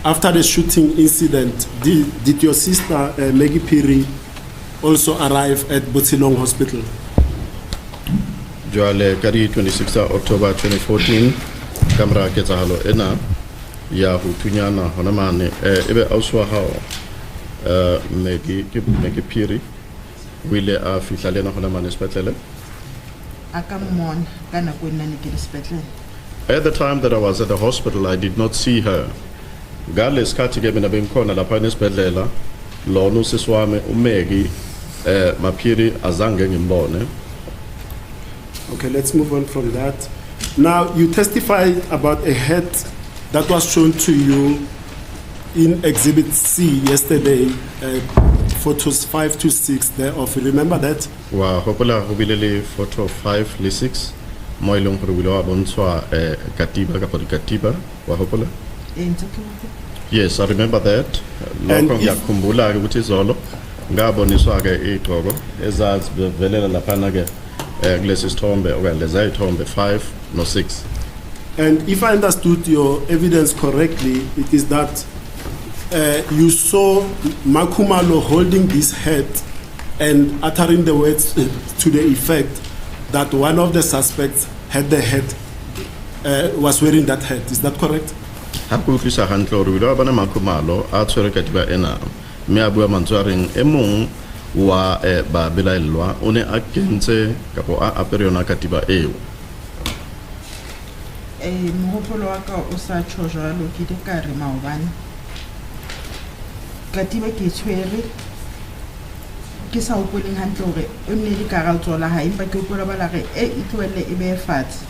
after the shooting incident, did your sister Maggie Piri also arrive at Botsilong Hospital? Joale kari 26 October 2014 kamera ketsahalo ena ya ho tunyana hona mane ebe auswa hao Maggie Piri wile a fihla lena hona mane sepetlele. Akamon kana ko nna ke sepetlele. At the time that I was at the hospital, I did not see her. Gale skati ke mina benkhona lapha nesibedlela lona usiswami uMaggie Mapiri azange ngimbone. Okay, let's move on from that. Now, you testified about a head that was shown to you in Exhibit C yesterday, photos 5 to 6 thereof. Remember that? Wa hopola ho bilele photo 5 le 6 mo ilong gore wile wa bontshwa katiba ka katiba wa hopola? Yes, I remember that. Lokho ngiyakhumbula ukuthi izolo ngaboniswa ke igqoko ezazi bevelela lapha ke kulesi sithombe okanye leza ithombe 5 no 6. And if I understood your evidence correctly, it is that you saw Makhumalo holding this head and uttering the words to the effect that one of the suspects had the head, was wearing that head. Is that correct? Hakutlisa hantle re wile bana Makhumalo a tshwere katiba ena mme a bua mantswareng e mong wa ba belaelwa o ne a kentse kapo a apere yona katiba eo. Mohopolo wa ka o sa tsho jalo ke de ka re maobane katiba ke tshwere ke sa upoleng hantle hore o ne di ka ga tsola ha impa ke upola bala re itwele e be fatshe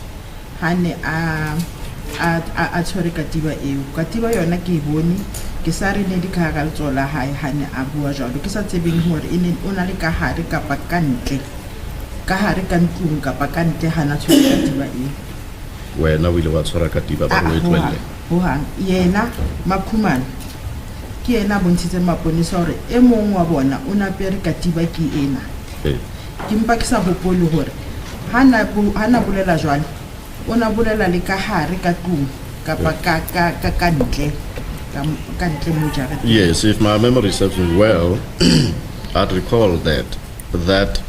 hane a tshwere katiba eo. Katiba yona ke bone ke sa re ne di ka ga tsola ha hane a bua jalo ke sa tsebeng hore ene o na le ka hare kapa kantle ka hare ka ntlong kapa kantle hana tshwere katiba eo. Wena wile wa tshwara katiba ba o etwelle ho hang yena Makhumalo ke yena bontshitse maponisa hore e mong wa bona o na pere katiba ke ena ke mpa ke sa hopole hore hana bolela jwale o na bolela le ka hare ka tlong kapa ka kantle kantle mo jarete. Yes, if my memory serves me well, I'd recall that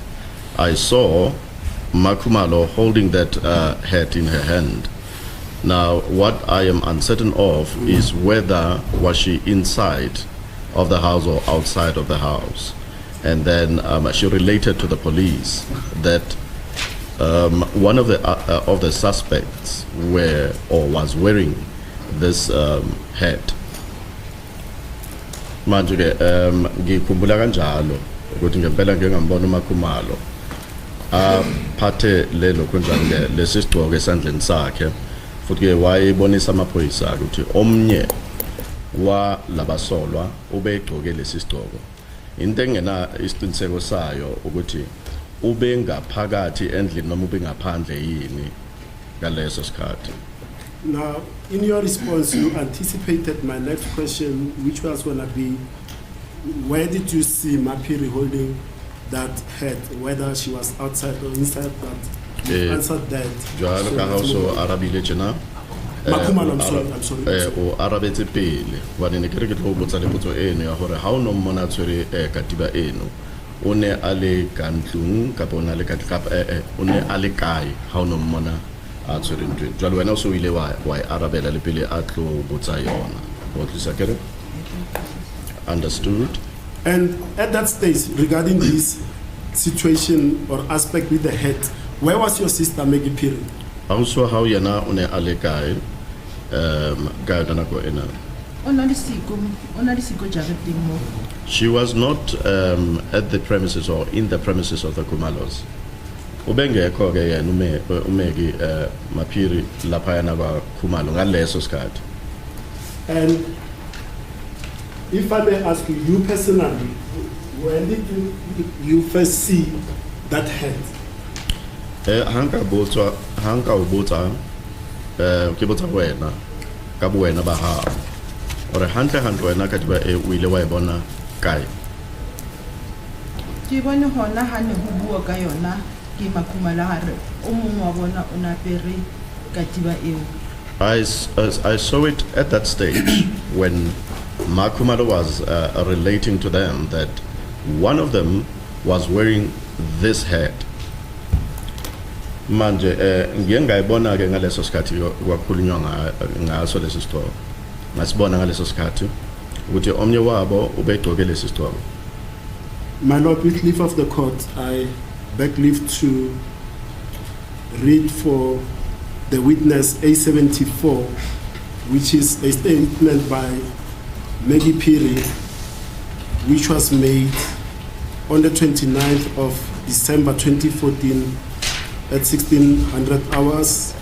I saw Makhumalo holding that head in her hand. Now, what I am uncertain of is whether was she inside of the house or outside of the house. And then she related to the police that one of the suspects was wearing this head. Manje ke ngikhumbula kanjalo ukuthi ngempela ngeke ngambona uMakhumalo aphathe lelo konjani lesi sigqoko esandleni sakhe futhi ke wayebonisa amaphoyisa ukuthi omnye wa labasolwa ubegcoke lesi sigqoko. Into engena isiqiniseko sayo ukuthi ube ngaphakathi endlini noma ube ngaphandle yini ngaleso sikhathi. Now, in your response, you anticipated my next question, which was going to be, where did you see Mapiri holding that head, whether she was outside or inside? But you answered that. Joalo ka hauso arabile tjena. Makhumalo, I'm sorry. O arabetse pele wa ne ke re ke tlo botsa le potso eno ya hore ha o no mmona tshwere katiba eno o ne a le ka ntlong ka bona le ka o ne a le kae ha o no mmona a tshwere ntwe jwale wena o so ile wa arabela le pele a tlo botsa yona o tlisa kere. Understood. And at that stage, regarding this situation or aspect with the head, where was your sister Maggie Piri? Also, how yena o ne a le kae ka yona nako ena? She was not at the premises or in the premises of the Khumalos. Ubengekho ke yena uMaggie Mapiri lapha yana ba Khumalo ngaleso sikhathi. And if I may ask you personally, when did you first see that head? Hanka ubotsa ke botsa wena ka buwena ba ha ore hantle wena ka diba o ile wa e bona kae? Ke bone hona ha ne ho bua ka yona ke Makhumalo ha re o mong wa bona o na pere katiba eo I saw it at that stage when Makumalo was relating to them that one of them was wearing this hat. Manje ngiye ngayibona ke ngaleso sikhathi kwakhulunywa ngaso lesi sigqoko. Ngasibona ngaleso sikhathi ukuthi omnye wabo ubegcoke lesi sigqoko. My Lord, with leave of the court, I beg leave to read for the witness A74, which is a statement by Maggie Piri, which was made on the 29th of December 2014 at 1600 hours.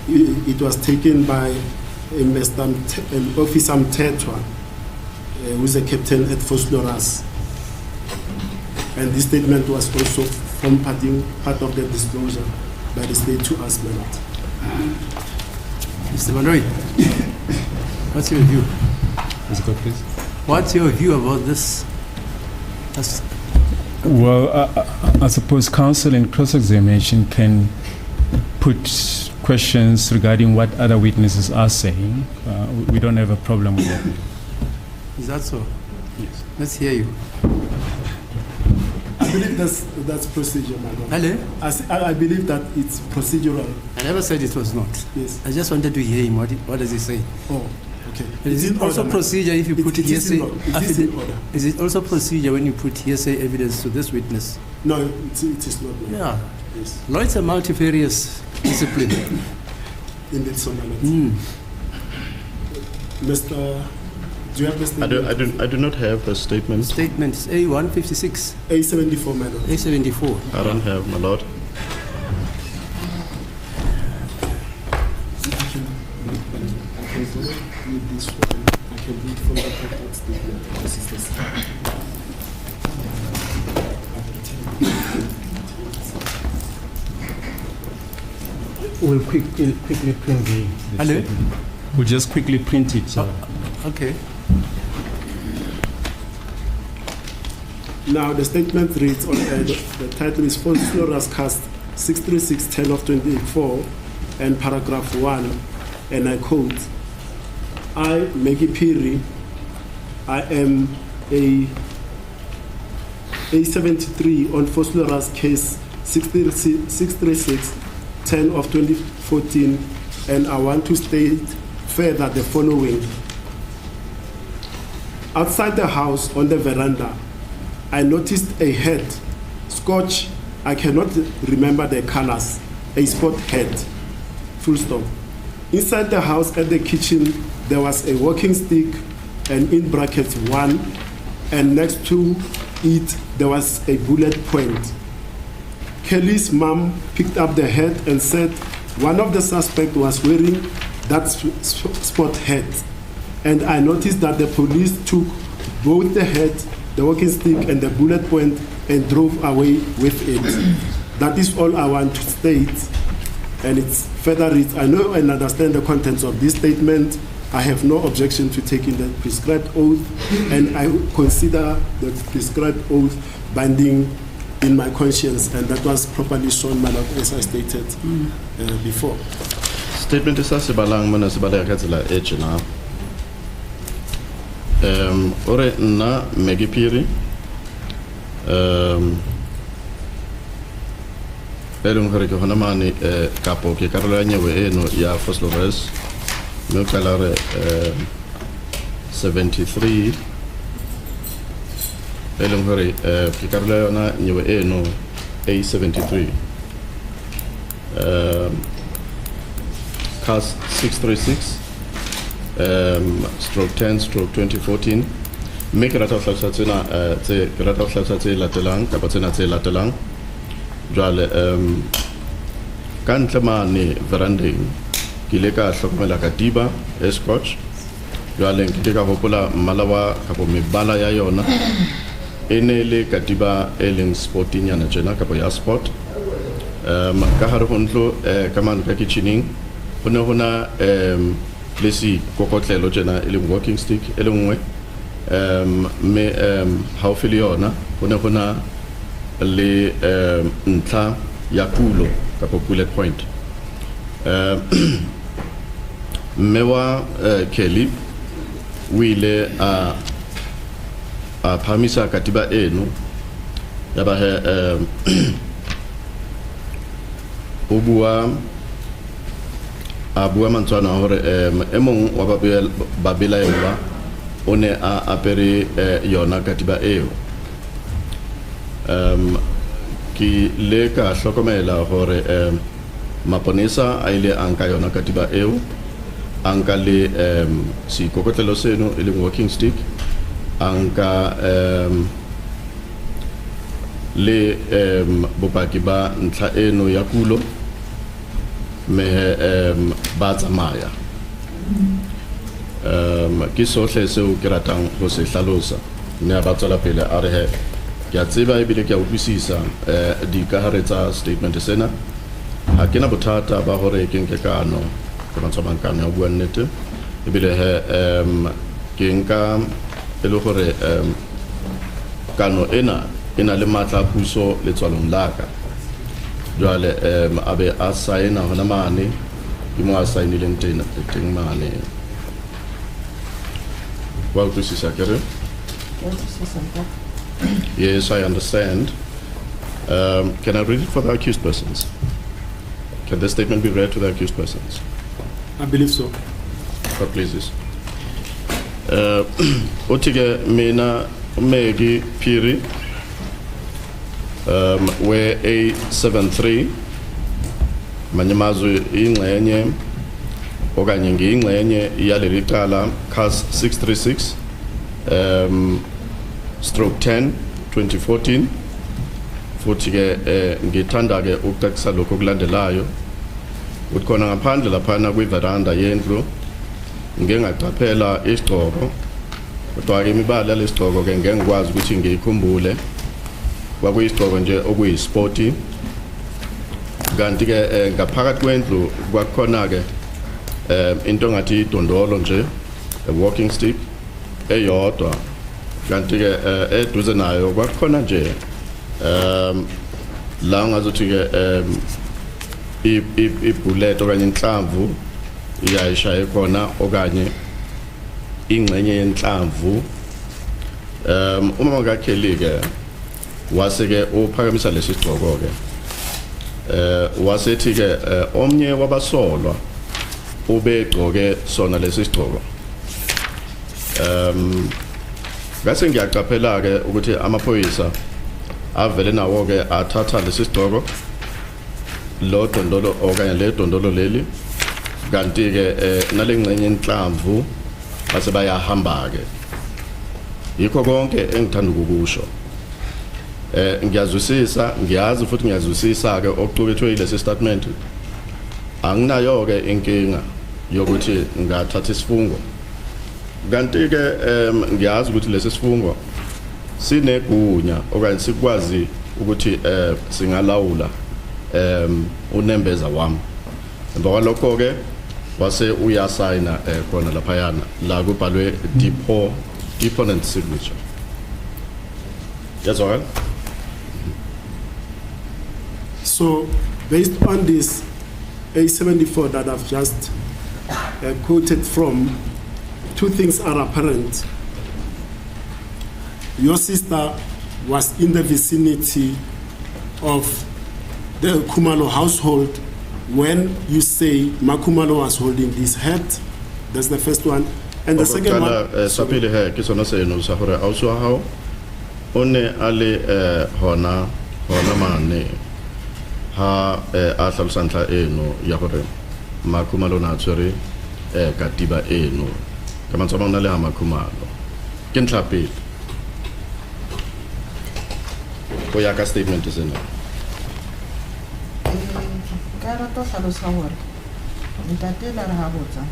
It was taken by Officer Mtetwa, who is a captain at Fosloras. And this statement was also formed part of the disclosure by the state to us, my Lord. Mr. Manoi, what's your view? Mr. Court, please. What's your view about this? Well, I suppose counsel in cross-examination can put questions regarding what other witnesses are saying. We don't have a problem with that. Is that so? Yes. Let's hear you. I believe that's procedure, my Lord. Hello? I believe that it's procedural. I never said it was not. Yes. I just wanted to hear him. What does he say? Oh, okay. Is it also procedure if you put hearsay? It is in order. Is it also procedure when you put hearsay evidence to this witness? No, it is not. Yeah. Yes. Law is a multifarious discipline. Indeed, so, my Lord. Mr. Do you have the statement? I do not have the statement. Statement is A156. A74, my Lord. A74. I don't have, my Lord. I can read this one. I can read from the court statement. This is this. We'll quickly print the Hello? statement. We'll just quickly print it. Okay. Now the statement reads, the title is Florence Cast 63610 of 2084 and paragraph 1, and I quote, I, Maggie Piri, I am a 73 on Foslora's case 63610 of 2014, and I want to state further the following. Outside the house on the veranda, I noticed a head, Scotch, I cannot remember the colors, a spot head, full stop. Inside the house at the kitchen, there was a walking stick and in brackets 1, and next to it, there was a bullet point. Kelly's mom picked up the head and said one of the suspects was wearing that spot head. And I noticed that the police took both the head, the walking stick, and the bullet point and drove away with it. That is all I want to state. And it's further reads, I know and understand the contents of this statement. I have no objection to taking the prescribed oath, and I consider the prescribed oath binding in my conscience, and that was properly shown, my Lord, as I stated before. Statement is asibalang mana sibala katsela ejina. Ore na Maggie Piri. Elung hari ko hanamani kapo ke karola nyewe eno ya Fosloras. No kalare 73. Elung hari ke karola na nyewe eno A73. Cast 636 stroke 10 stroke 2014 make rata of tsatsena tse rata of tse latelang kapa tsena tse latelang jwale kantle mane verandeng ke le ka hlokomela ka diba escotch jwale ke ka hopola malawa kapa mebala ya yona ene le ka diba eleng sporting yana jena kapa ya sport ka hare ho ntlo ka man ka kitchening hona lesi kokotlelo jena ele walking stick ele nngwe me haufi le yona hona le ntla ya pulo ka bullet point Mewa Kelly wile a phamisa katiba eno yaba he a bua mantswana hore emong wa babela yona o ne a apere yona katiba eo. Ki le ka hlokomela hore maponesa a ile a nka yona katiba eo, a nka le seikokotlelo seno e leng walking stick, a nka le bopaki ba ntlha eno ya kulo, me ba tsamaya. Ke sohle seo ke ratang ho se hlalosa ne a ba tswela pele a re he ke a tseba ebile ke a utlwisisa dikahare tsa statement sena, ha ke na bothata ba hore ke nke kano ke matsamang kano ya bua nnete, ebile he ke nka e le hore kano ena le matla puso le tswalong laka. Jwale abe a saena hona mane ke mo a saenileng teng mane. Well, this is accurate. Yes, I understand. Can I read it for the accused persons? Can the statement be read to the accused persons? I believe so. God pleases. Otige mina megi piri where A73 manyamazu ingxenye okanye ngingxenye yaleli cala CAS 636 stroke 10 2014 futhi ke ngithanda ke ukucacisa lokho okulandelayo ukuthi khona ngaphandle laphana kwiveranda yendlu ngengaqaphela isigqoko, kodwa ke imibala lesigqoko ke ngeke ngikwazi ukuthi ngiyikhumbule. Kwakuyisigqoko nje okuyisporti, kanti ke ngaphakathi kwendlu kwakhona ke into ngathi idondolo nje, a walking stick eyodwa, kanti ke eduze nayo kwakhona nje la ngazothi ke ibullet okanye inhlamvu iyayishaya khona okanye ingxenye yenhlamvu. Uma ngakhelike ke wase ke uphakamisa lesigqoko ke wasethi ke omnye wabasolwa ubegcoke sona lesigqoko. Ngase ngiyaqaphela ke ukuthi amaphoyisa avele nawo ke athatha lesigqoko lo dondolo okanye le dondolo leli, kanti ke nalengxenye yenhlamvu base bayahamba ke. Yikho konke engithanda ukukusho. Ngiyazwisisa, ngiyazi futhi ngiyazwisisa ke okuqukethwe yilesi statement. Anginayo ke inkinga yokuthi ngathatha isifungo, kanti ke ngiyazi ukuthi lesi sifungo sinegunya okanye sikwazi ukuthi singalawula unembeza wami. Emva kwalokho ke wase uyasayina khona laphayana la kubhalwe deponent signature. That's all. So, based on this A74 that I've just quoted from, two things are apparent. Your sister was in the vicinity of the Khumalo household when you say Makhumalo was holding this hat. That's the first one. And the second one... Sapile he, kisona seno sa hore auswa hao, one ale hona mane, ha asal santa eno ya hore Makhumalo na tswere katiba eno. Kama tsama nale ha Makhumalo. Kentlapile. Ko ya ka statement sena. Karato hlalosa hore ntate la re ha botsa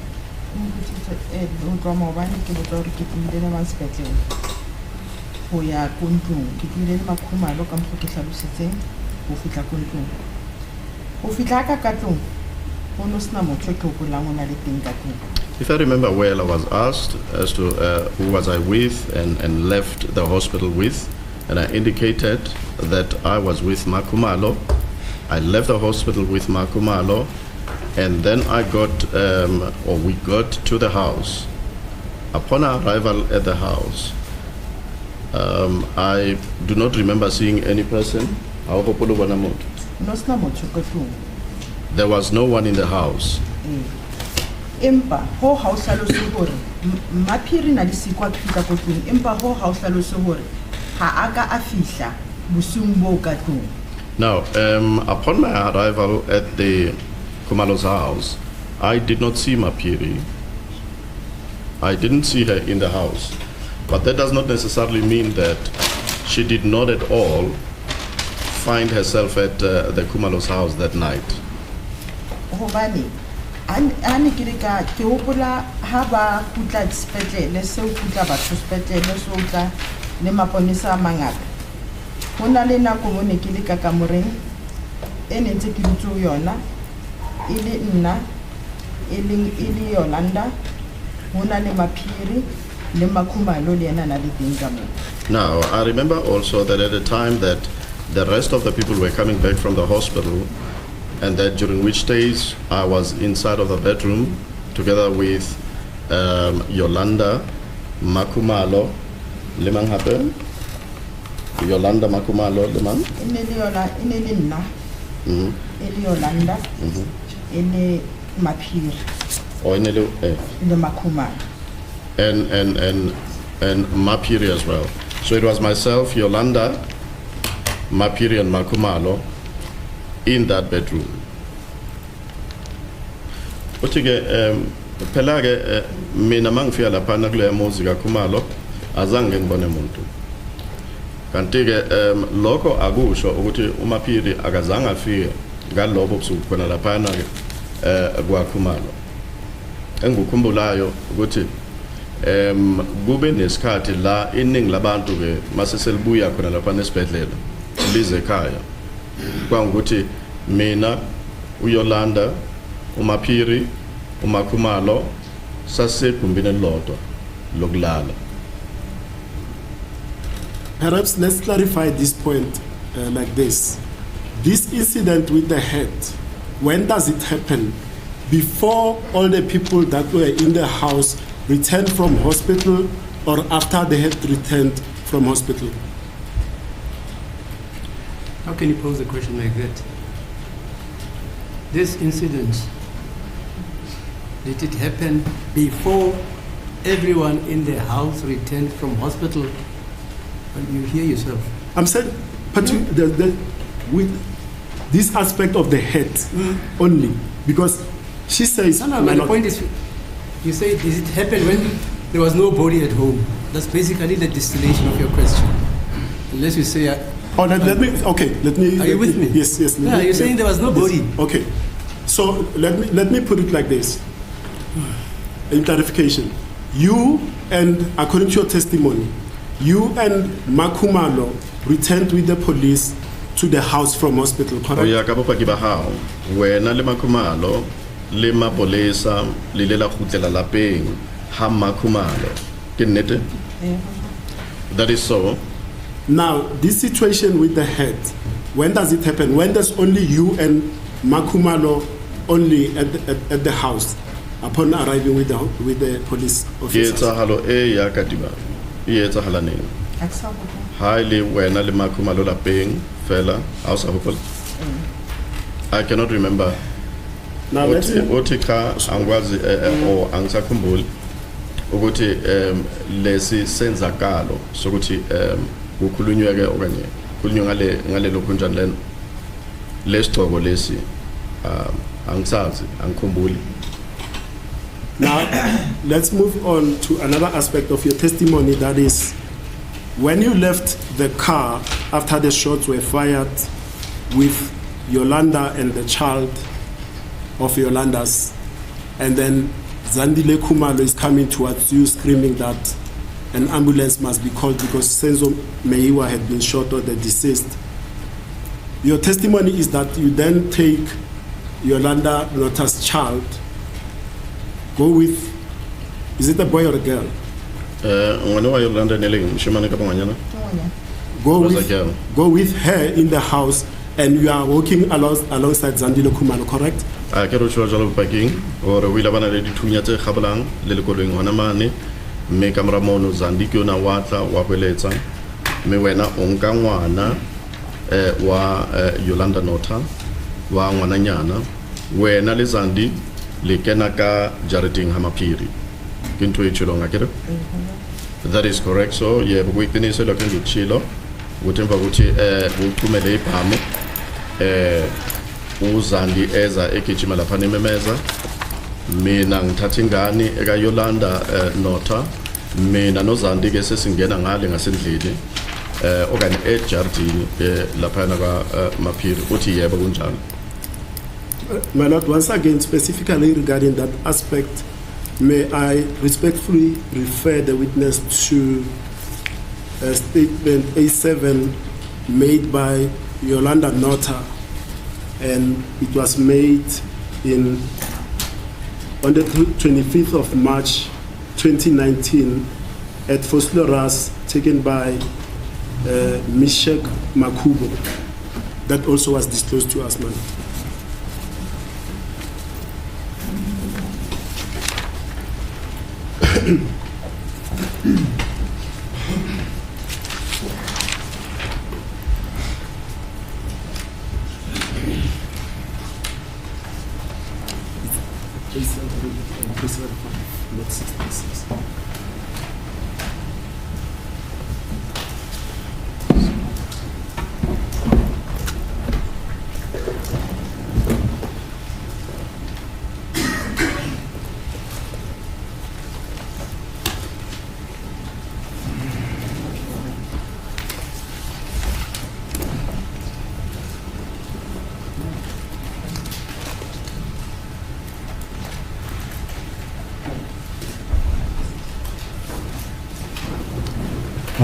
o tloa maobane ke botsa hore ke tlile le Spatial ho ya kontlong, ke tlile le Makhumalo ka mokgo ke hlalositseng ho fihla kontlong. Ho fihla ka tlong ho no sena motho ke hopolang o na le teng ka tlong. If I remember well, I was asked as to who was I with and left the hospital with, and I indicated that I was with Makhumalo. I left the hospital with Makhumalo, And then I got, or we got to the house. Upon our arrival at the house, I do not remember seeing any person. Nosna motho ka tlung. There was no one in the house. Empa ho ha o hlalose hore Maphiri na di sikwa fihla ko tlung, empa ho ha o hlalose hore ha aka a fihla bosiung bo ka tlung. Now, upon my arrival at the Khumalo's house, I did not see Maphiri. I didn't see her in the house. But that does not necessarily mean that she did not at all find herself at the Khumalo's house that night. Hobane ane ke re ka ke hopola ha ba kutla sepetlele se o kutla batho sepetlele se o tla le maponesa a mangata. Ho na le nako mo ne ke le ka kamoreng e ne ntse ke dutse ho yona e le nna e le Yolanda, ho na le Maphiri le Makhumalo le yena na le teng ka moo. Now, I remember also that at the time that the rest of the people were coming back from the hospital, and that during which days I was inside of the bedroom together with Yolanda, Makhumalo, Lemang Hape, Yolanda, Makhumalo, Lemang. Ine le nna, ele Yolanda, ele Maphiri, or le Makhumalo. And Maphiri as well. So it was myself, Yolanda, Maphiri and Makhumalo in that bedroom. Utige pelage mina mangifika lapha na kule muzika Khumalo azange ngibone umuntu. Kanti-ke lokho akusho ukuthi uMaphiri akazange afike ngalobo busuku khona lapha na kwa Khumalo. Engikukhumbulayo ukuthi kube nesikhathi la iningi labantu ke mase selibuya khona lapha nesibhedlela lize ekhaya kwangukuthi mina uYolanda uMaphiri uMakhumalo sasegumbini elilodwa lokulala. Perhaps let's clarify this point like this. This incident with the head, when does it happen? Before all the people that were in the house returned from hospital, or after they had returned from hospital? How can you pose a question like that? This incident, did it happen before everyone in the house returned from hospital? You hear yourself. I'm saying, but with this aspect of the head only, because she says. No, but the point is, you say, did it happen when there was no body at home? That's basically the distillation of your question. Unless you say. Let me. Are you with me? Yes. Yeah, you're saying there was no body. Okay, so let me put it like this. In clarification, you and according to your testimony, you and Makhumalo returned with the police to the house from hospital, correct? Oya ka bopa ke ba hao wena le Makhumalo le mapolesa le lela khutlela lapeng ha Makhumalo ke nnete? That is so. Now, this situation with the head, when does it happen? When there's only you and Makhumalo only at the house upon arriving with the police officers? Ya katiba. Yetsa halaneng. Highly wena le Makhumalo lapeng fela ausa hopol. I cannot remember. Now let's otika angwazi or angsakumbuli ukuthi lesi senzakalo sokuthi kukhulunyweke okanye khulunywa ngale lokunjani lena lesigcoko lesi angisazi angikhumbuli. Now, let's move on to another aspect of your testimony, that is, when you left the car after the shots were fired with Yolanda and the child of Yolanda's, and then Zandile Khumalo is coming towards you screaming that an ambulance must be called because Senzo Meiwa had been shot or the deceased. Your testimony is that you then take Yolanda Nota's child, go with, is it a boy or a girl? Yolanda go with her in the house, and you are walking alongside Zandile Khumalo, correct? a ke ro tshwa jalo parking or we labana le dithunya tse kgabolang le lekolweng hona mane mme ka mora mono Zandi ke yona watla wa hweletsa mme wena o nka ngwana wa Yolanda Nota wa ngwananyana wena le Zandi le kena ka jareting ha maphiri ke ntho e tshilonga ke re that is correct so yeah but we finish lo ke ngitshilo uthemba ukuthi uthumele iphamo uZandi eza egijima lapha nememeza mina ngithatha ingane eka Yolanda Nota mina noZandi ke sesingena ngale ngasendlini okanye ejardini lapha na maphiri uthi yebo kunjalo. My Lord, once again, specifically regarding that aspect, may I respectfully refer the witness to statement A7 made by Yolanda Nota, and it was made on the 25th of March 2019 at Fosloras, taken by Mishek Makubo. That also was disclosed to us, man.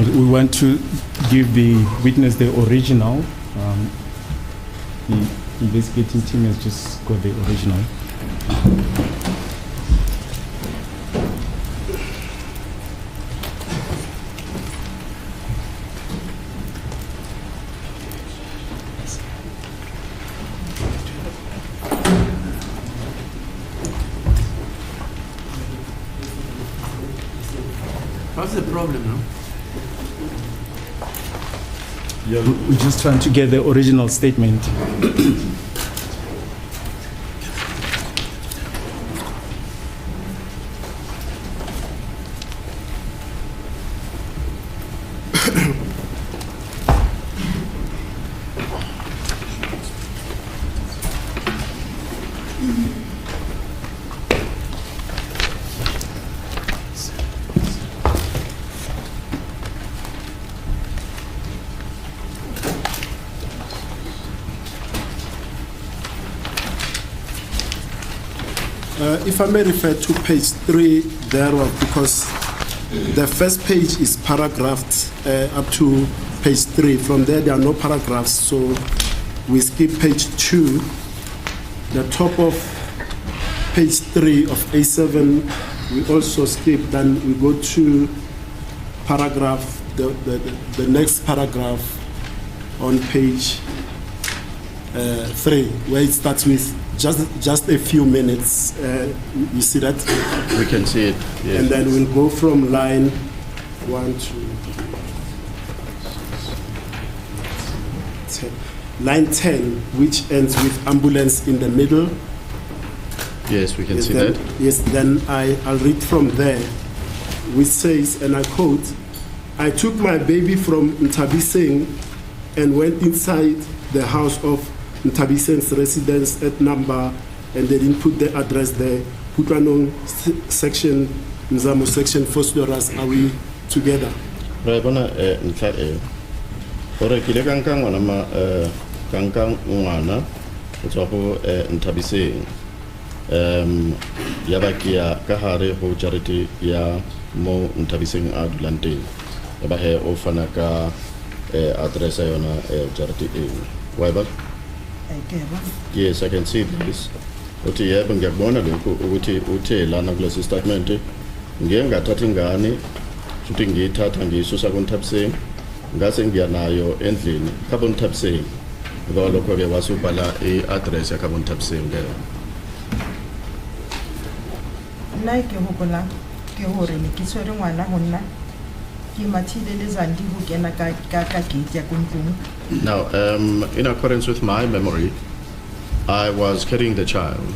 We want to give the witness the original. The investigating team has just got the original. What's the problem now? We're just trying to get the original statement. If I may refer to page 3 thereof, because the first page is paragraphed up to page 3. From there are no paragraphs, so we skip page 2. The top of page 3 of A7 we also skip, then we go to paragraph, the next paragraph on page 3, where it starts with just a few minutes. You see that? We can see it, yes. And then we'll go from line 1 to 10. Line 10, which ends with ambulance in the middle. Yes, we can Yes, see then, that. Yes, then I'll read from there, which says, and I quote, "I took my baby from Nthabiseng and went inside the house of Nthabiseng's residence at number," and they didn't put the address there, Putwanong section, Nzamo section, Fosloras. Are we together? Right, bona ntla ore kile kankang ngwana ma kankang ngwana o tswa go Nthabiseng ya bakia ka hare ho charity ya mo Nthabiseng a dulang teng ya ba he o fana ka address ya yona charity e wa ba. Yes, I can see this. Uthi yebo ngiyakubona lokho ukuthi uthe lana kulesi statement ngeke ngathatha ingane futhi ngiyithatha ngiyisusa kuNthabiseng ngase ngiyanayo endlini kaBoNthabiseng ngoba lokho ke wasubhala iaddress yakaBoNthabiseng there. nna ke hopola ke hore ne ke tshwere ngwana ho nna ke mathile le Zandi ho kena ka gate ya ko ntlong. Now, in accordance with my memory, I was carrying the child,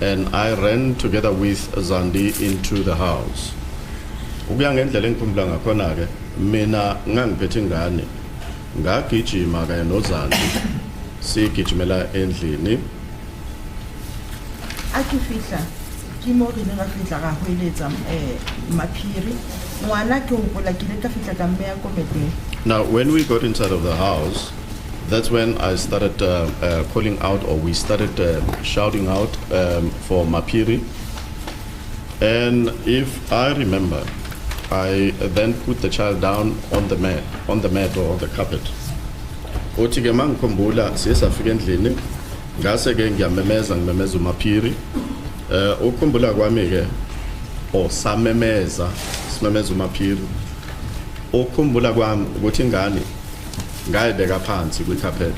and I ran together with Zandi into the house. Ukuya ngendlela engikhumbula ngakhona ke mina ngangiphethe ingane ngagijima kanye noZandi sigijimela endlini. A ke fihla ke mo re ga fihla ga hoeletsa maphiri ngwana ke hopola ke le ka fihla ka mme ya kometeng. Now, when we got inside of the house, that's when I started calling out, or we started shouting out for Mapiri. And if I remember, I then put the child down on the mat or the carpet. Uthi ke mangikhumbula siyesafika endlini ngase ke ngiyamemeza uMapiri. Ukhumbula kwami ke samemeza simemeza uMapiri. Ukhumbula kwami ukuthi ingane ngayibeka phansi kwi-carpet.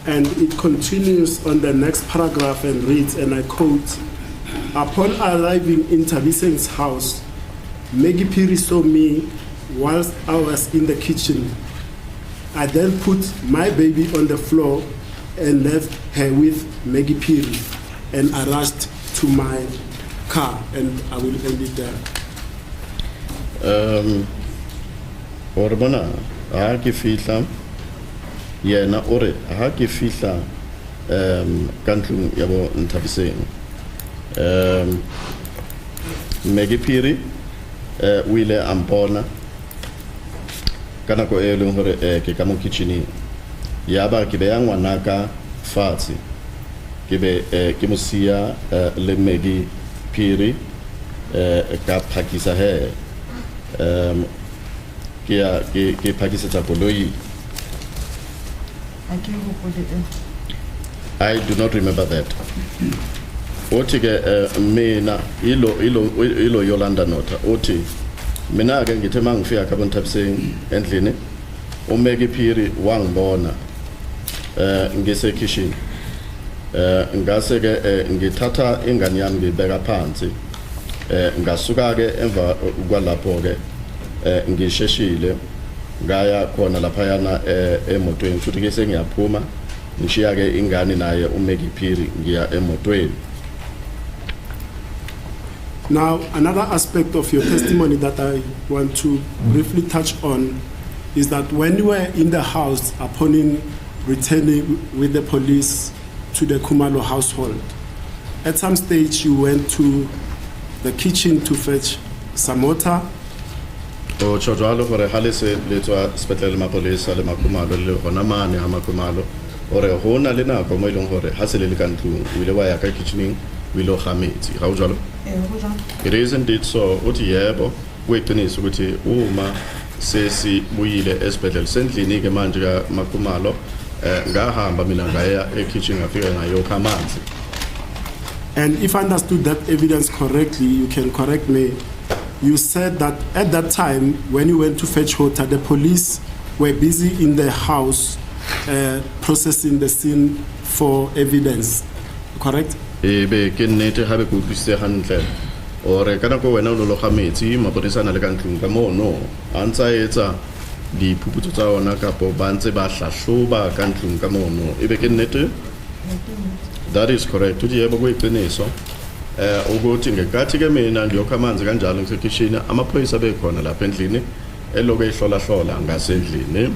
And it continues on the next paragraph and reads, and I quote, "Upon arriving in Nthabiseng's house, Maggie Piri saw me whilst I was in the kitchen. I then put my baby on the floor and left her with Maggie Piri, and I rushed to my car." And I will end it there. Orbana, ha ke fihla yena ore ha ke fihla ka ntlong ya bo Nthabiseng. Maggie Piri o ile a mpona ka nako e leng hore ke ka mo kitcheneng ya ba ke beya ngwana ka fatshe ke be ke mo sia le Maggie Piri ka phakisa he ke phakisetsa koloi. I do not remember that. Othi ke mina ilo Yolanda nota othi mina ke ngithe mangifika ka Nthabiseng endlini uMaggie Piri wangibona ngise kitchen ngase ke ngithatha ingane yami ngibeka phansi ngasuka ke emva kwalapho ke ngisheshile ngaya khona lapha yana emotweni futhi ke sengiyaphuma ngishiya ke ingane naye uMaggie Piri ngiya emotweni. Now, another aspect of your testimony that I want to briefly touch on is that when you were in the house upon returning with the police to the Khumalo household, at some stage you went to the kitchen to fetch some water. O chojalo gore halese le tswa spetlele mapolesa le Makhumalo le gona mane ha Makhumalo ore hona le nako mo ileng gore ha se le ka ntlong o ile wa ya ka kitchening o ile ga metsi ga o jalo. It is indeed so. Uthi yebo kuyiqiniso ukuthi uma sesibuyile esibhedlela sendlini ke manje ka Makhumalo ngahamba mina ngaya ekitchen ngafika ngayo khamanzi. And if I understood that evidence correctly, you can correct me. You said that at that time when you went to fetch water, the police were busy in the house processing the scene for evidence, correct? Ebe ke nnete ha be go utlwisise hantle ore kana go wena o lo ga metsi maponesa na le ka ntlong ka mono a ntsa etsa diphuputso tsa ona ka po ba ntse ba hlahloba ka ntlong ka mono ebe ke nnete. That is correct. Uthi yebo kuyiqiniso ukuthi ngekathi ke mina ngiyokha amanzi kanjalo ngisekitchen amaphoyisa bekhona lapha endlini eloko ehlola hlola ngasendlini.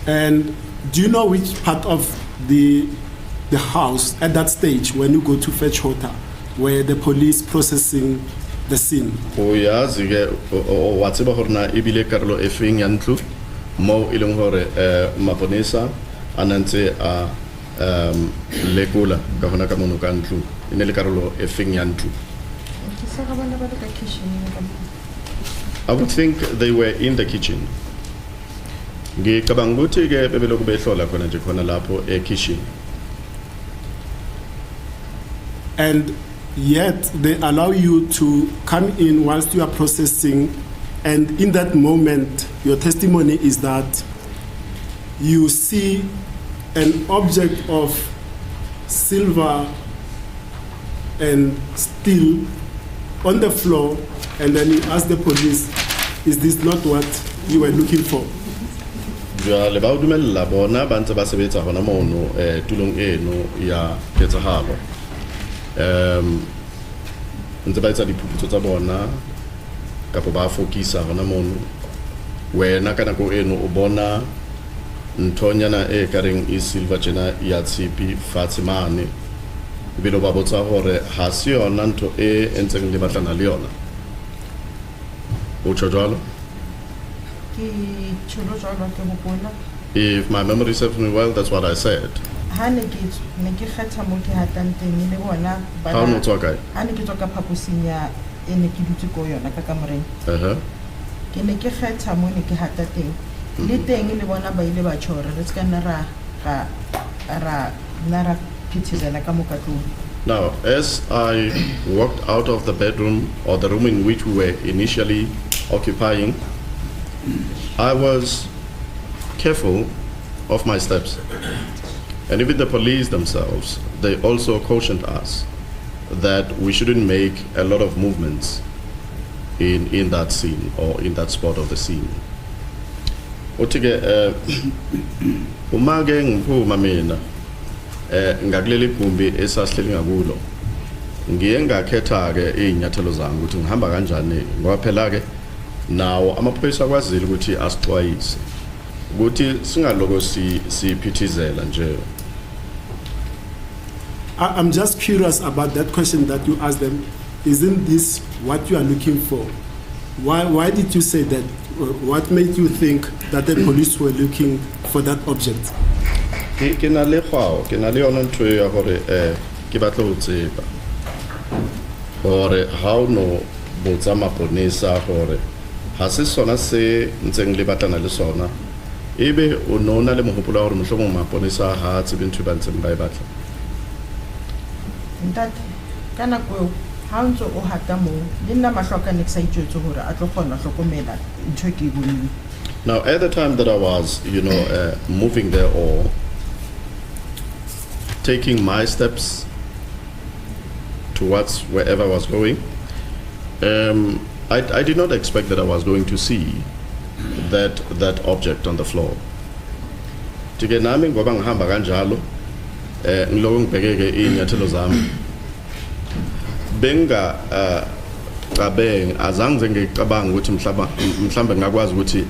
And do you know which part of the house at that stage when you go to fetch water where the police processing the scene? Uyazi ke wa tseba hore na ebile karolo e feng ya ntlo mo ileng hore maponesa anantse a lekola ka hona ka mono ka ntlo ine le karolo e feng ya ntlo. I would think they were in the kitchen. Ngicabanga ukuthi ke bebeloko behlola khona nje khona lapho e-kitchen. And yet they allow you to come in whilst you are processing, and in that moment your testimony is that you see an object of silver and still on the floor, and then you ask the police, is this not what you were looking for? Jwale ba o dumella bona ba ntse ba sebetsa hona mono tulong eno ya ketsahalo. Ntse ba etsa diphuputso tsa bona kapo ba fokisa hona mono. Wena ka nako eno o bona nthonyana e kareng e silver tjena ya tshipi fatshe mane. Ebile ba botsa hore ha se yona ntho e entseng le batlana le yona. O tjho jwalo? If my memory serves me well, that's what I said. How no tswa kae? Ke ne ke kgetha mo ne ke hata teng le teng le bona ba ile ba tshora re ska nna ra phithizela ka mokatlong. Now, as I walked out of the bedroom or the room in which we were initially occupying, I was careful of my steps. And even the police themselves, they also cautioned us that we shouldn't make a lot of movements in that scene or in that spot of the scene. Utige umage ngiphuma mina ngakuleli gumbi esasihleli ngakulo ngiye ngakhetha ke izinyathelo zami ukuthi ngihamba kanjani ngoba phela ke nawo amaphoyisa akwazile ukuthi asixwayise ukuthi singaloko siphithizela nje. I'm just curious about that question that you asked them. Isn't this what you are looking for? Why did you say that? What made you think that the police were looking for that object? Ke na le yona ntho ya hore ke batla ho tseba hore how no botsa maponesa hore ha se sona se ntseng le batlana le sona ebe o nona le mohopolo hore mohlomong maponesa ha tsebe ntho ba ntseng ba e batla. Ntate kana go ha ntse o hata mo le nna mahloka ne ke sa itjetse hore a tlo kgona hlokomela ntho ke boneng. Now, at the time that I was, moving there or taking my steps towards wherever I was going, I did not expect that I was going to see that object on the floor. Tike nami ngoba ngihamba kanjalo ngiloko ngibhekeke inyathelo zami benga cabeng azange ngicabanga ukuthi mhlawumbe ngakwazi ukuthi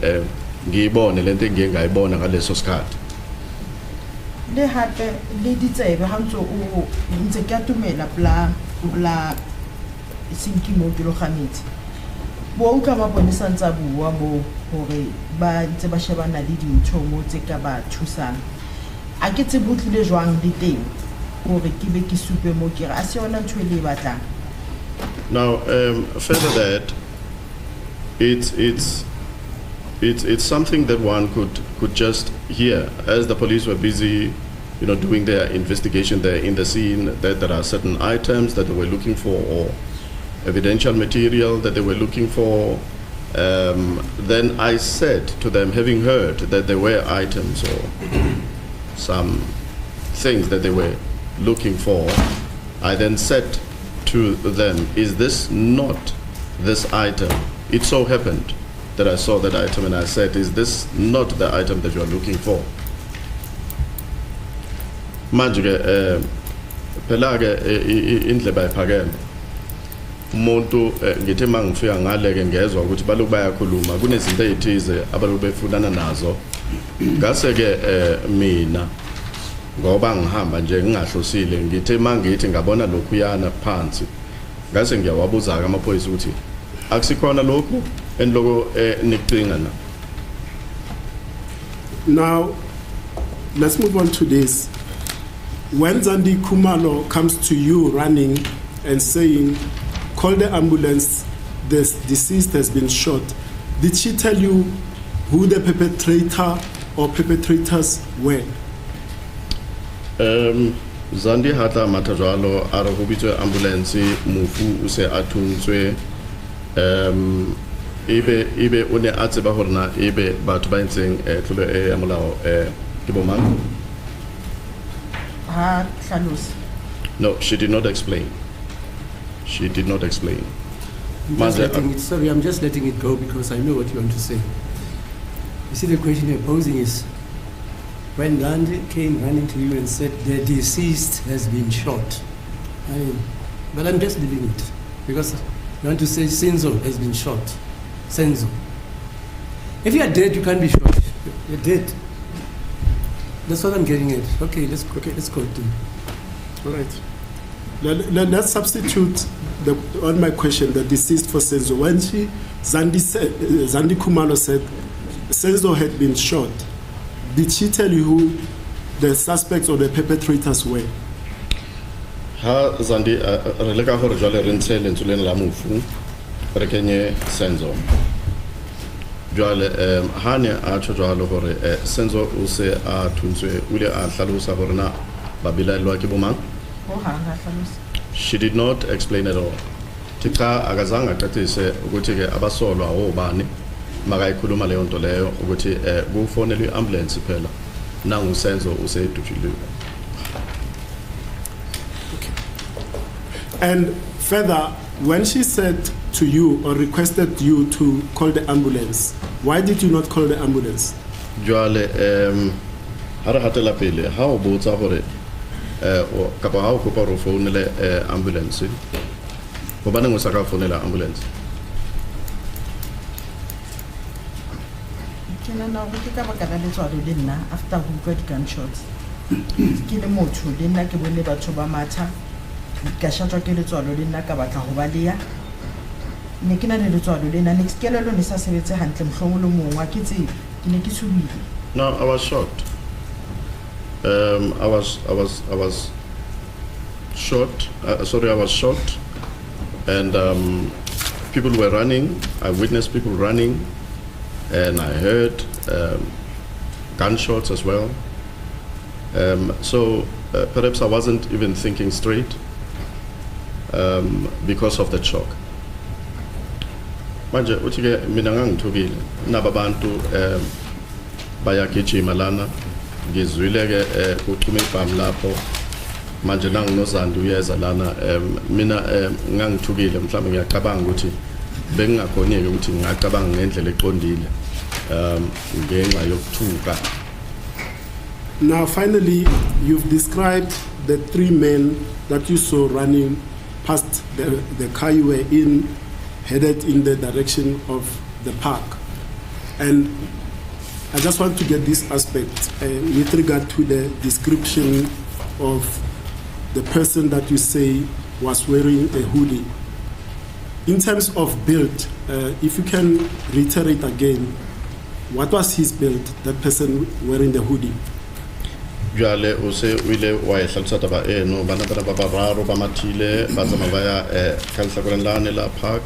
ngiyibone lento engiye ngayibona ngaleso sikhathi. Le hape le ditsebe ha ntse o ntse ke atumela bla sinki mo ke lo khametse bo o ka ba bonisa ntsa bua mo hore ba ntse ba shebana le dintho mo tse ka ba thusang a ke tse botlile jwang di teng hore ke be ke supe mo ke a se yona ntho le batlang. Now, further that, it's something that one could just hear as the police were busy, doing their investigation there in the scene. That there are certain items that they were looking for or evidential material that they were looking for. Then I said to them, having heard that there were items or some things that they were looking for, I then said to them, is this not this item? It so happened that I saw that item and I said, is this not the item that you are looking for? Manje phela ke indleba iphakeme umuntu ngithi mangifika ngale ke ngezwe ukuthi baloku bayakhuluma kunezinto ezithize abaloku befunana nazo ngase ke mina ngoba ngihamba nje ngingahlosile ngithe mangithi ngabona lokhu yana phansi ngase ngiyawabuza ke amaphoyisa ukuthi akusikhona lokhu endloko nikudinga na. Now let's move on to this. When Zandi Kumalo comes to you running and saying, call the ambulance, the deceased has been shot, did she tell you who the perpetrator or perpetrators were? Zandi hata matajalo arahubitwe ambulance mufu use atunzwe ibe une atseba horna ibe batho ba ntseng tlolo ya molao ke bomang. Hlalos. No, she did not explain. She did not explain. Sorry, I'm just letting it go because I know what you want to say. You see, the question you're posing is, when Gandhi came running to you and said, the deceased has been shot. But I'm just leaving it because you want to say Senzo has been shot. Senzo. If you are dead, you can't be shot. You're dead. That's what I'm getting at. Okay, let's continue. All right. Let's substitute on my question, the deceased for Senzo. When Zandi Khumalo said Senzo had been shot, did she tell you who the suspects or the perpetrators were? Ha Zandi re leka gore jwale re ntshe lentswe la mofu re kenye Senzo. Jwale ha ne a tshwa jwalo gore Senzo o se a thuntswe o ile a hlalosa gore na ba bilaelwa ke bomang. She did not explain at all. Tika akazange aqathise ukuthi ke abasolwa obani makayikhuluma leyo nto leyo ukuthi kufonelwe iambulance phela nangu Senzo usedutshile. Okay. And further, when she said to you or requested you to call the ambulance, why did you not call the ambulance? Jwale hara hatela pele ha o botsa gore o kapa ha o kopa ro founele ambulance go bana ngo saka founela ambulance. Kena na go ka baka la letswalo le nna after who got gunshots ke le motho le nna ke bone batho ba matha ka shatwa ke letswalo le nna ka batla go ba leya ne ke na le letswalo le nna ne ke kelelo ne sa sebetse hantle mhlongo le mongwa ke tse ke ne ke tshubile. No, I was shocked. I was shot. I was shot, and people were running. I witnessed people running, and I heard gunshots as well. So perhaps I wasn't even thinking straight because of the shock. Manje uthike mina ngangithukile nababantu bayagijima lana ngizwile ke kuxhuma ibhamu lapho manje nanginozandi uyeza lana mina ngangithukile mhlawumbe ngiyacabanga ukuthi bengingakhonike ukuthi ngingacabanga ngendlela eqondile ngenxa yokuthuka. Now finally, you've described the three men that you saw running past the car you were in, headed in the direction of the park. And I just want to get this aspect with regard to the description of the person that you say was wearing a hoodie. In terms of build, if you can reiterate again, what was his build, that person wearing the hoodie? Jwale o se wile wa hlalosa taba eno bana ba bararo ba mathile ba tsama ba ya Khalsakorenlane la park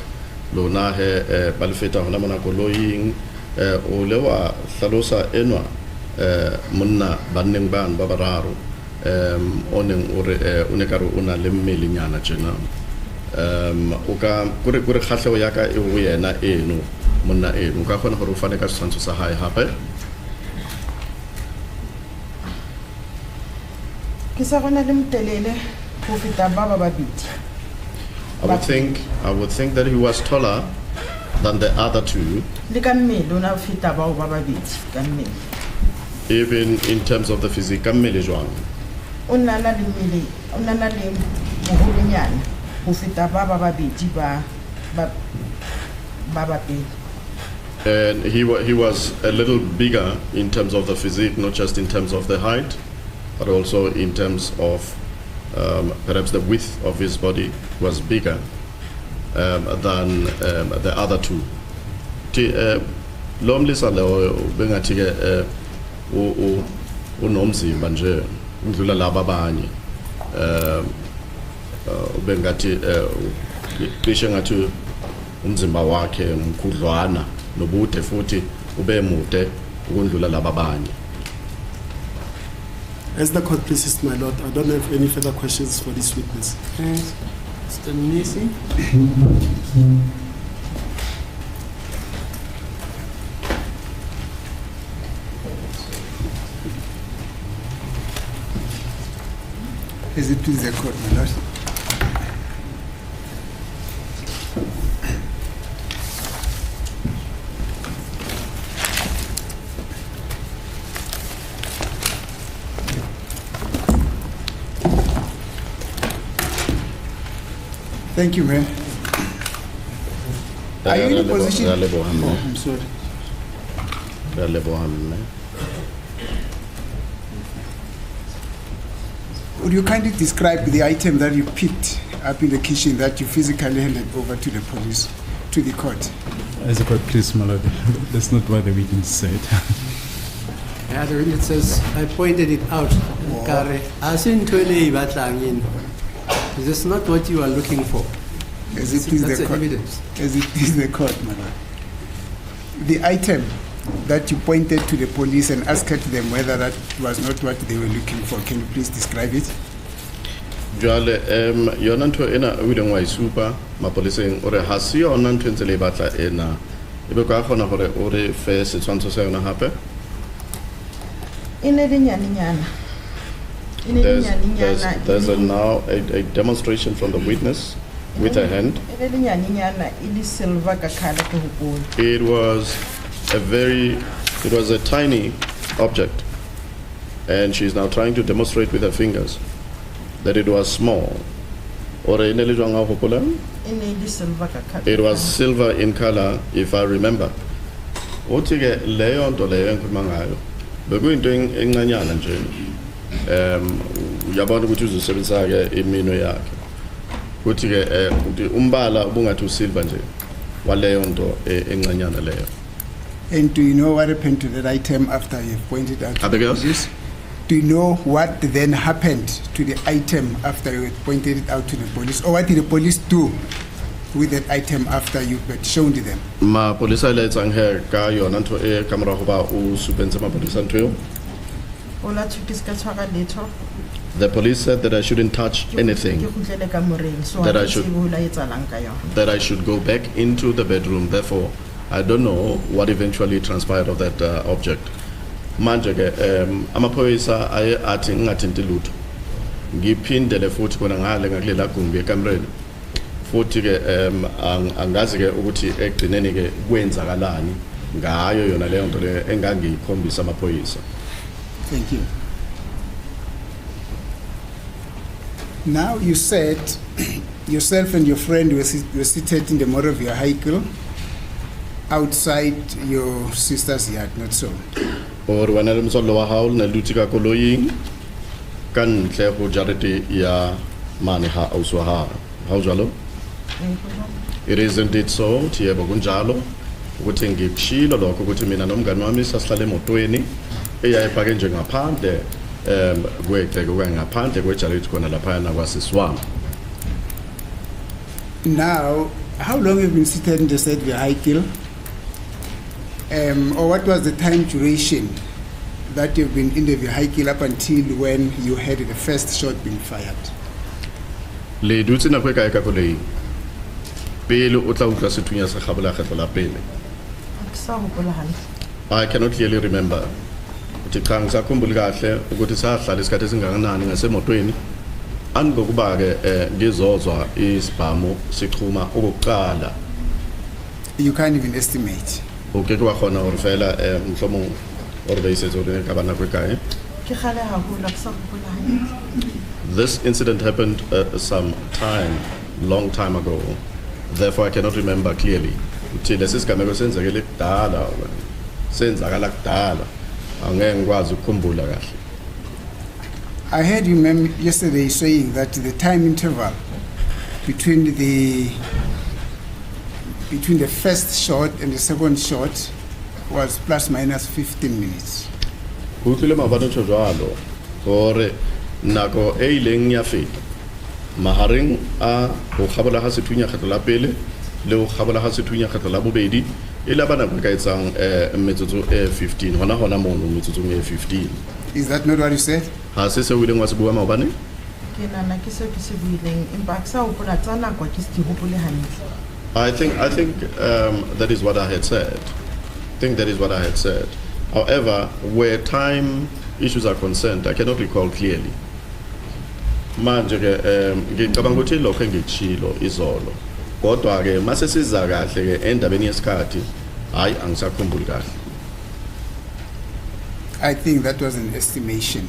lona he ba lefeta hona mona koloing o le wa hlalosa enwa monna banneng ban ba bararo oneng ore o ne ka re ona le mmelinyana tjena o ka kore khatlego ya ka e o yena eno monna eno ka khona gore o fane ka tshwantsho sa hae hape. I would think that he was taller than the other two. Even in terms of the physique. And he was a little bigger in terms of the physique, not just in terms of the height, but also in terms of perhaps the width of his body was bigger than the other two. Lomlisa leo bengathi unomzimba nje udlula laba abanye bengathi cishe ngathi umzimba wakhe mkhudlwana nobude futhi ube mude ukundlula laba abanye. As the court pleases, my lord, I don't have any further questions for this witness. Thanks. Mr. Nisi. Is it please the court, my lord? Thank you, man. Are you in a position? Re a leboha, mme. Oh, I'm sorry. Re a leboha, mme. Would you kindly describe the item that you picked up in the kitchen that you physically handed over to the police, to the court? As a court, please, my lord, that's not what the witness said. Yeah, the witness says, I pointed it out. Kare, asin twele batlangin. This is not what you are looking for. As it is That's the the court. evidence. As it is the court, my lord. The item that you pointed to the police and asked them whether that was not what they were looking for, can you please describe it? Jwale yona ntho ena o ileng wa e supa mapoleseng ore ha se yona ntho ntse le batla ena ebe ka kgona hore o re fe setshwantsho sa yona hape. There's now a demonstration from the witness with her hand. It was a tiny object, and she's now trying to demonstrate with her fingers that it was small. It was silver in color, if I remember. Otige leyo nto leyo enkhuluma ngayo bekuyinto encanyana nje uyabona ukuthi uzosebenzisa ke imino yakhe kuthi ke umbala ubungathi usilver nje waleyo nto encanyana leyo. And do you know what happened to that item after you pointed out to the police? Do you know what then happened to the item after you had pointed it out to the police? Or what did the police do with that item after you had shown them? Ma polisa ile tsang he ka yona ntho e ka mora go ba o supentse mapolisa ntho eo. The police said that I shouldn't touch anything, that I should go back into the bedroom. Therefore, I don't know what eventually transpired of that object. Manje ke amaphoyisa aye athi ngingathinti lutho. Ngiphindele futhi kona ngale ngakulela gumbi ekamreni. Futhi ke angazi ke ukuthi egcineni ke kwenzakalani ngayo yona leyo nto le engangikhombisa amaphoyisa. Thank you. Now you said yourself and your friend were seated in the motor of your vehicle outside your sister's yard, not so? Or wena le mtsolo wa hao na luti ka koloing ka ntle go jarete ya mane ha auswa ha jalo. It is indeed so, tiyebo kunjalo ukuthi ngikushilo lokho ukuthi mina nomngani wami sasihlale emotweni eyayiphake nje ngaphandle kwegceke ngaphandle kwejarete khona lapha na kwasiswami. Now, how long have you been seated in the said vehicle? Or what was the time duration that you've been in the vehicle up until when you had the first shot being fired? Le dutse na kwe kae ka koloi pele o tla utlwa sethunya sa kgabola kgetlo la pele. I cannot clearly remember. Uthi cha ngisakhumbula kahle ukuthi sahlala isikhathi esingakanani ngasemotweni angokuba ke ngizozwa isibhamu sichuma okokuqala. You can't even estimate. Okay, kwa khona hore fela mhlomo hore ba isetsa hore ka bana kwe kae. This incident happened some time, long time ago. Therefore, I cannot remember clearly. Uthi lesisigameko senzekele kudala senzakala kudala angeke ngikwazi ukukhumbula kahle. I heard you yesterday saying that the time interval between the first shot and the second shot was plus minus 15 minutes. Utlile mabano jwalo hore nako e ileng ya feta mahareng a go kgabola ha sethunya kgetlo la pele le go kgabola ha sethunya kgetlo la bobedi e la bana go ka etsang metsotso e 15 hona mono metsotso e 15. Is that not what you said? Ha se se wileng wa se bua maobane? I think that is what I had said. However, where time issues are concerned, I cannot recall clearly. Manje ke ngicabanga ukuthi lokho engikushilo izolo. Kodwa ke mase siza kahle ke endabeni yesikhathi hayi angisakhumbuli kahle. I think that was an estimation.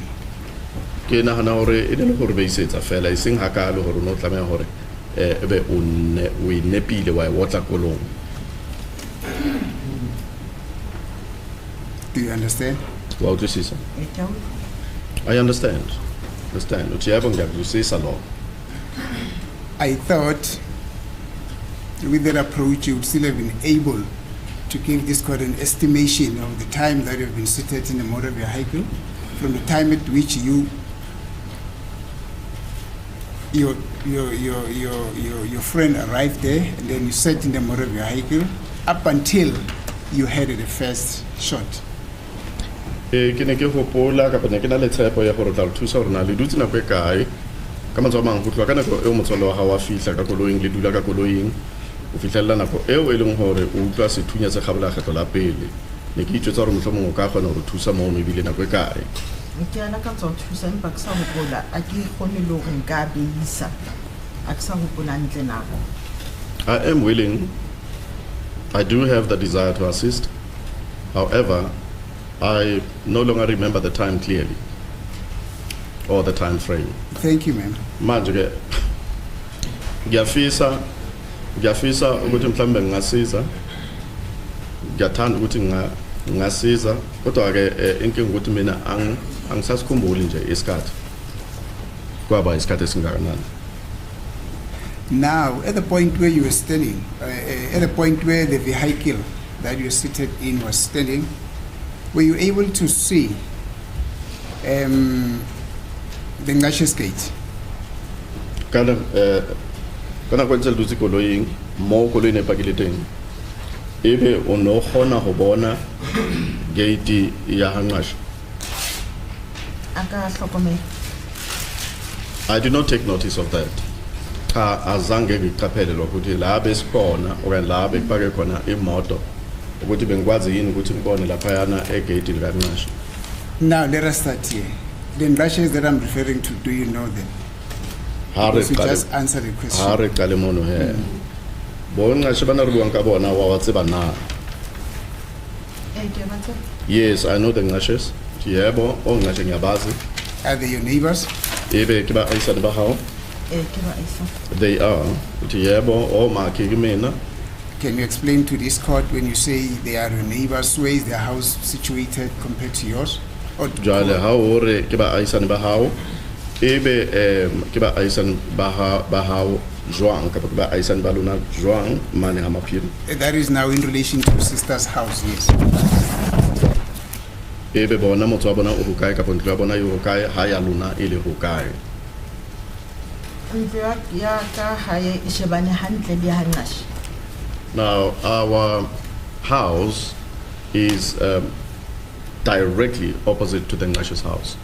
Ke nahana hore e le hore ba isetsa fela iseng hakalo hore no tlameha hore ebe o nepile wa wotla kolong. Do you understand? Wa utlwisisa? Eka o- I understand. Uthi yebo ngiyakuzwisisa lo. I thought with that approach you would still have been able to give this court an estimation of the time that you've been seated in a motor vehicle from the time at which your friend arrived there and then you sat in the motor vehicle up until you had the first shot. Ke ne ke hopola ka ne ke na le tshepo ya gore tla re thusa gore na le dutse nako e kae ka mantswe a mangwe go tloga ka nako eo motswalle wa gago wa fitlha ka koloing le dula ka koloing o fitlhelela nako eo e leng gore o utlwa sethunya se gabola kgetlo la pele ne ke itsetsa gore motlhomongwe o ka kgona gore thusa mo ebile nako e kae. ke a lakatsa ho thusa empa ke sa hopola a ke kgone le hore nka beisa a ke sa hopola ntle nako. I am willing. I do have the desire to assist. However, I no longer remember the time clearly or the time frame. Thank you, ma'am. Manje ke ngiyafisa ukuthi mhlambe ngingasiza. Ngiyathanda ukuthi ngingasiza kodwa ke inkinga ukuthi mina angisasikhumbuli nje isikhathi. Kwaba isikhathi esingakanani. Now, at the point where you were standing, at the point where the vehicle that you were seated in was standing, were you able to see the Ngashes gate? Kana kwentse le dutse koloing mo koloing e pakile teng ebe o no kgona go bona gate ya Hangasha. A ka hlokomela. I did not take notice of that. Cha azange ngiqaphele ukuthi la besikhona okanye la bekubake khona imoto ukuthi bengikwazi yini ukuthi ngibone lapha yana egate lika Hangasha. Now, let us start here. The Ngashes that I'm referring to, do you know them? Because you just answer the question. Ha re qale mono he. Bo Hangasha bana re buang ka bona wa tseba na. Ke batla. Yes, I know the Ngashes. Yebo, o Hangasha ngiyabazi. Are they your neighbors? Ebe ke ba aisane ba hao. Ke ba isa. They are. Yebo, o ma ke mina. Can you explain to this court when you say they are your neighbors, where is their house situated compared to yours? Or Jale ha ore ke ba aisane ba hao. Ebe ke ba aisane ba hao jwang ka ba aisane ba lona jwang mane ha maphiri. that is now in relation to your sister's house, yes. Ebe bona motho wa bona o hokae ka ntlo ya bona yo hokae ha ya lona ile hokae. Ntlo ya ka hae e shebane hantle le Hangasha. Now our house is directly opposite to the Ngasha's house.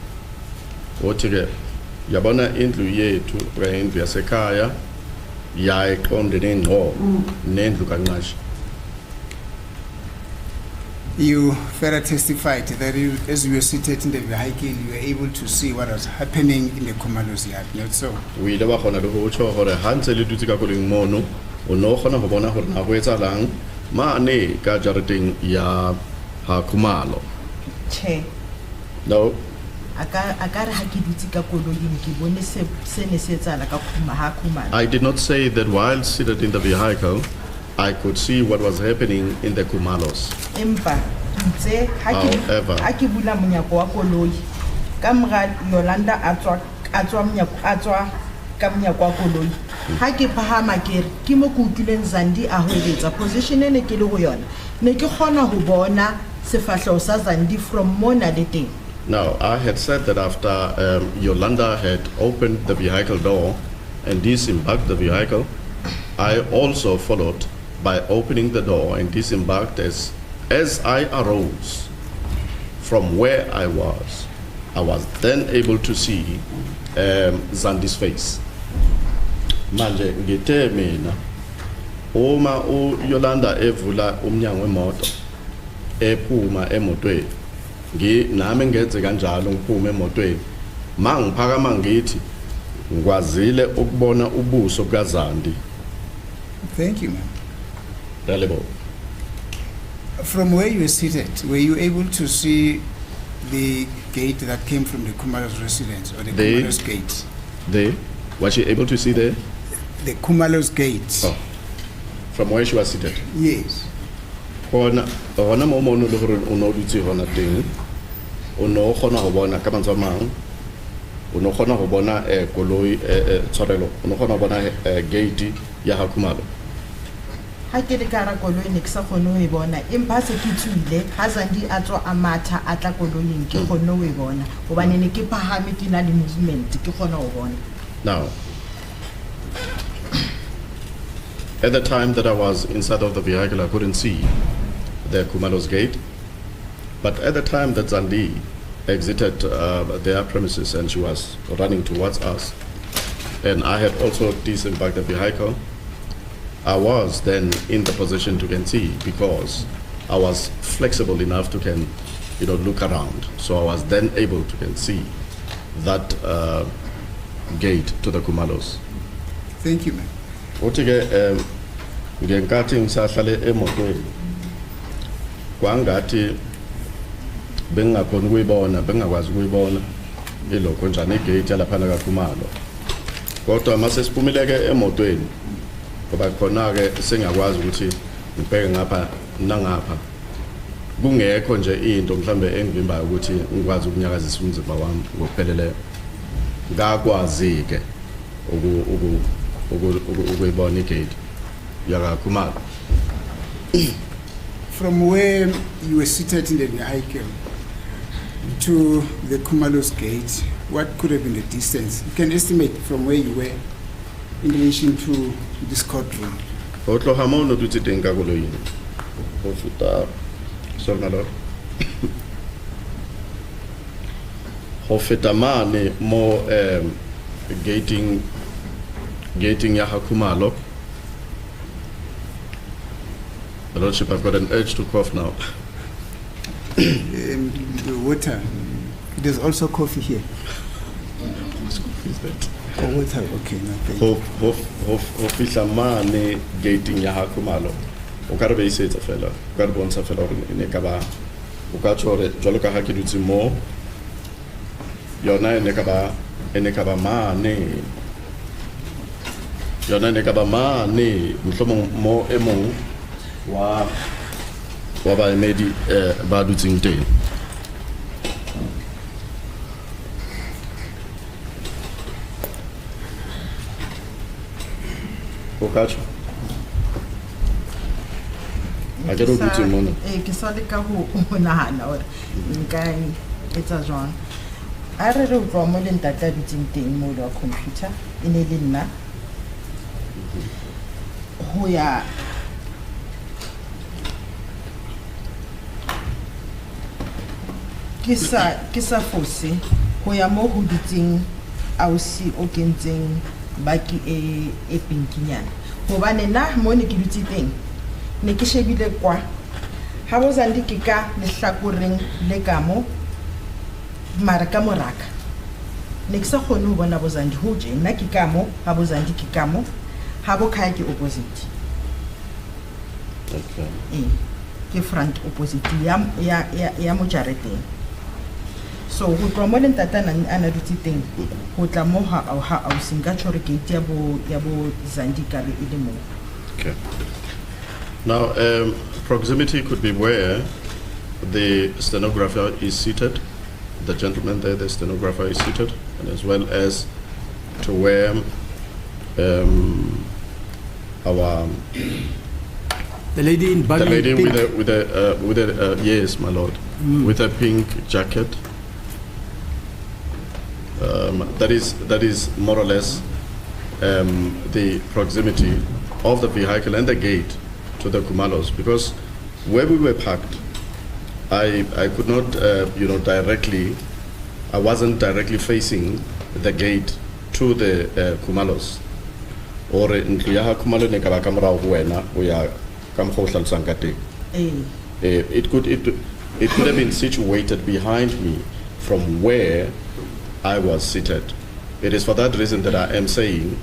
Othike yabona indlu yethu indlu yasekhaya yayiqondene ngqo nendlu kaNgasha. You further testified that as you were seated in the vehicle, you were able to see what was happening in the Khumalo's yard, not so? We ile ba khona le go tsho gore ha ntse le dutse ka koleng mono o no khona go bona gore na go etsalang mane ka jareteng ya ha Khumalo. Che. No, A ka re ha ke dutse ka koloing ke bone se ne se etsala ka Khumalo. I did not say that while seated in the vehicle I could see what was happening in the Khumalos. Empa ntse However, ha ke bula monyako wa koloi ka mora Yolanda a tswa ka monyako wa koloi ha ke phahama ke re ke mo ke utlwileng Zandi a hoeletsa position ene ke le go yona ne ke kgona ho bona sefahleho sa Zandi from mona le teng. now I had said that after Yolanda had opened the vehicle door and disembarked the vehicle, I also followed by opening the door and disembarked as I arose from where I was then able to see Zandi's face. Manje ngithe mina uma Yolanda evula umnyango wemoto ephuma emotweni nami ngenze kanjalo ngiphume emotweni mangiphakama ngithi ngikwazile ukubona ubuso bukaZandi. Thank you, ma'am. Dalebo. From where you were seated, were you able to see the gate that came from the Khumalo's residence, or the Khumalo's gate? Was she able to see there? the Khumalo's gate. Oh, from where she was seated. Yes. Hona mo mo no le gore o no dutse hona teng. O no gona go bona ka mantswe a mang. O no gona go bona koloi tshwarelo. O no gona go bona gate ya ha Khumalo. Ha ke le ka ra koloi ne ke sa kgone ho e bona empa se ke tswile ha Zandi a tswa a matha a tla koloing ke kgone ho e bona hobane ne ke phahame ke na le movement ke kgona ho bona. Now, at the time that I was inside of the vehicle, I couldn't see the Khumalo's gate. But at the time that Zandi exited their premises and she was running towards us, and I had also disembarked the vehicle, I was then in the position to can see because I was flexible enough to can, look around. So I was then able to can see that gate to the Khumalos. Thank you, ma'am. Uthi-ke ngenkathi ngisahlale emotweni kwangathi bengingakhona ukuyibona bengingakwazi ukuyibona ilokho njani igate yalaphana kaKhumalo kodwa mase siphumileke emotweni ngoba khona-ke sengiyakwazi ukuthi ngibheke ngapha nangapha kungekho nje into mhlambe engivimbayo ukuthi ngikwazi ukunyakazisa umzimba wami ngokupheleleyo ngakwazi-ke ukuyibona igate yakaKhumalo. From where you were seated in the vehicle to the Khumalo's gate, what could have been the distance? You can estimate from where you were in relation to this courtroom. O tloga mo o ne dutse teng ka koloing go feta sorry my lord go feta mane mo gating ya Khumalo. The Lordship, I've got an urge to cough now. The water. There's also coffee here. What coffee is that? Oh, water. Okay, no, thank you. Ho fihla mane gating ya Khumalo. O ka re be isetsa fela. O ka re bontsha fela gore ne ka ba o ka tshore jwalo ka ha ke dutse mo yona ene ka ba mane. Yona ne ka ba mane mohlomong mo emong wa baemedi ba dutseng teng. O ka tsho a ke re o dutse mona Ke sa le ka ho nahana hore nka etsa jwang a re re utlwa mo le ntata dutseng teng mo wa computer e ne le nna ho ya ke sa fose ho ya mo ho dutseng ausi o kentseng baki e pinkinyana hobane na mo ne ke dutse teng ne ke shebile kwa ha bo Zandi ke ka lehlakoreng le ka mo mara ka moraka ne ke sa kgone ho bona bo Zandi ho je nna ke ka mo ha bo Zandi ke ka mo ha bo Khaya ke opposite. Okay. Ke front opposite ya mo jareteng. So go tloa mo le ntatana a na dutse teng go tla mo ha o singa tshore gate ya bo Zandi ka le ile mo. Okay. Now, proximity could be where the stenographer is seated, the gentleman there, the stenographer is seated, and as well as to where the lady in the lady pink. with a yes, my lord, with a pink jacket. That is more or less the proximity of the vehicle and the gate to the Khumalos, because where we were parked, I could not directly, I wasn't directly facing the gate to the Khumalos, or ntlo ya Khumalo ne ka ba ka morao go wena o ya ka mo go hlalosang ka teng. It could have been situated behind me from where I was seated. It is for that reason that I am saying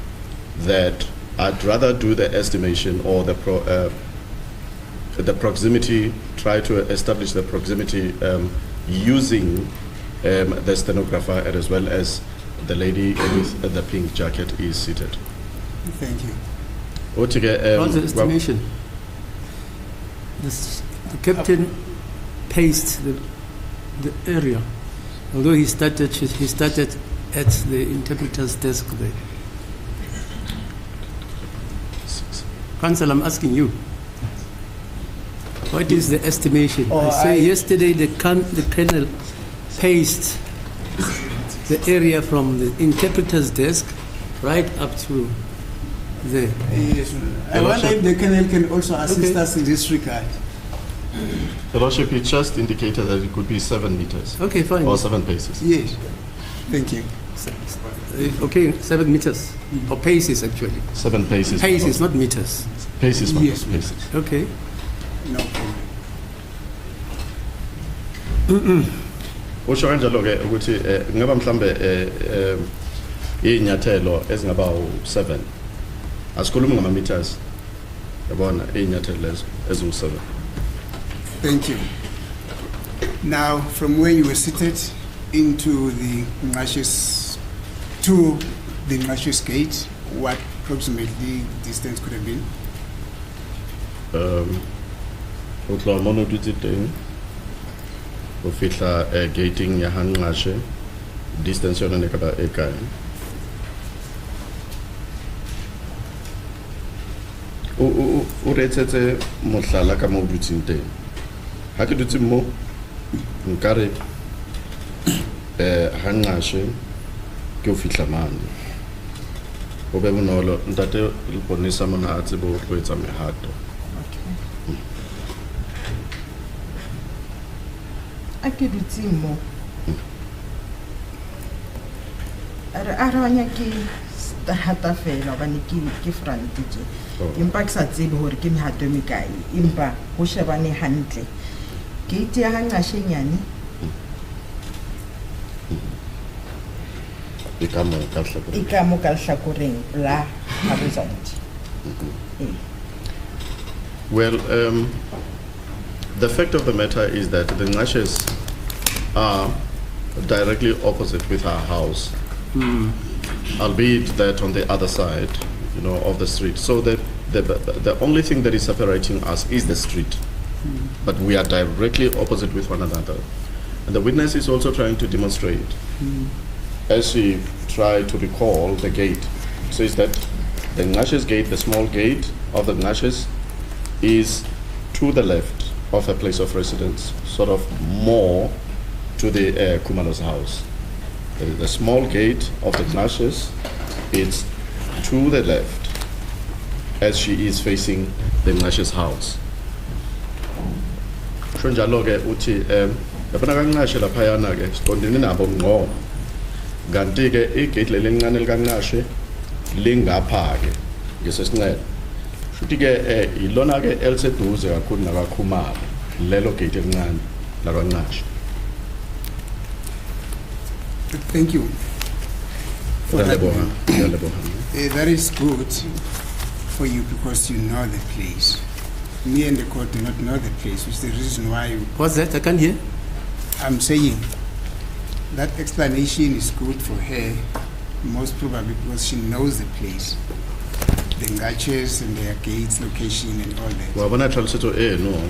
that I'd rather do the estimation or the proximity, try to establish the proximity using the stenographer as well as the lady with the pink jacket is seated. Thank you. What's What's the estimation? The captain paced the area, although he started at the interpreter's desk there. Council, I'm asking you. What is the estimation? Yesterday the colonel paced the area from the interpreter's desk right up to there. Yes. I wonder if the colonel can also assist us in this regard. The Lordship, he just indicated that it could be 7 meters. Okay, fine. Or 7 paces. Yes. Thank you. Okay, 7 meters. Or paces, actually. 7 paces. Paces, not meters. Paces, Yes. paces. Okay. No problem. Usho kanjalo ke ukuthi ngaba mhlambe inyathelo ezingaba u7. Asikhuluma ngama meters. Yabona inyathelo lezo ezu7. Thank you. Now, from where you were seated into the Ngashes, to the Ngashes gate, what approximately distance could have been? Utlo mono dutiteng. Ufitla gating ya Ngashe. Distance yona nekaba ekae. O retsetse mohlala ka mo dutsing teng. Ha ke dutse mo nkare Ngashe ke o fitla mane. O be bonolo ntate le bonesa mona a tsebo go etsa mehato. A ke dutse mo. Aranya ke hata fela ba ne ke front tje. Impa ke sa tsebe hore ke mehato e mekae. Impa ho shebane hantle. Gate ya Ngashe nyane. Ikamo ka hlakoreng la horizont. Well, the fact of the matter is that the Ngashes are directly opposite with our house, albeit that on the other side, of the street. So the only thing that is separating us is the street, but we are directly opposite with one another. And the witness is also trying to demonstrate, as she tried to recall the gate, says that the Ngashes gate, the small gate of the Ngashes, is to the left of a place of residence, sort of more to the Kumalo's house. The small gate of the Ngashes is to the left as she is facing the Ngashes house. Shonjalo ke uthi yabona ka Ngashe laphayana ke siqondene nabo ngqo. Kanti ke igate lelencane lika Ngashe lingapha ke ngesesinqele. Futhi ke ilona ke eliseduze kakhulu nakakhumalo lelo gate elincane la kaNgashe. Thank you. That is good for you because you know the place. Me and the court do not know the place, which is the reason why. What's that? I can't hear. I'm saying that explanation is good for her, most probably because she knows the place, the Ngashes and their gates, location, and all that. Wa bona tlhalosetso no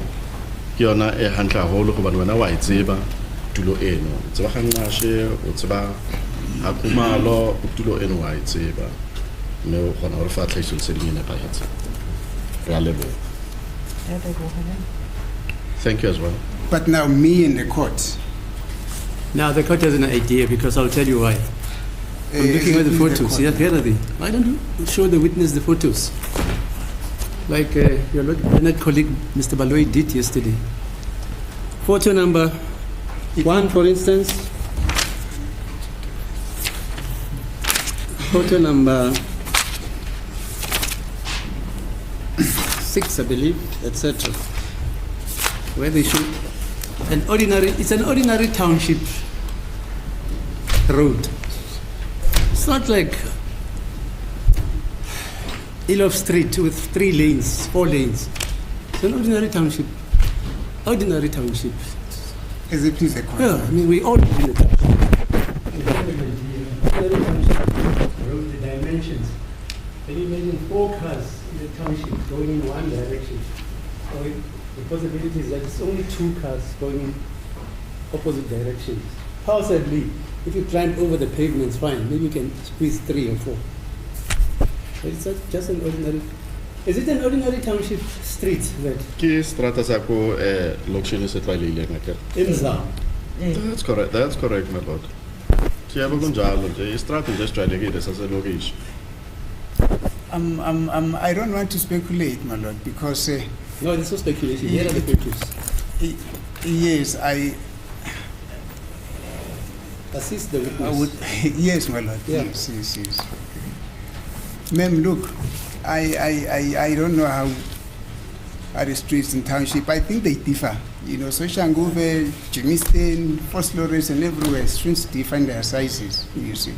ke yona e hantle haholo go bana wena wa itseba tulo eno tseba ga Ngashe o tseba ha Kumalo tulo eno wa itseba mme o gona gore fa tlhaiso se dingene pa hetsa ya lebo. Thank you as well. But now me in the court. Now the court has an idea because I'll tell you why. I'm looking at the photos. Yeah, here are they. Why don't you show the witness the photos? Like your learned colleague Mr. Baloy did yesterday. Photo number 1, for instance. Photo number 6, I believe, etc. Where they show it's an ordinary township road. It's not like Ilov Street with 3 lanes, 4 lanes. It's an ordinary township. Ordinary township. As it is a court. Yeah, I mean, we all live in a township. Ordinary township road, the dimensions. Can you imagine 4 cars in the township going in one direction? Or the possibility is that it's only 2 cars going in opposite directions. Possibly, if you climb over the pavements, fine. Maybe you can squeeze 3 or 4. But it's not just an ordinary. Is it an ordinary township street that? Ki strata sa ko lokshini se tlwaelehileng akere. That's correct. That's correct, my lord. Ke yabo kunjalo nje istrata nje sijwayelekile saselokishi. I don't want to speculate, my lord, because no, this is speculation. Here are the pictures. Yes, assist the witness. I would, yes, my lord. Yeah. Yes. Ma'am, look, I don't know how are the streets in township. I think they differ. You know, Soshanguve, Jimiston, Foslores, and everywhere, streets differ in their sizes, you see.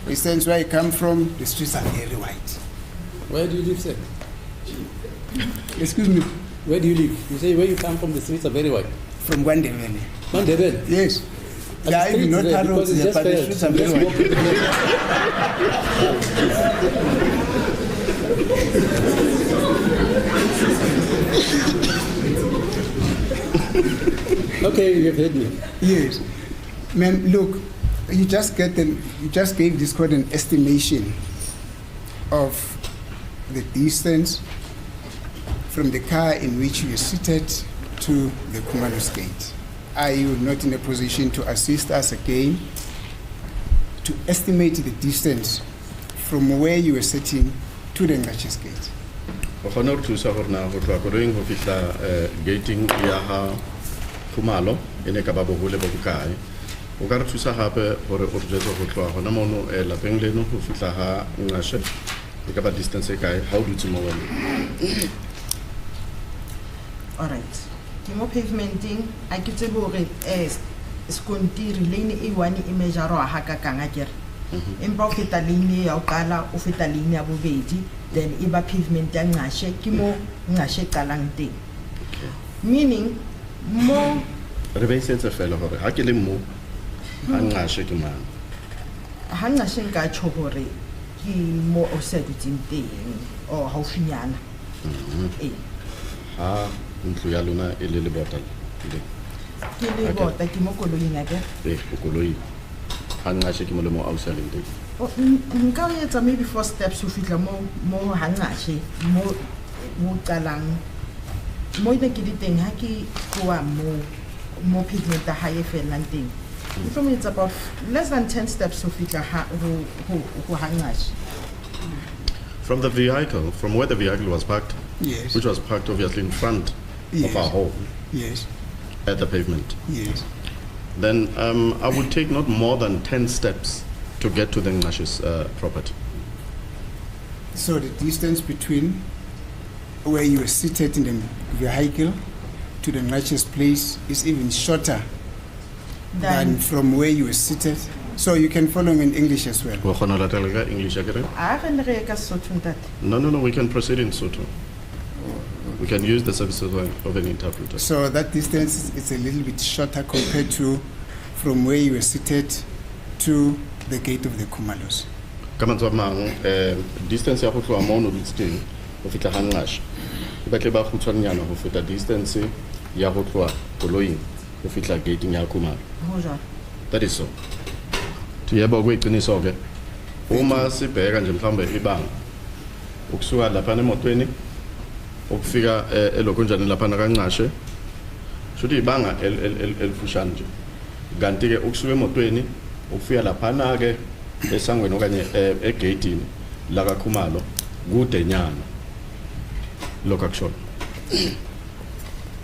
For instance, where I come from, the streets are very wide. Where do you live, sir? Excuse me? Where do you live? You say where you come from, the streets are very wide. From Mdntv. Mdntv? Yes. There are even not roads there, but the streets are very wide. Okay, you've heard me. Yes. Ma'am, look, you just gave this court an estimation of the distance from the car in which you are seated to the Kumalos gate. Are you not in a position to assist us again to estimate the distance from where you were sitting to the Ngach's gate? Honor to Sahorna, who are going to fit gating Yaha Kumalo in a Kababo Hulebakai. Ugar to Sahape or Urjezo Hotla, Honamono, La Pengleno, who fitaha Nashe, the Kaba distance Kai. How do you know? All right. Kimo pavementing, I get a board as scontiri lane one image or a haka kangaker. In profit a linear kala of it a linear boveti, then iba pavement and nashe, kimo nashe kalante. Meaning, more. Rebases a fellow, Hakilimu, Hangashe man. Hangashenka chobore, he more of said it in day or Haufiana. Ah. Yaluna a little bottle. Bota Kimokoloing again. Ukoloi. Hangashikimolo outside. Nkaya maybe 4 steps to fit more hangashi, more talang, more than kidding, haki, more pigment, the higher landing. For me, it's about less than 10 steps to fit who hangash. From the vehicle, from where the vehicle was parked, yes, which was parked obviously in front of our home, yes, at the pavement, yes, then I would take not more than 10 steps to get to the Ngash's property. So the distance between where you were seated in the vehicle to the Ngash's place is even shorter than from where you were seated. So you can follow me in English as well. English, No, we can proceed in Soto. We can use the services of an interpreter. So that distance is a little bit shorter compared to from where you were seated to the gate of the Kumalos. Distance ya go tloa mo no bitseng go fitla Hangash. Ba tle ba khutshwanyana go feta distance ya go tloa Koloing go fitla gating ya Kumalo. That is so. Yebo kuyiqiniso ke uma sibheka nje mhlambe ibanga ukusuka lapha emotweni ukufika elokunjani lapha kaNcashe shothi ibanga elifushane nje kanti ke ukusuka emotweni ukufika lapha ke esangweni okanye egateini la kaKhumalo kude nyana lokho akushona.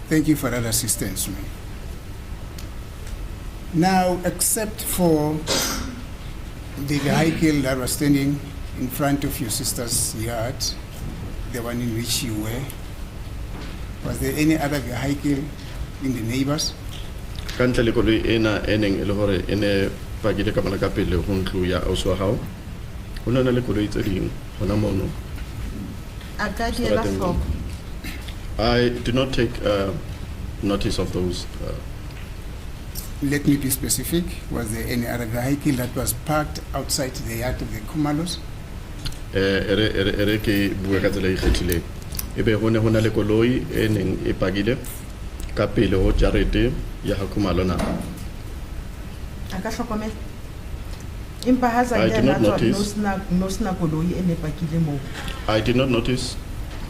Thank you for that assistance, man. Now, except for the vehicle that was standing in front of your sister's yard, the one in which you were, was there any other vehicle in the neighbors? Kantle le koloi ena eneng ele hore ene pakile ka malaka pele ho ntlo ya ausi wa hao hona na le koloi tse ding hona mono. I did not take notice of those. Let me be specific. Was there any other vehicle that was parked outside the yard of the Kumalos? ere ke bua ka tsela e kgethileng ebe go ne go na le koloi e neng e pakile ka pele ho jarete ya ha Khumalo na a ka hlokomela empa ha I did not notice. no sna koloi e nepakile mo I did not notice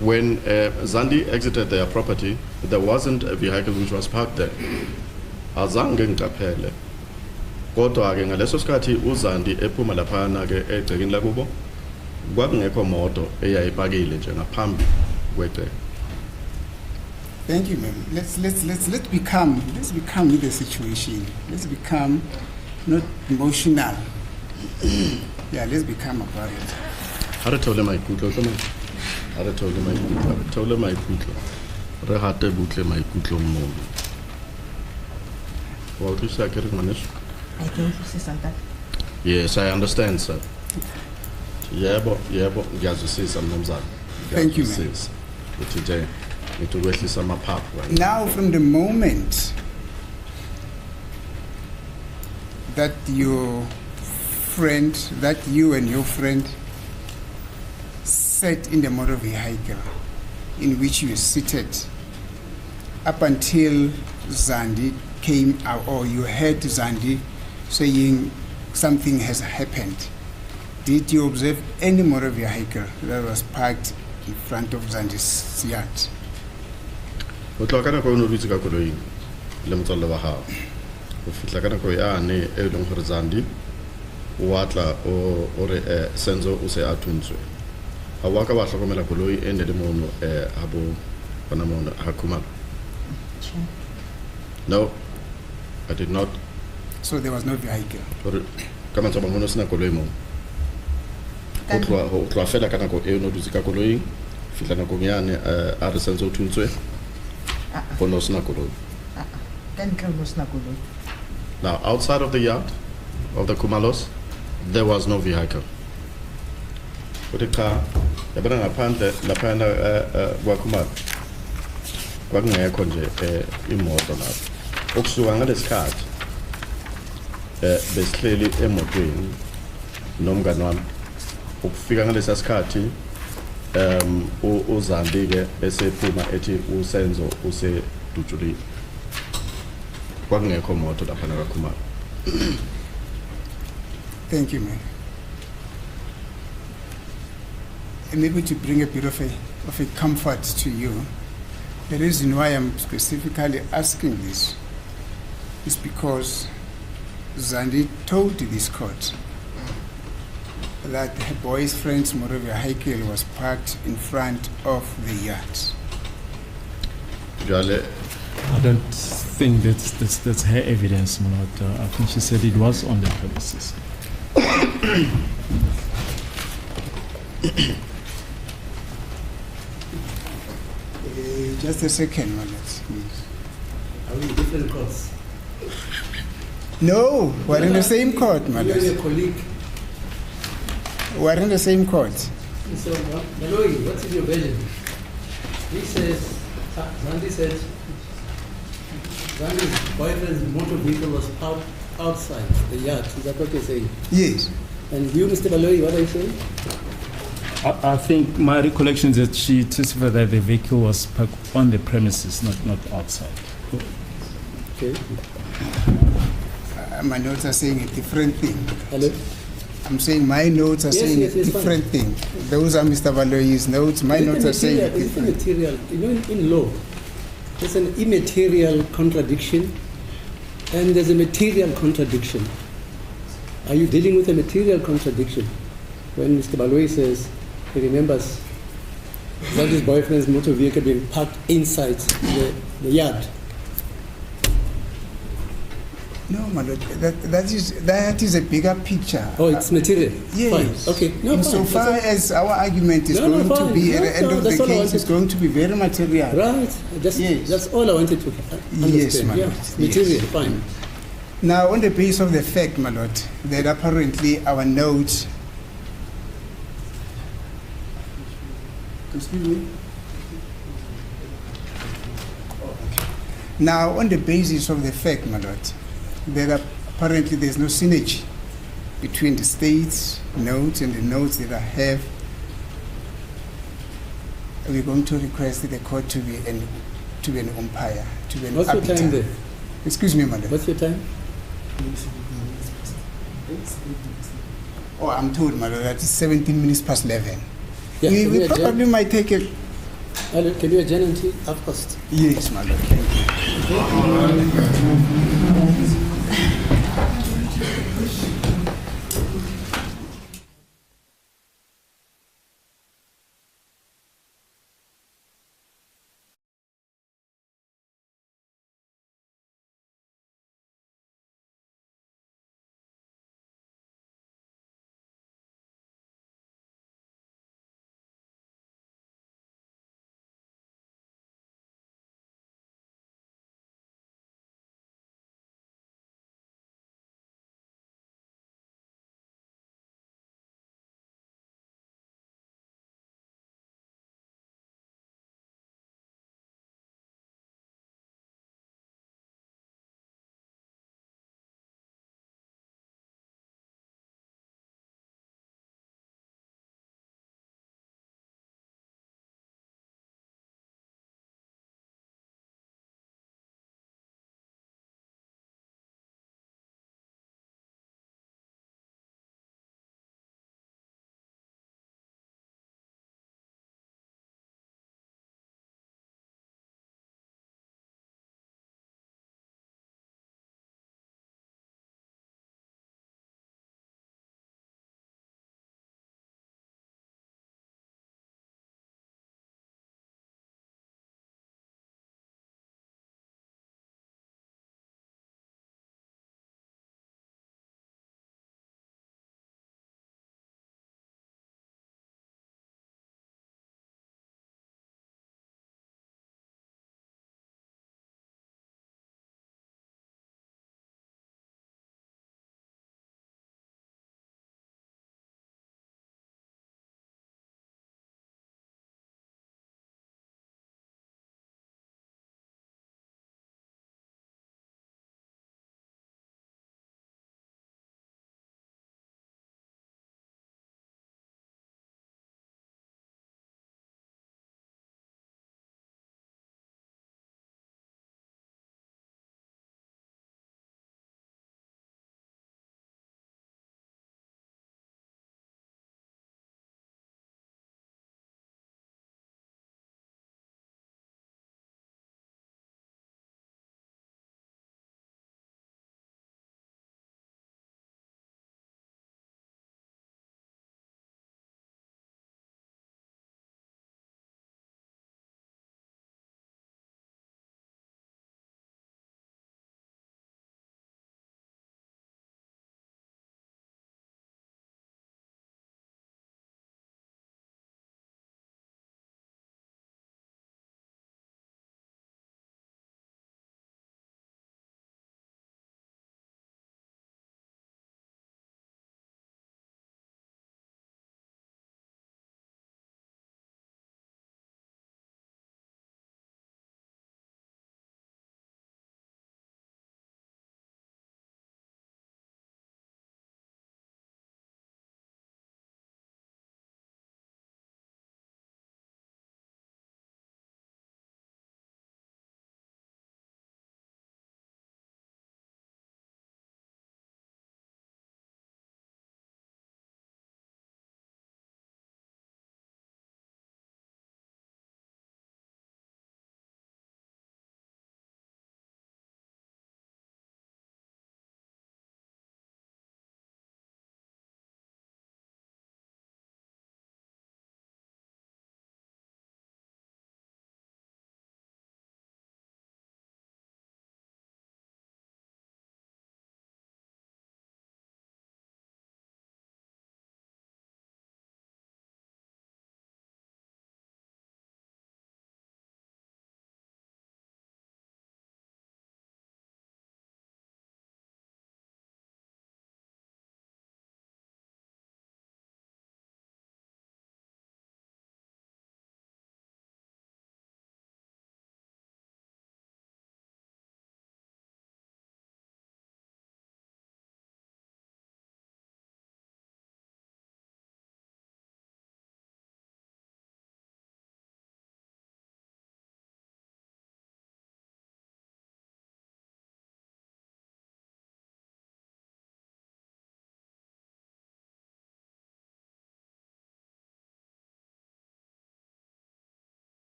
when Zandi exited their property there wasn't a vehicle which was parked there azange ngiqaphele kodwa ke ngaleso sikhathi uZandi ephuma laphana ke egcekeni lakubo kwakungekho moto eyayipakile nje ngaphambi kwegceke. Thank you, ma'am. Let's become with the situation. Let's become not emotional. Yeah, let's become about it. Ha re theole maikutlo tlo ha re theole maikutlo re hate butle maikutlo mmono wa utlwisa ke re ngwaneso. I don't see something. Yes, I understand, sir. Yebo, ngiyazwisisa mnumzane. Thank you, Ngiyazwisisa. Uthi nje ngitokwehlisa amaphaphu right Now, from the moment that you and your friend sat in the motor vehicle in which you seated, up until Zandi came out, or you heard Zandi saying something has happened, did you observe any motor vehicle that was parked in front of Zandi's yard? o tla kana go no bitse ka koloi le motsolle wa hao o fitla kana go yane e leng gore Zandi o atla o re senzo o se atuntswe ha wa ka ba hlokomela koloi e ne le mono ha bo bona mono ha Khumalo. No, I did not. So there was no vehicle. Or ka mantsa bangwe sena koloi mo o tla fela kana go e no dutse ka koloi fitla na go yane a re senzo o tuntswe go no sena koloi. Now, outside of the yard of the Khumalos, there was no vehicle. But the car, the banana panda, la panda, Guacumar, Guacumar nje immortal. Okusuanga the card, basically emotweni, nomganwam, ukufika ngalesa sikhathi, uZandi ke bese phuma ethi usenzo use dujuli. Kwakungekho moto lapha na Khumalo. Thank you, man. And maybe to bring a bit of a comfort to you, the reason why I'm specifically asking this is because Zandi told this court that her boyfriend's motor vehicle was parked in front of the yard. I don't think that's her evidence, Malot. I think she said it was on the premises. Just a second, Malot. Are we in different courts? No, we're in the same court, You and Malot. your colleague. We're in the same court. So, Maloi, what is your version? He says, Zandi said, Zandi's boyfriend's motor vehicle was parked outside the yard. Is that what you're saying? Yes. And you, Mr. Maloi, what are you saying? I think my recollection is that she testified that the vehicle was parked on the premises, not outside. Okay. My notes are saying a different thing. Hello? I'm saying my notes are saying a different thing. Those are Mr. Valoi's notes. My notes are saying a It's different thing. immaterial. You know, in law, there's an immaterial contradiction and there's a material contradiction. Are you dealing with a material contradiction? When Mr. Baloi says he remembers that his boyfriend's motor vehicle being parked inside the yard. No, my lord, that is a bigger picture. Oh, it's material? Yes. Fine. Okay. No, Insofar as our argument is going to be at the end of the case, it's going to be very material. Right. That's all I wanted to understand. Yes, my lord. It's material. Yes. Fine. Now, on the basis of the fact, my lord, that apparently our notes. Excuse me. Now, on the basis of the fact, my lord, that apparently there's no synergy between the state's notes and the notes that I have we're going to request the court to be an umpire, to be an What's arbiter. your time there? Excuse me, madam. What's your time? Oh, I'm told, madam, that it's 17 minutes past 11. Yeah, can we we adjourn? probably might take a... Can you adjourn until 1:30? Yes, madam. Thank you.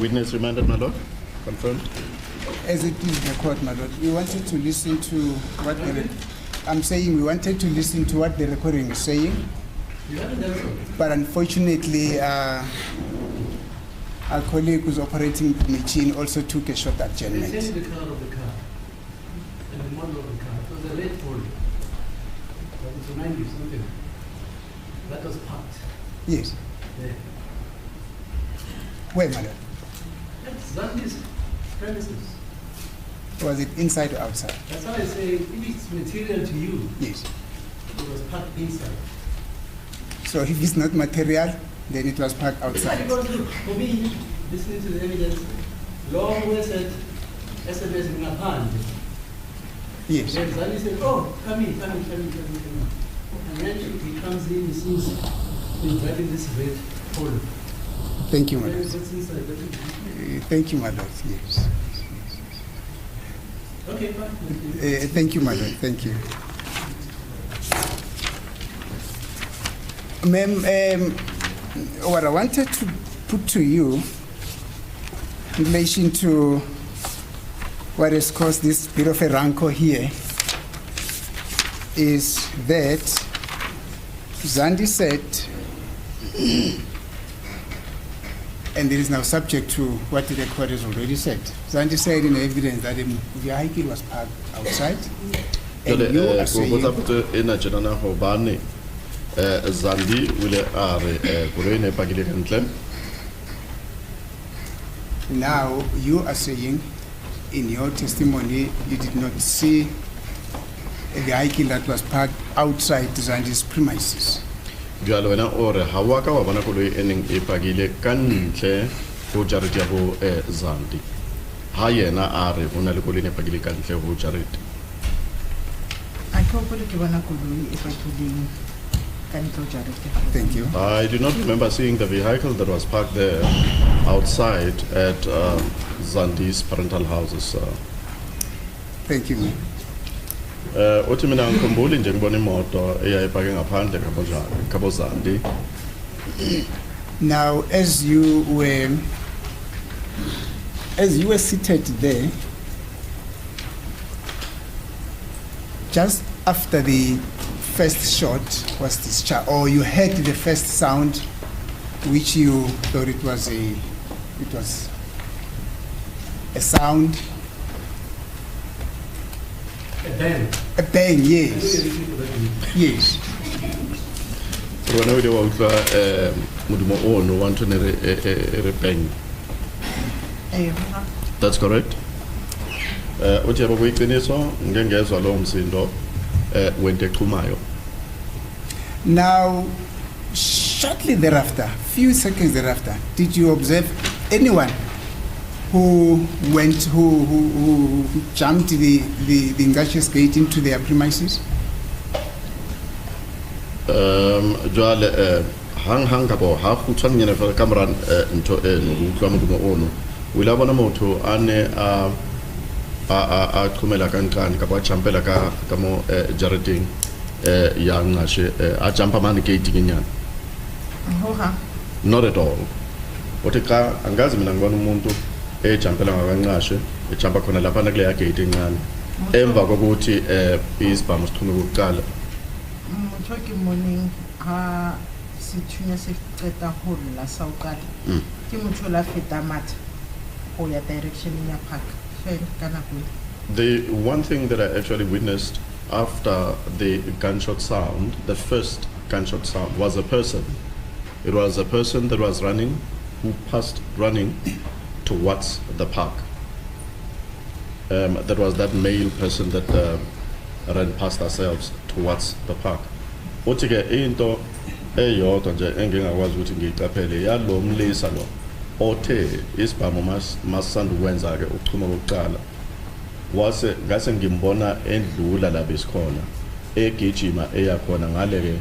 Witness remanded, my lord. Confirmed. As it is the court, my lord, we wanted to listen to what I'm saying we wanted to listen to what the recording is saying, but unfortunately, our colleague who's operating the machine also took a short adjournment. They sent the car of the car and the model of the car. It was a red Ford. That was 90s, something. That was parked. Yes. There. Where, my lord? That's Zandi's premises. Was it inside or outside? That's why I say, if it's material to you, Yes. it was parked inside. So if it's not material, then it was parked outside. Because look, for me, listening to the evidence, long way said, SMS in a hand. Yes. Then Zandi said, oh, come in. And then he comes in, he sees he's driving this red Ford. Thank you, my Then he lord. gets inside. Thank you, my lord. Yes. Okay, fine. Thank you, my lord. Thank you. Ma'am, what I wanted to put to you in relation to what has caused this bit of a rancor here is that Zandi said, and it is now subject to what the record has already said. Zandi said in evidence that the vehicle was parked outside. And you are saying, Zandi will now you are saying in your testimony you did not see a vehicle that was parked outside Zandi's premises. Jalo wena ore hawaka wa bona koloi eneng e pagile kantle go jarete go Zandi. Ha yena are hona le koloi ne pagile kantle go jarete. Thank you. I do not remember seeing the vehicle that was parked there outside at Zandi's parental houses. Thank you. Uthi mina ngikhumbula nje ngibona imoto eyayipake ngaphandle kabo Zandi. Now, as you were seated there, just after the first shot was discharged, or you heard the first sound, which you thought it was a sound. A bang. A bang, yes. Yes. Rona o le wa utlwa modumo ono wa ntho ne re bang. That's correct. Uthi yabo kuyiqiniso ngengezwa lo msindo wente xumayo. Now, shortly thereafter, few seconds thereafter, did you observe anyone who jumped the Ngash's gate into their premises? Jwale hang ka bo ha go tshwanya fa kamera ntho eno go utlwa modumo ono. O ila bona motho ane a xhumela kancane ka ba champela ka mo jareteng ya Ngashe a jumpa mani gate kenyana. Not at all. Othi ka angazi mina ngibona umuntu ejampela ngakanqashe ejampa khona lapha na kule gate encane emva kokuthi isibhamu sixhume kokuqala. Motho morning ha sithunya se qeta ho la sauqala ke motho la feta matha ho ya direction ya park. The one thing that I actually witnessed after the gunshot sound, the first gunshot sound, was a person. It was a person that was running, who passed running towards the park. That was that male person that ran past ourselves towards the park. Uthi-ke into eyodwa nje engingakwazi ukuthi ngiyiqaphele yalo mlisa lo othe isibhamu masanda ukwenza-ke ukuchuma kokuqala ngase ngimbona endlula la besikhona egijima eyakhona ngale-ke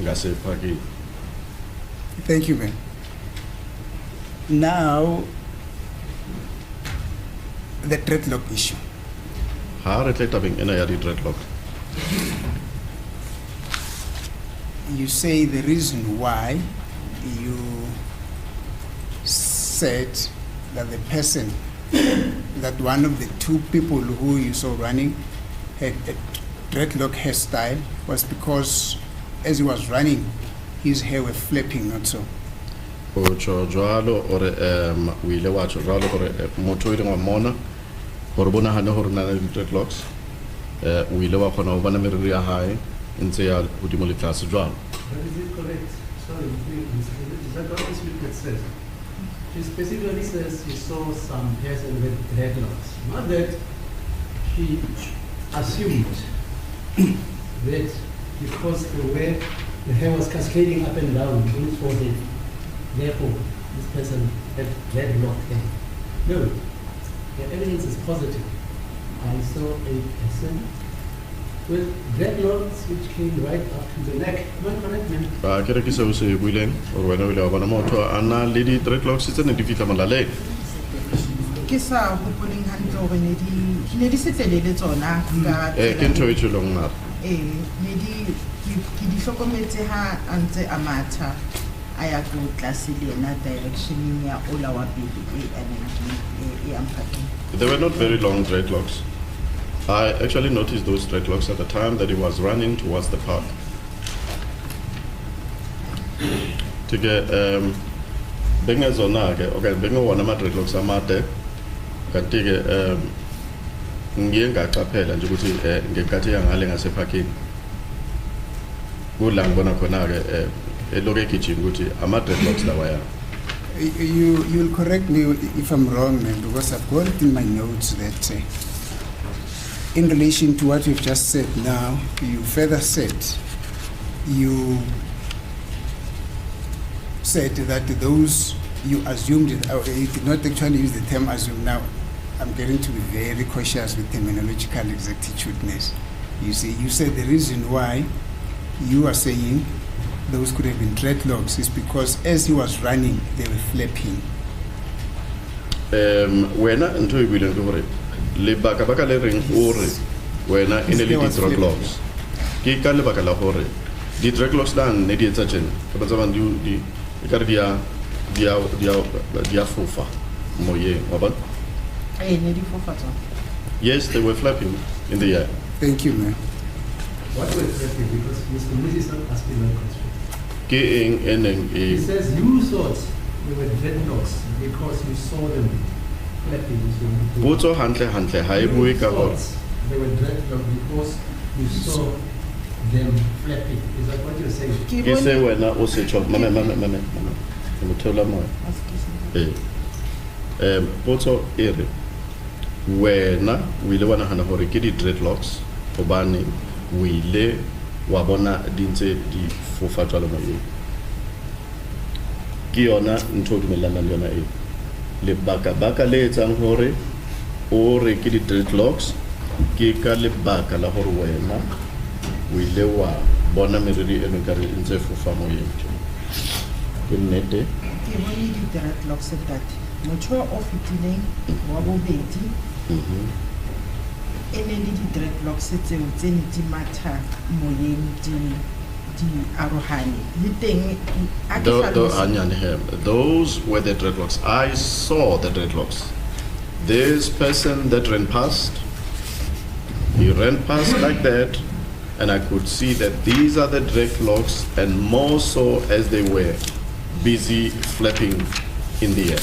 ngasephakini. Thank you, man. Now, the dreadlock issue. Ha re tleta beng ena ya di-dreadlock. You say the reason why you said that the person, that one of the two people who you saw running had a dreadlock hairstyle was because as he was running, his hair were flapping, not so. Ocho jwalo ore o ile wa tjho jwalo gore motho ile wa mona gore bona hane gore na le dreadlocks o ile wa khona ho bona meriri ya hae ntse ya hodimo le tlase jwalo. But is it correct? Sorry, is that what this witness says? She specifically says she saw some person with dreadlocks. Not that she assumed that because the way the hair was cascading up and down in his forehead, therefore this person had dreadlock hair. No, the evidence is positive. I saw a person with dreadlocks which came right up to the neck. Am I correct, ma'am? Ba ke re ke se o se buileng or wena o ile wa bona motho ana le di dreadlocks tse ne di fitla molaleng. Ke sa hopoleng hantle hore ne di setelele tsona ka Ke ntho e tshwelong mara. ne di hlokometse ha antse a matha a ya go tlase le ena direction ya ola wa pele e amphaking. They were not very long dreadlocks. I actually noticed those dreadlocks at the time that he was running towards the park. To get benga zona ke okay benga wana ma dreadlocks amade kanti ke ngiye ngaqaphela nje ukuthi ngekathi yangale ngase parking kula ngibona khona ke eloke kitchen ukuthi ama dreadlocks lawa ya. You'll correct me if I'm wrong, man, because I've got it in my notes that in relation to what you've just said now, you further said, you said that those you assumed, you did not actually use the term assume. Now, I'm getting to be very cautious with terminological exactitudeness. You see, you said the reason why you are saying those could have been dreadlocks is because as he was running, they were flapping. Wena ntho e buileng ke hore lebaka baka le reng ore wena ene le di dreadlocks ke ka lebaka la hore di dreadlocks da ne di etsa tjena ke batla bang di ka re dia fofa moyeng wa bona. Ne di fofa tsona. Yes, they were flapping in the air. Thank you, ma'am. What was flapping? Because Mr. Moses is not asking my question. Ke eng eneng He says you thought they were dreadlocks because you saw them flapping. botso hantle ha e bue ka hore They were dreadlocks because you saw them flapping. Is that what you're saying? ke se wena o se tjho mama mo thola mo botso ere wena o ile wana hana hore ke di dreadlocks hobane o ile wa bona dintse di fofa tswalo mo yeng ke yona ntho dumelana le yona e le baka le etsang hore o re ke di dreadlocks ke ka le baka la hore wena o ile wa bona meriri eno ka re ntse fofa mo yeng ke nnete Ke bone di dreadlocks that motho o fitileng wa bobedi ene le di dreadlocks tseo tse ne di matha moyeng di arohane le teng those were the dreadlocks. I saw the dreadlocks. This person that ran past, he ran past like that, and I could see that these are the dreadlocks, and more so as they were busy flapping in the air.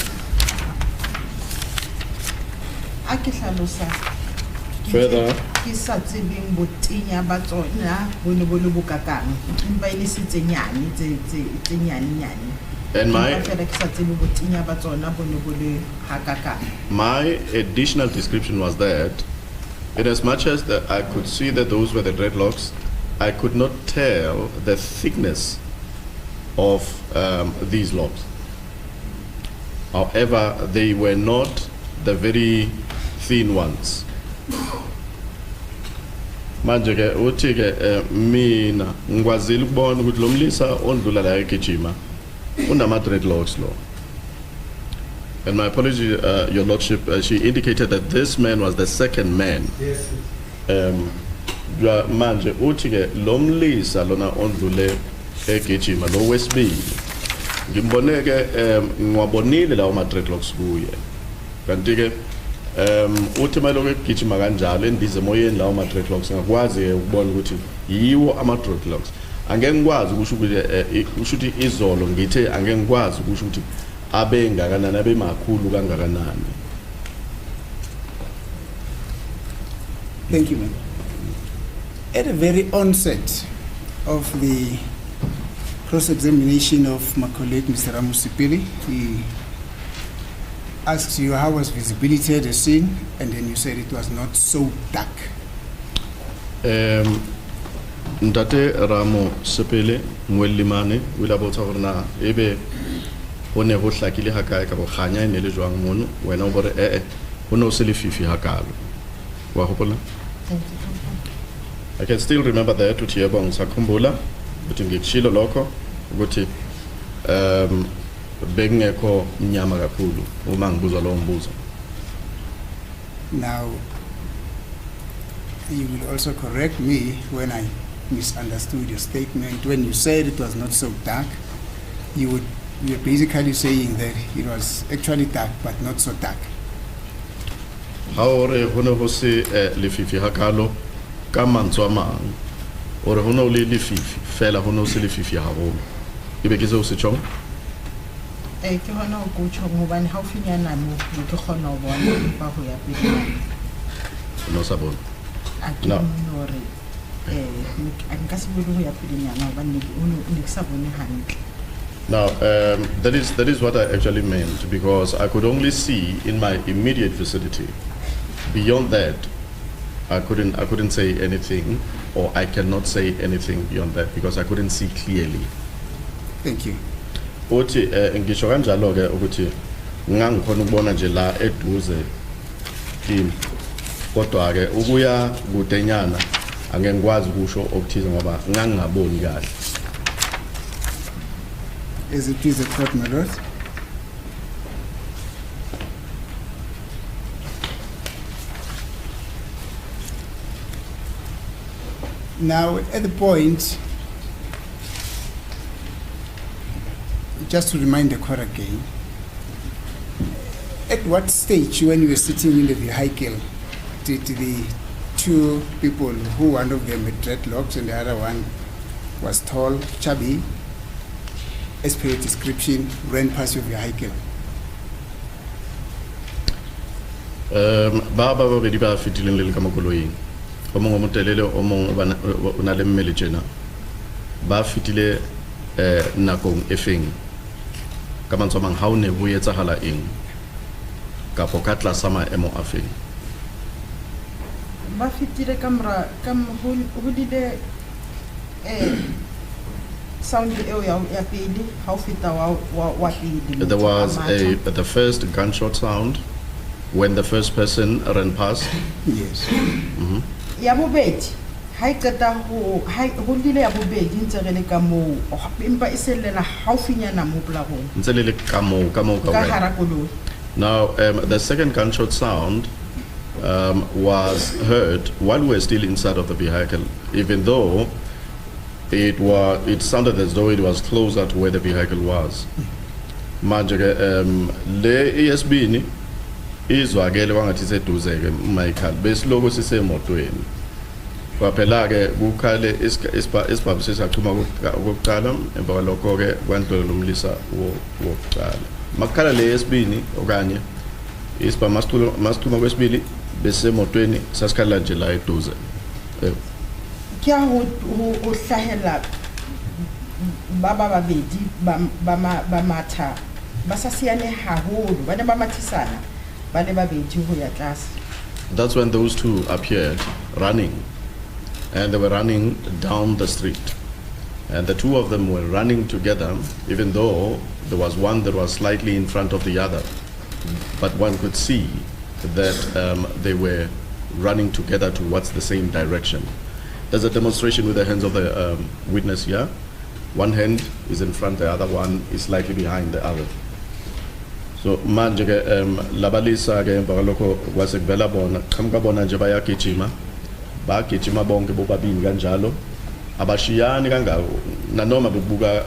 Further, ke sa tsebeng botenya ba tsona bo ne bo le bokakang empa ile se tsenyane tse nyane and my additional description was that in as much as that I could see that those were the dreadlocks, I could not tell the thickness of these locks. However, they were not the very thin ones. Manje ke uthi ke mina ngikwazile ukubona ukuthi lo mlisa ondlula la egijima unama dreadlocks lo. And my apology, Your Lordship, she indicated that this man was the second man. Yes. Manje uthi ke lo mlisa lona ondlule egijima lo wesibili ngimbone ke ngiwabonile lawo ma dreadlocks kuye kanti ke uthi maloku egijima kanjalo endize emoyeni lawo ma dreadlocks ngakwazi ukubona ukuthi yiwo ama dreadlocks angeke ngikwazi ukusho ukuthi izolo ngithe angeke ngikwazi ukusho ukuthi abe ngakanani abe makhulu kangakanani. Thank you, ma'am. At the very onset of the cross-examination of my colleague, Mr. Ramusipili, he asked you how was visibility at the scene, and then you said it was not so dark. Ntate Ramusipili Mwelimane wila botsa gore na ebe ho ne ho hlakile ha kae ka bo khanya ene le jwang mono wena o bore ho no se le fifi ha kalo wa hopola. I can still remember that uthi yebo ngisakhumbula ukuthi ngikushilo lokho ukuthi bengekho mnyama kakhulu uma ngibuzwa lo mbuzo. Now, you will also correct me when I misunderstood your statement. When you said it was not so dark, you're basically saying that it was actually dark but not so dark. Ha ore hono ho se le fifi ha kalo ka mantswe a mang ore hono le fifi fela hono se le fifi haholo ebe ke se o se tjong ke hona o go tjong hobane ha o finyana mo ke kgona ho bona ba ho ya pele no sa bona a ke no re nka se bone ho ya pele nyana hobane ne ke sa bone hantle. Now, that is what I actually meant, because I could only see in my immediate vicinity. Beyond that, I couldn't say anything, or I cannot say anything beyond that because I couldn't see clearly. Thank you. Uthi ngisho kanjalo ke ukuthi ngangikhona ukubona nje la eduze kimi kodwa ke ukuya kudenyana angeke ngikwazi ukusho okuthize ngoba ngangingaboni kahle. As it is a court, my lord. Now, at the point, just to remind the court again, at what stage, when you were sitting in the vehicle, did the two people, who one of them had dreadlocks and the other one was tall, chubby, as per your description, ran past your vehicle? Baba ba di ba fitileng le ka makoloing o mongwe motelele o mongwe o na le mmele tjena ba fitile nakong efeng ka mantswe mang ha o ne ho etsahala eng ka ka tlasa maemo a feng ba fitile kamra kam ho dile sound ya pele ha o fita wa pele. There was the first gunshot sound when the first person ran past. Yes. Ya bobedi ha ikata ho dile ya bobedi ntse re le ka mo empa iselela haufinyana mo plagong ntse le ka mo ka hara koloi. Now the second gunshot sound was heard while we were still inside of the vehicle, even though it sounded as though it was closer to where the vehicle was. Manje le ESB izwakele wangathi seduzeke Michael besiloko sisemotweni kwaphela ke kukhale isibhabu sesachuma kokuqala emva lokho ke kwantolo lomlisa wokuqala makhala le yesibini okanye isibhabu masithuma kwesibili besemotweni sasikhala nje la eduze kya ho hlahela baba babedi ba matha ba sa siane haholo ba ne ba mathisana. That's when those two appeared running, and they were running down the street, and the two of them were running together, even though there was one that was slightly in front of the other, but one could see that they were running together towards the same direction. There's a demonstration with the hands of the witness here. One hand is in front, the other one is slightly behind the other. So manje ke labalisa ke emva lokho kwasekuvela bona qhamuka bona nje bayagijima bonke bobabili kanjalo abashiyani kangako nanoma bebuka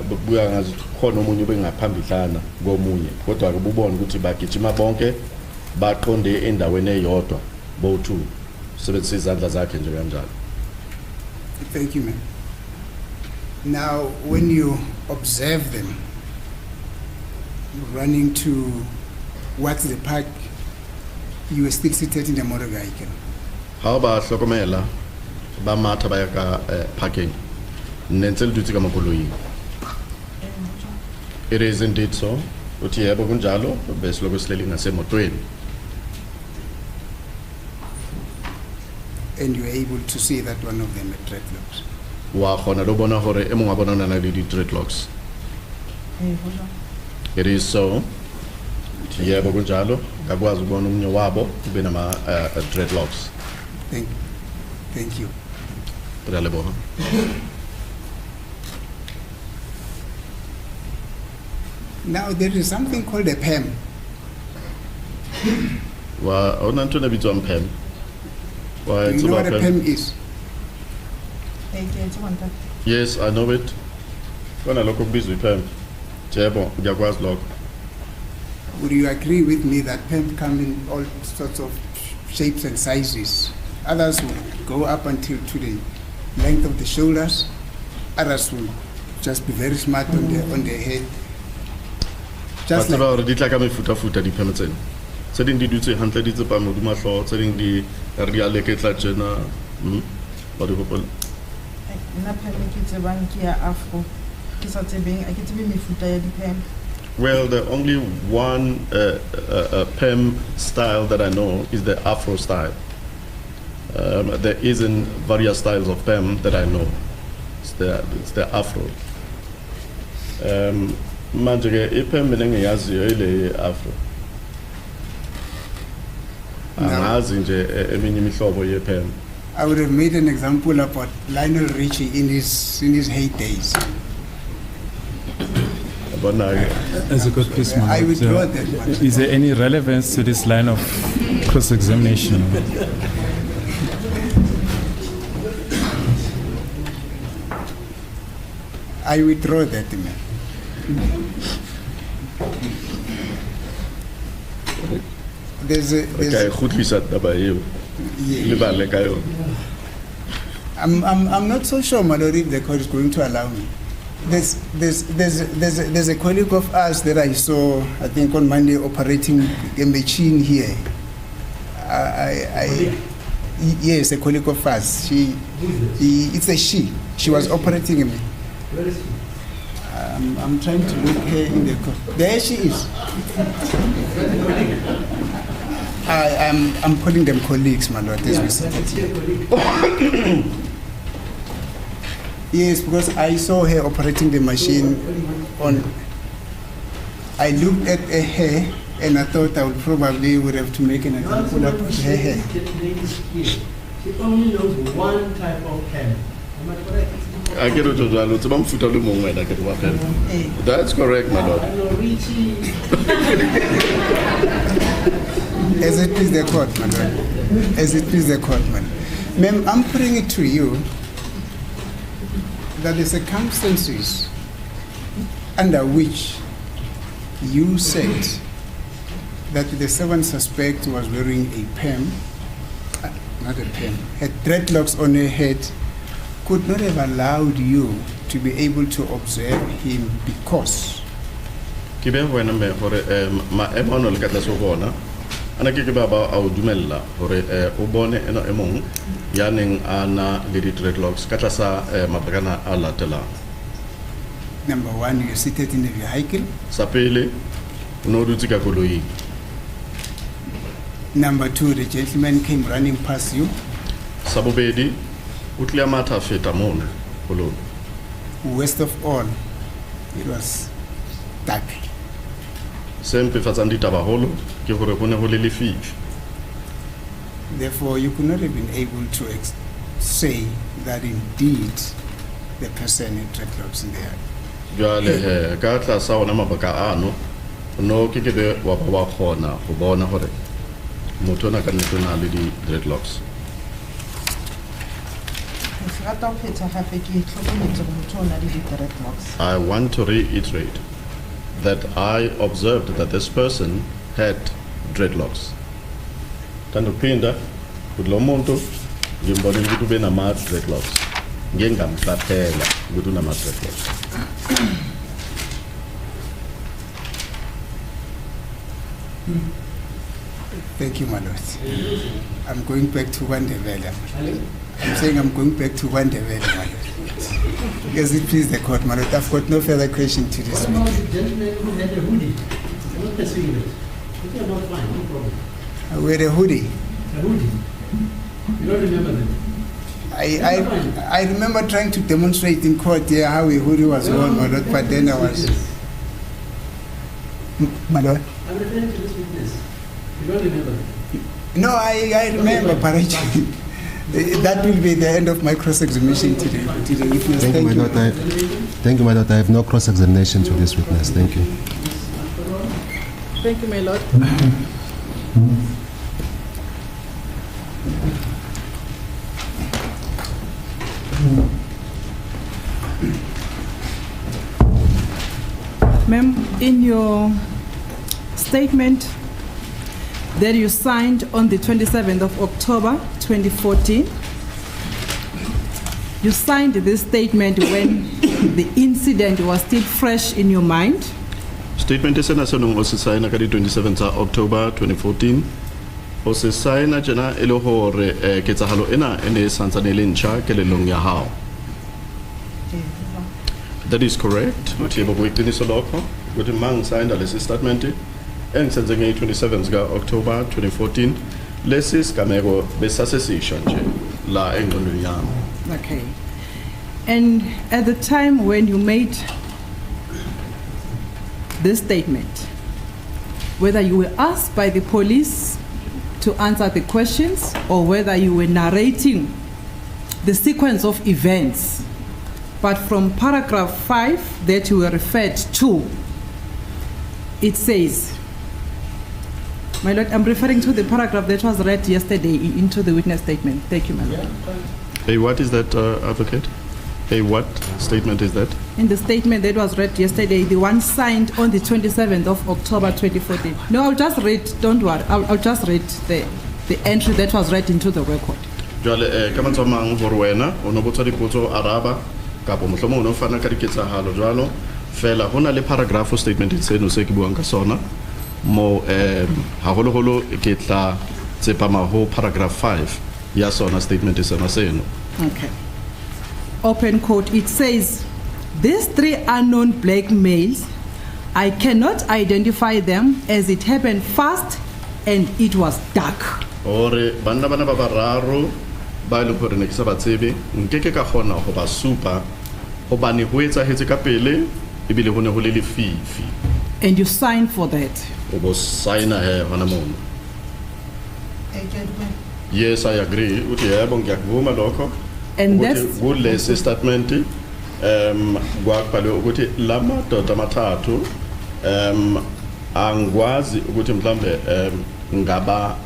ngazi khona umunye bengaphambidlana komunye kodwa ke ubone ukuthi bagijima bonke baqonde endaweni eyodwa bo2 sebenzisa izandla zakhe nje kanjalo. Thank you, man. Now, when you observe them running towards the park, you were still seated in the motor vehicle. How about hlokomela ba matha ba ya ka parking nentsel dutse ka makoloi? It is indeed so. Uthi yebo kunjalo bese lokho sihleli ngasemotweni. And you were able to see that one of them had dreadlocks. Wa khona lo bona hore e mong a bona na le di dreadlocks. It is so. Uthi yebo kunjalo ngakwazi ukubona umunye wabo ube nama dreadlocks. Thank you. Releboha. Now there is something called a PEM. Wa ona ntona bitwa PEM. Why Do you know what a PEM is? Yes, I know it. Kona lokho kubizwa iPEM. Jebo ngiyakwazi lokho. Would you agree with me that PEM come in all sorts of shapes and sizes? Others will go up until to the length of the shoulders. Others will just be very smart on their head. Just like like di tla ka mefuta di PEM tsena. Tse ding di dutse hantle di tsepa mo dima hlo, tse ding di re a leketla tsena. Ba di hopola. Nna PEM ke tsebang ke ya Afro. Ke sa tsebeng a ke tsebe mefuta ya di PEM. Well, the only one PEM style that I know is the Afro style. There isn't various styles of PEM that I know. It's the Afro. Manje ke PEM mina ngiyaziyo ile Afro. Angazi nje eminye imihlobo ye PEM. I would have made an example about Lionel Richie in his heydays. As a good policeman, I withdraw that one. Is there any relevance to this line of cross-examination? I withdraw that, man. Okay, goed gezet daarbij jou. Libale kayo. I'm not so sure, Mallory, if the court is going to allow me. There's a colleague of ours that I saw, I think on Monday, operating a machine here. Yes, a colleague of ours. It's a she. She was operating a machine. Where is she? I'm trying to look her in the court. There she is. I'm calling them colleagues, my lord. Yes, because I saw her operating the machine on. I looked at her hair and I thought I would have to make an example of her hair. She only knows one type of pen. Am I correct? I get it. That's correct, my lord. As it is the court, my lord. As it is the court, man. Ma'am, I'm putting it to you that the circumstances under which you said that the seventh suspect was wearing a PEM, not a PEM, had dreadlocks on her head, could not have allowed you to be able to observe him because Kibe wena me hore maemo no le ka tla so bona ana ke ba a o dumella hore o bone ena e mong ya neng ana le di dreadlocks ka tlasa mabakana a latelang. number one, you are seated in the vehicle. Sa pele no dutse ka koloi. Number two, the gentleman came running past you. Sa bobedi o tla matha feta mona koloi. Worst of all, it was dark. Sempe fatsang ditaba holo ke hore hone ho le lefifi. Therefore, you could not have been able to say that indeed the person had dreadlocks in there. Jwale ka tlasa ona mabaka ano no ke be wa ba khona go bona hore motho na ka nnete na le di dreadlocks. I want to reiterate that I observed that this person had dreadlocks. Tandupinda, Udlomonto, Gimbodin Gutubena Mat dreadlocks. Gengam Platela, Gutuna Mat dreadlocks. Thank you, my lord. I'm going back to Nthabiseng. I'm saying I'm going back to Nthabiseng, my lord. Because it please the court, my lord. I've got no further question to this. What about the gentleman who had a hoodie? I'm not pursuing it. Okay, I'm not fine, no problem. I wear a hoodie. A hoodie? You don't remember that? I remember trying to demonstrate in court here how a hoodie was worn, my lord, but then I was... My lord? I'm referring to this witness. You don't remember? No, I remember, but that will be the end of my cross-examination to the witness. Thank you, my lord. Thank you, my lord. I have no cross-examination to this witness. Thank you. Thank you, my lord. Ma'am, in your statement that you signed on the 27th of October 2014, you signed this statement when the incident was still fresh in your mind. Statement is na senong o se signa ka di 27 tsa October 2014. O se signa jena e le hore ketsahalo ena ene santsane le ntjha kelelong ya hao. That is correct. Uthi bo iqiniso lokho ukuthi mang signed lesi statement engisenze nge 27 ka October 2014 lesi sigameko besasesisha nje la engqondweni yami. Okay. And at the time when you made this statement, whether you were asked by the police to answer the questions or whether you were narrating the sequence of events, but from paragraph 5 that you were referred to, it says, my lord, I'm referring to the paragraph that was read yesterday into the witness statement. Thank you, my lord. Hey, what is that, advocate? Hey, what statement is that? In the statement that was read yesterday, the one signed on the 27th of October 2014. No, I'll just read, don't worry, I'll just read the entry that was read into the record. Jwale ka mantsomang hore wena o no botsa dipotso araba kapo mohlomong o no fana ka diketsahalo jwalo fela hona le paragraph statement seno se ke buang ka sona mo haholoholo ke tla tsepama ho paragraph 5 ya sona statement sena seno. Okay. Open quote, it says, these 3 unknown black males, I cannot identify them as it happened fast and it was dark. Ore bana ba bararo ba ile hore ne ke sa ba tsebe nkeke ka khona ho ba supa hobane ho etsahetse ka pele ebile ho ne ho le lefifi. And you signed for that? O bo signa he hona mono. Yes, I agree. Uthi yebo ngiyakuvuma lokho. And that's good statement kwakubhalwe ukuthi lamadoda amathathu angwazi ukuthi mhlambe ngaba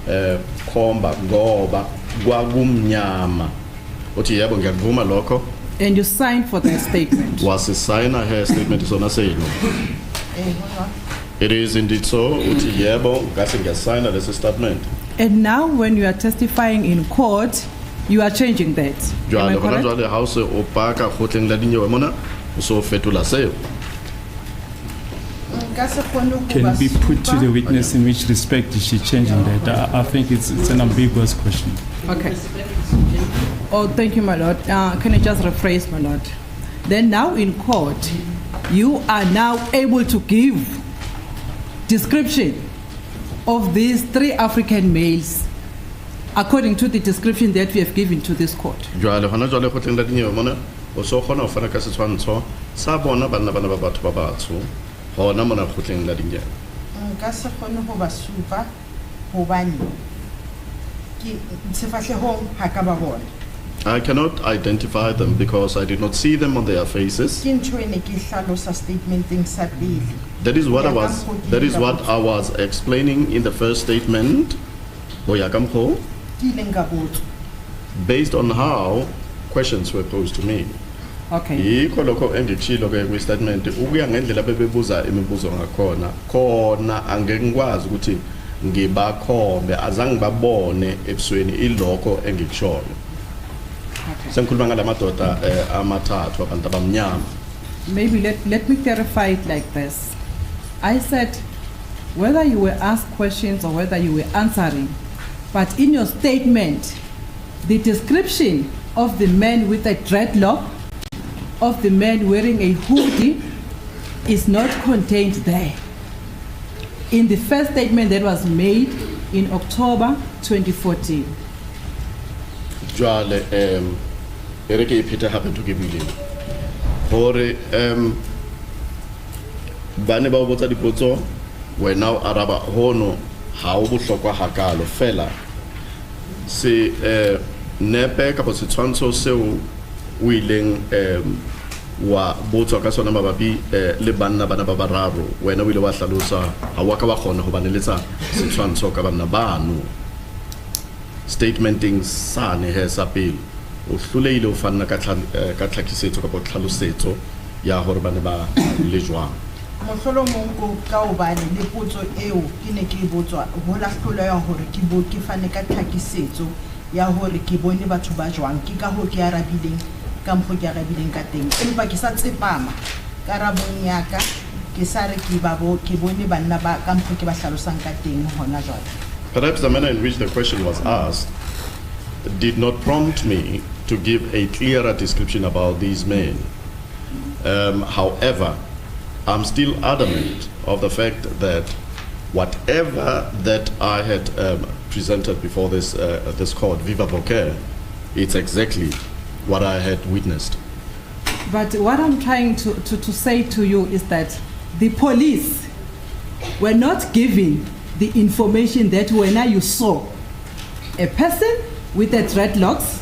khomba ngoba kwakumnyama. Uthi yebo ngiyakuvuma lokho. And you signed for that statement? Was a signer her statement is on a say no. It is indeed so. Uthi yebo ngase ngiyasigna lesi statement. And now when you are testifying in court, you are changing that. Am I correct? Can be put to the witness in which respect is she changing that? I think it's an ambiguous question. Okay. Oh, thank you, my lord. Can I just rephrase, my lord? Then now in court, you are now able to give description of these 3 African males according to the description that we have given to this court. Jwale hona jwale go tleng la dinyewe mona o so gona o fana ka setshwantsho sa bona bana ba batho ba batsho hona mona go tleng la dinyewe. Nka se gone go ba supa hobane ke sefahlehong ha ka ba bona. I cannot identify them because I did not see them on their faces. That is what I was explaining in the first statement. Based on how questions were posed to me. Okay. Yikho lokho engikushilo ke kwi-statement ukuya ngendlela bebebuza imibuzo ngakhona khona angeke ngikwazi ukuthi ngibakhombe azange babone ebusweni ilokho engikushoyo. Sengikhuluma ngalamadoda amathathu abantu abamnyama. Maybe let me clarify it like this. I said whether you were asked questions or whether you were answering, but in your statement, the description of the man with a dreadlock, of the man wearing a hoodie, is not contained there. In the first statement that was made in October 2014. Jwale ereke iphetha hape to give you hore bane ba botsa dipotso wena o araba hono ha o bohlokwa hakalo fela se nepe ka setshwantsho seo o ileng wa botswa ka sona mabapi le banna bana ba bararo wena o ile wa hlalosa ha wa ka wa khona ho baneletsa setshwantsho ka banna bano statementing sane he sa pele o hloleile o fanna ka tlhakisetso ka tlhalosetso ya hore bana ba le jwang mohlolo mongo ka obane le potso eo ke ne ke botswa ho la hloleha hore ke fane ka tlhakisetso ya hore ke bone batho ba jwang ke ka ho ke arabileng ka mpho ke arabileng ka teng empa ke sa tsepama karabong ya ka ke sa re ke bone banna ba ka mpho ke ba hlalosang ka teng hona jwale. Perhaps the manner in which the question was asked did not prompt me to give a clearer description about these men. However, I'm still adamant of the fact that whatever that I had presented before this court, Viva Voce, it's exactly what I had witnessed. But what I'm trying to say to you is that the police were not given the information that when you saw a person with a dreadlocks,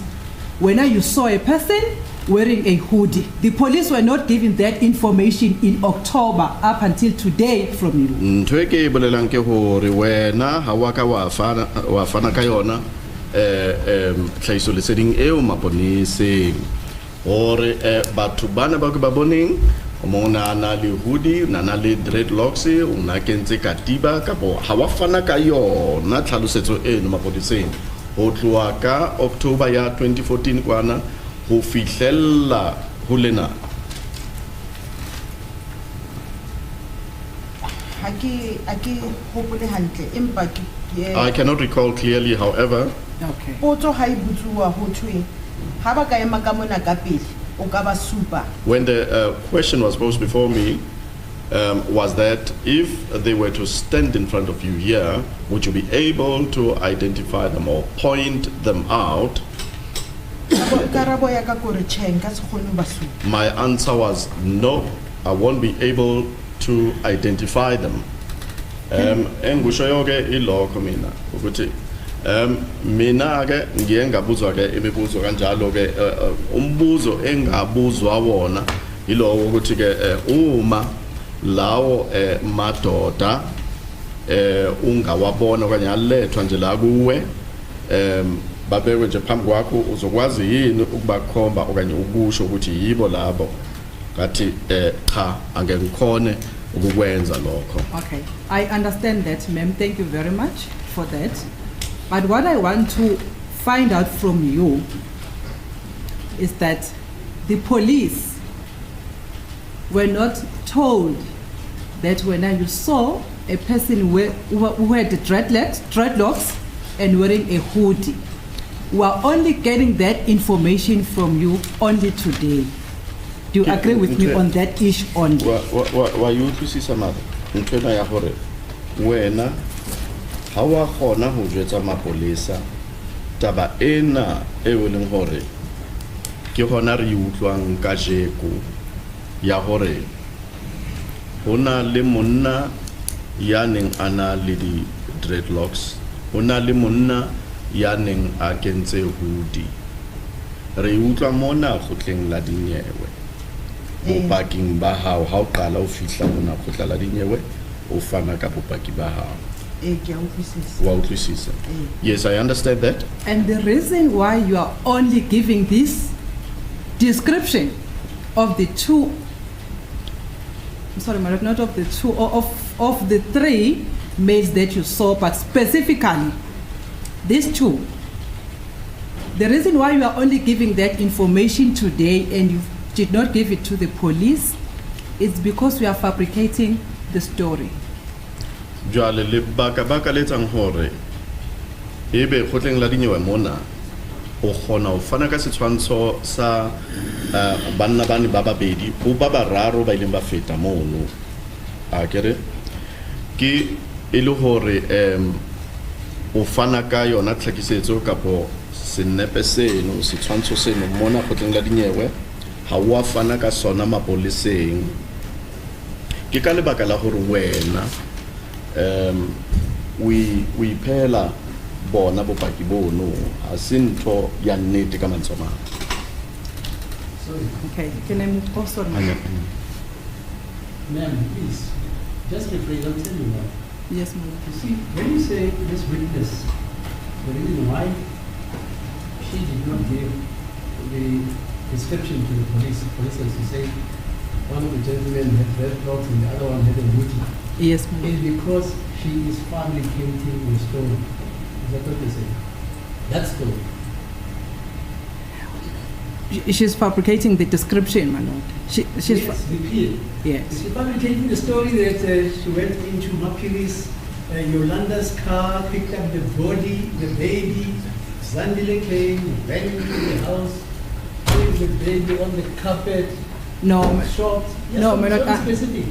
when you saw a person wearing a hoodie, the police were not given that information in October up until today from you. Ntweke bolelang ke hore wena ha wa ka wa fana ka yona tlhaiso leseding eo maponeseng hore batho bana ba ke ba boneng mona na le hoodie na le dreadlocks una kentse katiba ka bo ha wa fana ka yona tlhalosetso eno maponeseng ho tloa ka October ya 2014 kwana ho fihlella ho lena. I cannot recall clearly, however. Okay. When the question was posed before me, was that if they were to stand in front of you here, would you be able to identify them or point them out? My answer was no, I won't be able to identify them. Engushoyoke iloko mina ukuthi mina ke ngiye ngabuzwa ke imibuzo kanjalo ke umbuzo engabuzwa wona yilowo ukuthi ke uma lawo madoda ungawabona okanye alethwa nje la kuwe babekwe nje phambi kwakho uzokwazi yini ukubakhomba okanye ukusho ukuthi yibo labo ngathi cha angeke ngikhone ukukwenza lokho. Okay, I understand that, ma'am. Thank you very much for that. But what I want to find out from you is that the police were not told that when you saw a person who had dreadlocks and wearing a hoodie, we are only getting that information from you only today. Do you agree with me on that issue only? Wa you utlwisisa mara ntwena ya hore wena ha wa khona ho jwetsa mapolesa taba ena e leng hore ke hona re utlwang ka jeko ya hore hona le monna ya neng ana le di dreadlocks, hona le monna ya neng a kentse hoodie, re utlwa mona kgotleng la dinyewe bopaki ba hao ha o qala o fihla mona khotla la dinyewe o fana ka bopaki ba hao. Yes, I understand that. And the reason why you are only giving this description of the two, sorry, not of the two, of the three males that you saw, but specifically these two. The reason why you are only giving that information today and you did not give it to the police is because we are fabricating the story. Jwale le baka le tsang hore ebe khotleng la dinyewe mona o khona o fana ka setshwantsho sa banna bane ba babedi o ba bararo ba ileng ba feta mono a kere ke ile hore o fana ka yona tlhakisetso kapo senepe seno setshwantsho seno mona khotleng la dinyewe ha wa fana ka sona mapoliseng ke ka lebaka la hore wena we phela bona bopaki bono asintho ya nnete ka mantsoma. Sorry. Okay, can I move on? Sorry. Ma'am, please, just rephrase, I'll tell you why. Yes, ma'am. You see, when you say this witness, the reason why she did not give the description to the police, for instance, you say one of the gentlemen had dreadlocks and the other one had a booty. Yes, ma'am. Is because she is fabricating the story. Is that what they say? That story. She's fabricating the description, my lord. She's Yes, repeat. yes. She's fabricating the story that she went into Mapilis, Yolanda's car, picked up the body, the baby, Zandile came, ran into the house, put the baby on the carpet, No, shot. Yes, no, my lord. specific.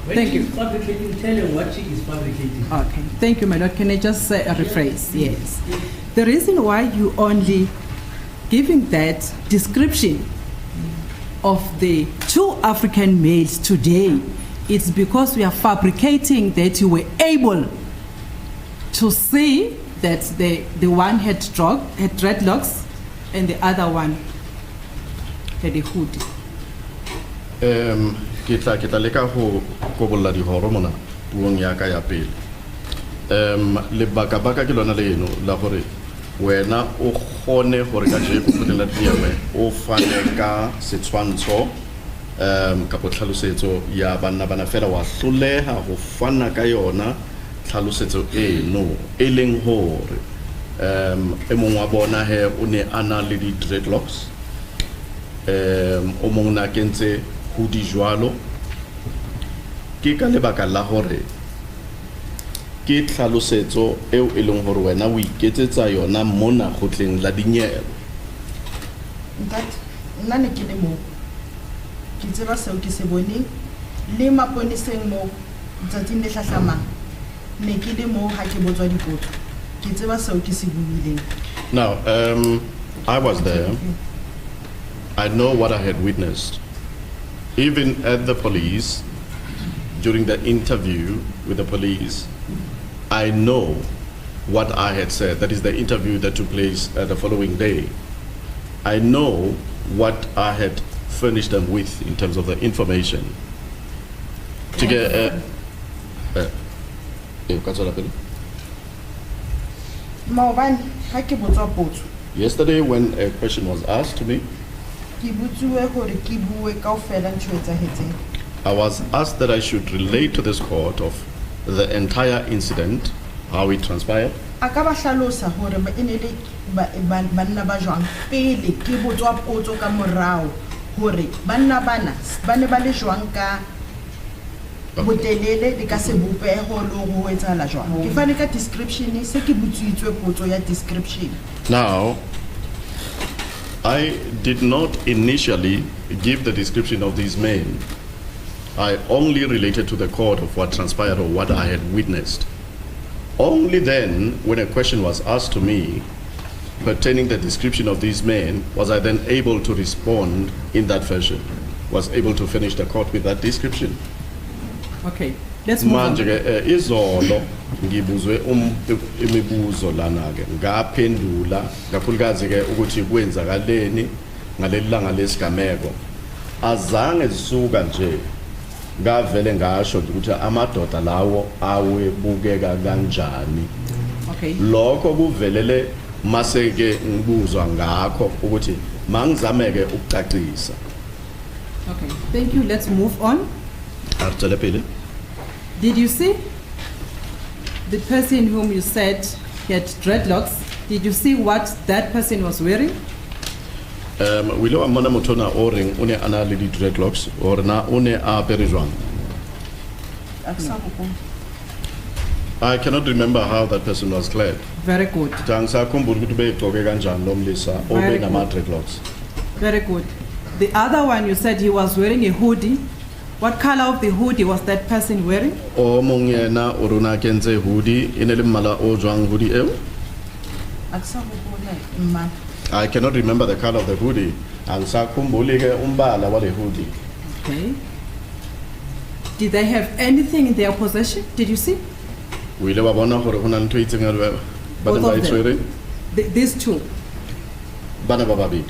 When Thank she's you. fabricating, tell her what she is fabricating. Okay, thank you, my lord. Can I just say a rephrase? Yes. The reason why you only giving that description of the two African males today, it's because we are fabricating that you were able to see that the one had dreadlocks and the other one had a hoodie. Ke tla leka ho kobolla di horo mona puong ya ka ya pele. Le baka ke lona leno la hore wena o khone hore ka je go fetela diyewe o fane ka setshwantsho ka potlhalosetso ya banna bana fela wa hloleha ho fana ka yona tlhalosetso eno e leng hore e mong wa bona he o ne ana le di dreadlocks o mong na kentse ho di jwalo ke ka lebaka la hore ke tlhalosetso eo e leng hore wena o iketsetsa yona mona khotleng la dinyewe. Nna ne ke le mo ke tseba seo ke se boneng le maponeseng mo tsatsing le hlahlamang ne ke le mo ha ke botswa dipotso ke tseba seo ke se buileng. Now I was there. I know what I had witnessed. Even at the police, during the interview with the police, I know what I had said. That is the interview that took place the following day. I know what I had furnished them with in terms of the information. To get yesterday when a question was asked to me, I was asked that I should relate to this court of the entire incident, how it transpired. Now, I did not initially give the description of these men. I only related to the court of what transpired or what I had witnessed. Only then, when a question was asked to me pertaining the description of these men, was I then able to respond in that fashion, was able to finish the court with that description. Okay, let's move on. Izolo ngibuzwe imibuzo lana ke ngaphendula kakhulukazi ke ukuthi kwenzakaleni ngalelilanga lesigameko azange zisuka nje ngavele ngasho ukuthi amadoda lawo awebukeka kanjani. Okay. Lokho kuvelele maseke ngibuzwa ngakho ukuthi mangizameke ukucacisa. Okay, thank you. Let's move on. Artsele pele. Did you see the person whom you said he had dreadlocks? Did you see what that person was wearing? We lo amona motho na o reng o ne ana le di dreadlocks or na o ne a apere jwang? I cannot remember how that person was clad. Very good. Tang sa khumbula ukuthi begcoke kanjani lo mlisa obe nama dreadlocks. Very good. The other one you said he was wearing a hoodie. What color of the hoodie was that person wearing? O mong yena o rona kentse hoodie ene le mmala o jwang hoodie eo? I cannot remember the color of the hoodie. Angisakhumbuli ke umbala wale hoodie. Okay. Did they have anything in their possession? Did you see? We le wa bona gore hona ntho itseng a ba Both ba of them. itshwere These two. bana ba babedi.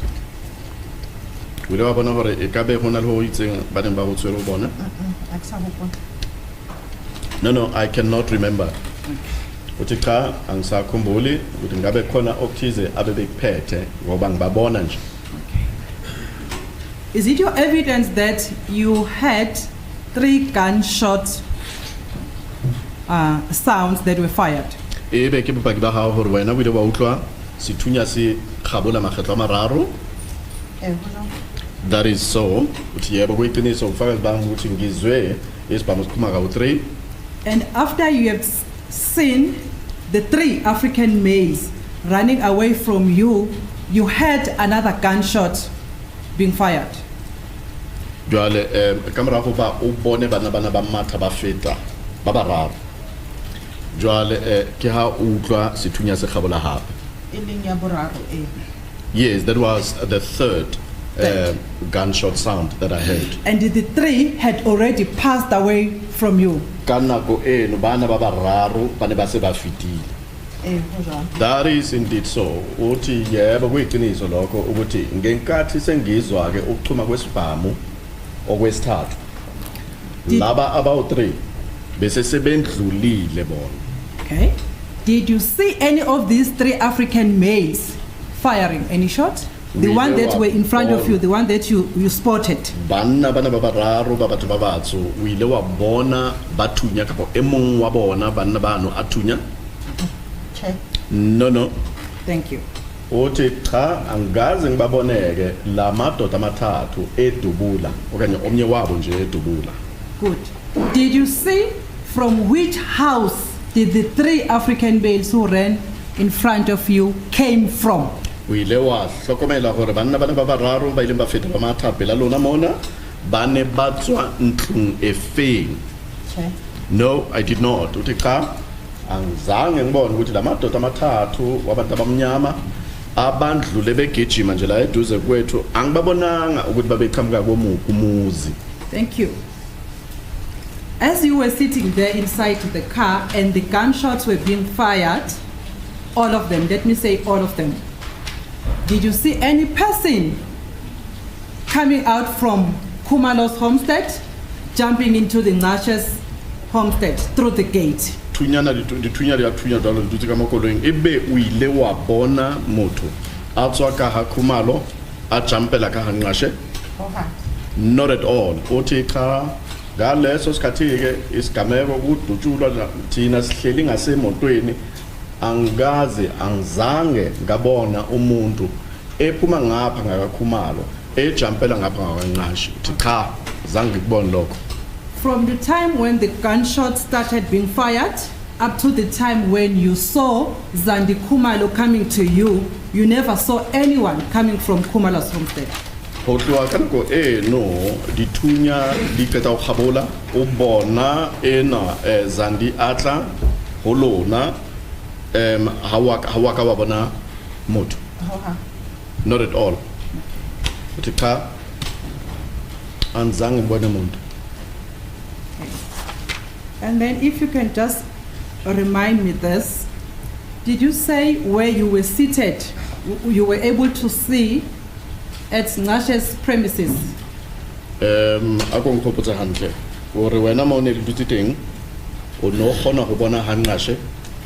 We le wa bona gore e ka be hona le ho itseng ba neng ba go tshwere bona. No, I cannot remember. Uthi cha angisakhumbuli ukuthi ngabe khona okuthize abe bekuphethe ngoba ngibabona nje. Is it your evidence that you had 3 gunshot sounds that were fired? Ebe ke bopaki ba hao hore wena o ile wa utlwa sethunya se kgabola makgetlo a mararo? That is so. Uthi yebo kuyiqiniso ufakazi bami ukuthi ngizwe isibhamu siphuma ka 3. And after you have seen the 3 African males running away from you, you had another gunshot being fired. Jwale ka morago ba o bone bana ba matha ba feta ba bararo. Jwale ke ha o utlwa sethunya se kgabola hape. Yes, that was the third gunshot sound that I heard. And the 3 had already passed away from you. Ka nako eno bana ba bararo ba ne ba se ba fetile. That is indeed so. Uthi yebo kuyiqiniso lokho ukuthi ngenkathi sengizwa ke ukuchuma kwesibhamu okwesithathu. Laba about 3 bese sebendlulile bona. Okay. Did you see any of these 3 African males firing any shot? The one that were in front of you, the one that you spotted. Bana ba bararo ba batho ba batso o ile wa bona ba thunya ka e mong wa bona bana bano a thunya? No. Thank you. Uthi cha angaze ngibaboneke la madoda amathathu edubula okanye omnye wabo nje edubula. Good. Did you see from which house did the 3 African males who ran in front of you came from? O ile wa hlokomela gore banna bana ba bararo ba ile ba feta ba mathape la lona mona ba ne ba tswa ntlong e feng? No, I did not. Uthi cha angizange ngibone ukuthi la madoda amathathu wabantu abamnyama abandlule begijima nje la eduze kwethu angibabonanga ukuthi babeqhamuka komuphi umuzi. Thank you. As you were sitting there inside the car and the gunshots were being fired, all of them, let me say all of them, did you see any person coming out from Khumalo's homestead, jumping into the Nash's homestead through the gate? Thunyana dithunya ya thunya dalo ditse ka makoloing ebe o ile wa bona motho a tswa ka ha Khumalo a jumpela ka ha Nqashe? Not at all. Uthi cha ngaleso sikhathi ke isigameko kudutshulwa thina sihleli ngasemotweni angizange ngabona umuntu ephuma ngapha ngakaKhumalo ejumpela ngapha ngakaNqashe. Uthi cha zange ngibone lokho. From the time when the gunshots started being fired up to the time when you saw Zandi Khumalo coming to you, you never saw anyone coming from Khumalo's homestead. Ho tloa ka nako no dithunya di qeta go kgabola o bona ena Zandi atla ho lona ha wa ka wa bona motho? Not at all. Uthi cha anzange ngibone muntu. And then if you can just remind me this, did you say where you were seated, you were able to see at Nqashe's premises? Ako ngikgopotsa hantle gore wena mo ne le dutse teng o no kgona go bona ha Nqashe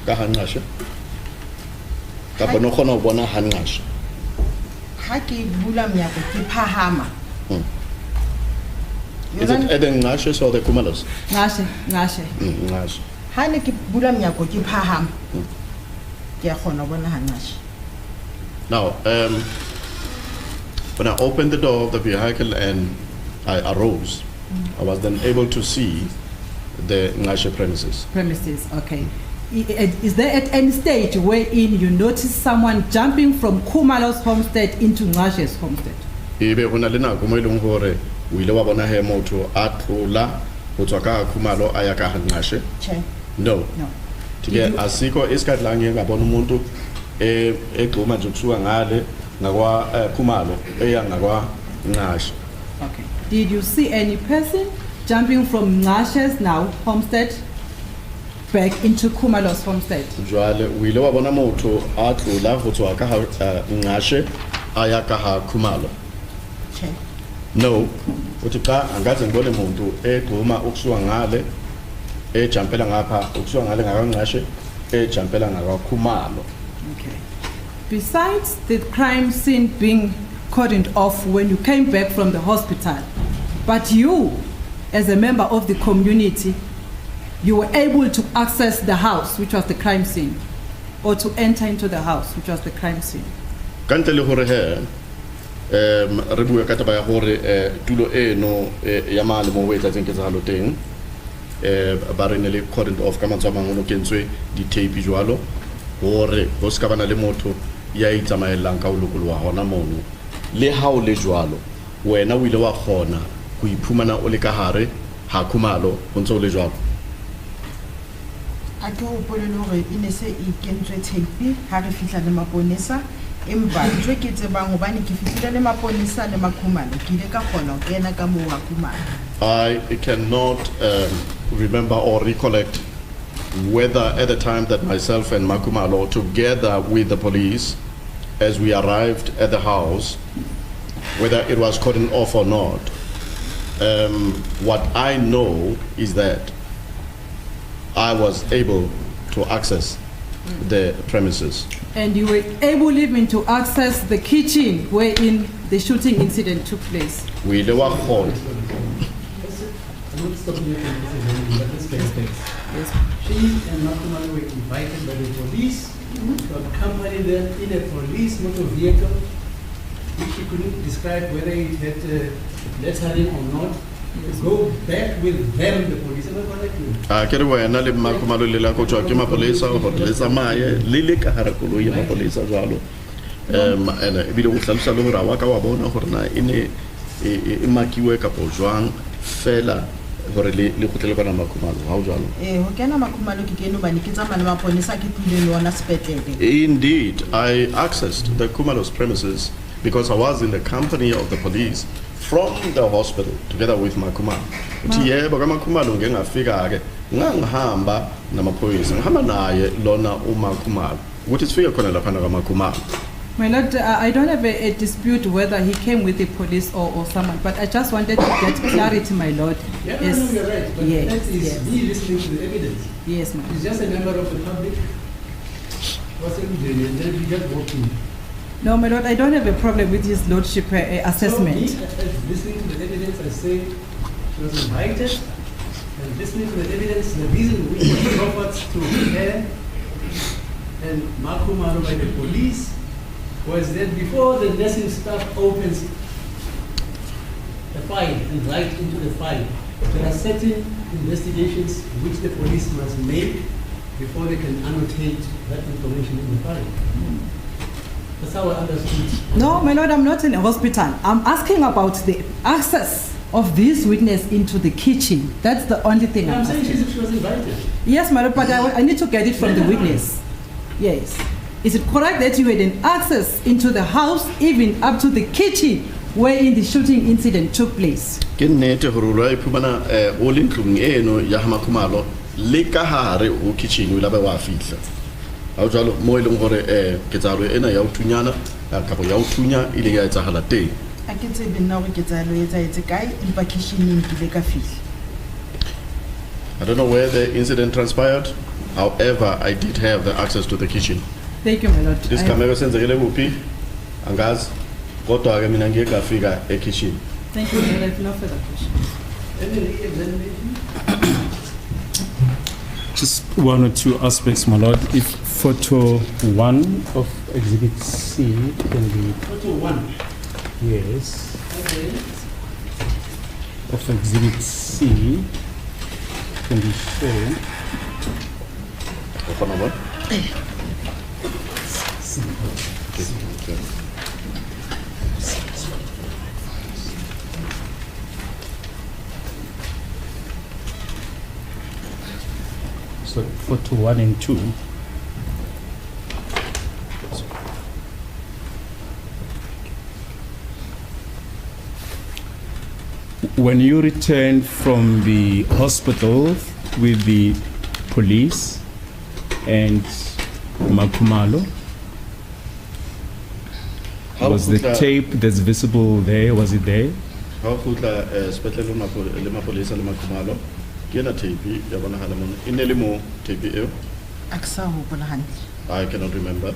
ka ha Nqashe ka bona kgona go bona ha Nqashe? ha ke bula menyako ke phahama. Is it at the Ngashes or the Kumalos? Ngashe. Ngash. Ha ne ke bula menyako ke phahama. Ke a kgona bona ha Ngashe. Now, when I opened the door of the vehicle and I arose, I was then able to see the Ngashe premises. Premises, okay. Is there at any stage wherein you notice someone jumping from Kumalo's homestead into Ngashe's homestead? Ebe hona le nako mo ileng hore o ile wa bona he motho a tlola ho tswa ka Khumalo a ya ka Ngashe? No. Tike asikho isikhathi la ngeke ngabona umuntu egxuma nje kuthiwa ngale ngakwa Khumalo eya ngakwa Ngashe. Okay. Did you see any person jumping from Ngashe's now homestead back into Kumalo's homestead? Jwale o ile wa bona motho a tlola ho tswa ka Ngashe a ya ka Khumalo? No. Uthi cha angaze ngibone umuntu egxuma ukusuka ngale ejampela ngapha ukusuka ngale ngaka Ngashe ejampela ngaka Khumalo. Okay. Besides the crime scene being cordoned off when you came back from the hospital, but you, as a member of the community, you were able to access the house, which was the crime scene, or to enter into the house, which was the crime scene. Kantle le hore he re bua ka taba ya hore tulo eno ya male mo wetsa tseng ke tsalo teng ba re ne le cordoned off ka matswa mangolo kentswe di tape jwalo hore ho ska bana le motho ya itsamaelang ka ulukulu wa hona mono le ha o le jwalo wena o ile wa khona go iphumana o le ka hare ha Khumalo o ntse o le jwalo. A ke hopole hore ine se e kentswe tape ha re fihla le maponesa empa ntwe ke tsebang hobane ke fihlile le maponesa le makhumalo ke ile ka kgona ho kena ka moo wa Khumalo. I cannot remember or recollect whether at the time that myself and Makhumalo together with the police as we arrived at the house, whether it was cordoned off or not. What I know is that I was able to access the premises. And you were able even to access the kitchen wherein the shooting incident took place. We were called. She and Makhumalo were invited by the police to accompany them in a police motor vehicle, which she couldn't describe whether it had lettering or not, to go back with them, the police. Am I correct? Ke re wena le Makhumalo le la go tswa ke mapolesa go le tsamaye le le ka hara koloi ya mapolesa jwalo ene e bile go tlhalosa le gore wa ka wa bona gore na ene e makiwe ka po jwang fela gore le go tlele kana Makhumalo ha o jwalo Ho kena Makhumalo ke keno bane ke tsama le maponesa ke tlile le ona Spatial. Indeed, I accessed the Khumalo's premises because I was in the company of the police from the hospital together with Makhumalo. Uthi yebo ka Makhumalo ngeke ngafika ke ngangihamba namaphoyisa ngihamba naye lona uMakhumalo ukuthi sifike khona lapha ka Makhumalo. My Lord, I don't have a dispute whether he came with the police or someone, but I just wanted to get clarity, my Lord. Yeah, no, you're right. But Yes, that is yes. me listening to the evidence. Yes, ma'am. He's just a member of the public. Wasn't doing and then he just walked in. No, my Lord, I don't have a problem with his lordship assessment. So me, as listening to the evidence, I say she was invited, and listening to the evidence, the reason we were offered to her and Makhumalo by the police was that before the nursing staff opens the file and write into the file, there are certain investigations which the police must make before they can annotate that information in the file. That's how I understood. No, my Lord, I'm not in a hospital. I'm asking about the access of this witness into the kitchen. That's the only thing I'm saying asking. she was invited. Yes, my Lord, but I need to get it from the witness. Yes. Is it correct that you had an access into the house, even up to the kitchen, wherein the shooting incident took place? Ke nnete gore ra iphumana o le ntlong eno ya Makhumalo le ka hare o kitchen o la ba wa fihla. Ha o jalo mo ile gore ke tsalo ena ya uthunyana ka bo ya uthunya ile ya etsagala teng. A ke tsebe nna gore ke tsalo etse kae empa kitchening ke le ka fihla. I don't know where the incident transpired. However, I did have the access to the kitchen. Thank you, my Lord. This camera senzekele kuphi? Angazi. Kodwa ke mina ngeke ngafika ekitchen. Thank you, I have no further questions. Just one or two aspects, my lord. If photo 1 of exhibit C can be... Photo 1? Yes. Of exhibit C can be shown. So photo 1 and 2. When you returned from the hospital with the police and Makumalo, was the tape that's visible there, was it there? How could Spatial police and Makumalo get a tape? In Elimo tape? I cannot remember.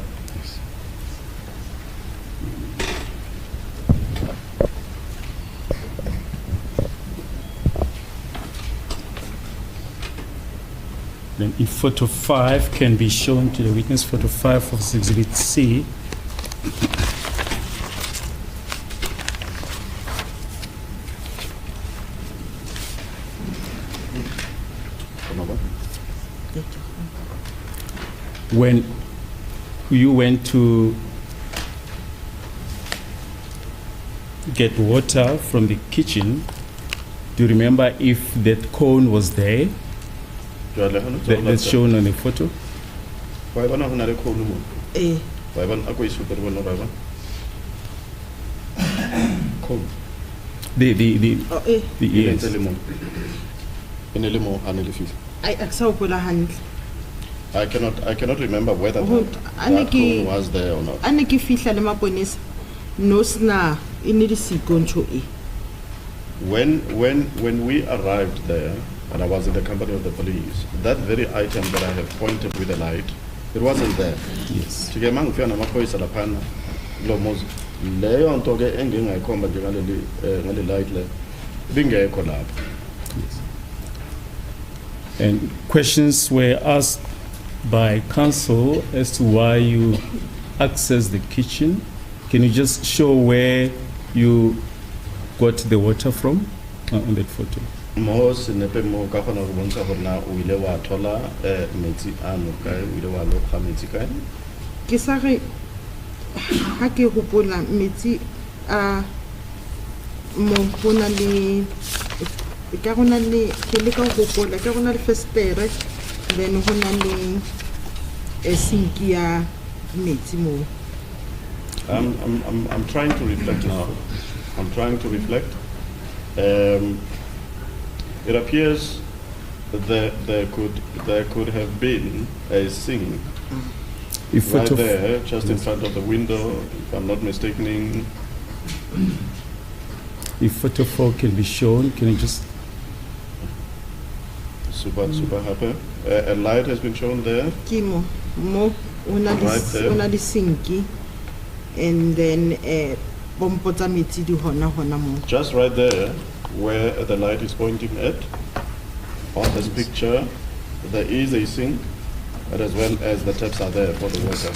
Then if photo 5 can be shown to the witness, photo 5 of exhibit C. When you went to get water from the kitchen, do you remember if that cone was there? That's shown on the photo. Why don't I have a cone? Eh. Why don't I go super one or cone? Oh, eh. The ears. In a limo and a fish. I cannot remember whether that cone was there or not. Aniki fihla le maponesa no sna inidisi goncho e. When we arrived there, and I was in the company of the police, that very item that I have pointed with the light, it wasn't there. Yes. Chigemang fiana makoisa la pana lomos leyo ntoke engingaykhomba nje ngale light le bingekho lapha. Yes. And questions were asked by counsel as to why you accessed the kitchen. Can you just show where you got the water from on that photo? Most nepe mo ka khona go bontsha gore na o ile wa thola metsi ano kae o ile wa lokga metsi kae? Ke sa re ha ke hopola metsi a mo bona le ka gona le ke le ka hopola ka gona le festere then gona le sink ya metsi mo. I'm trying to reflect now. I'm trying to reflect. It appears that there could have been a sink right there, just in front of the window, if I'm not mistaken. If photo 4 can be shown, can you just... Super happy. A light has been shown there. Kimo, mo una di sinki, and then bompota metsi di hona mo. Just right there, where the light is pointing at, on this picture, there is a sink, but as well as the taps are there for the water.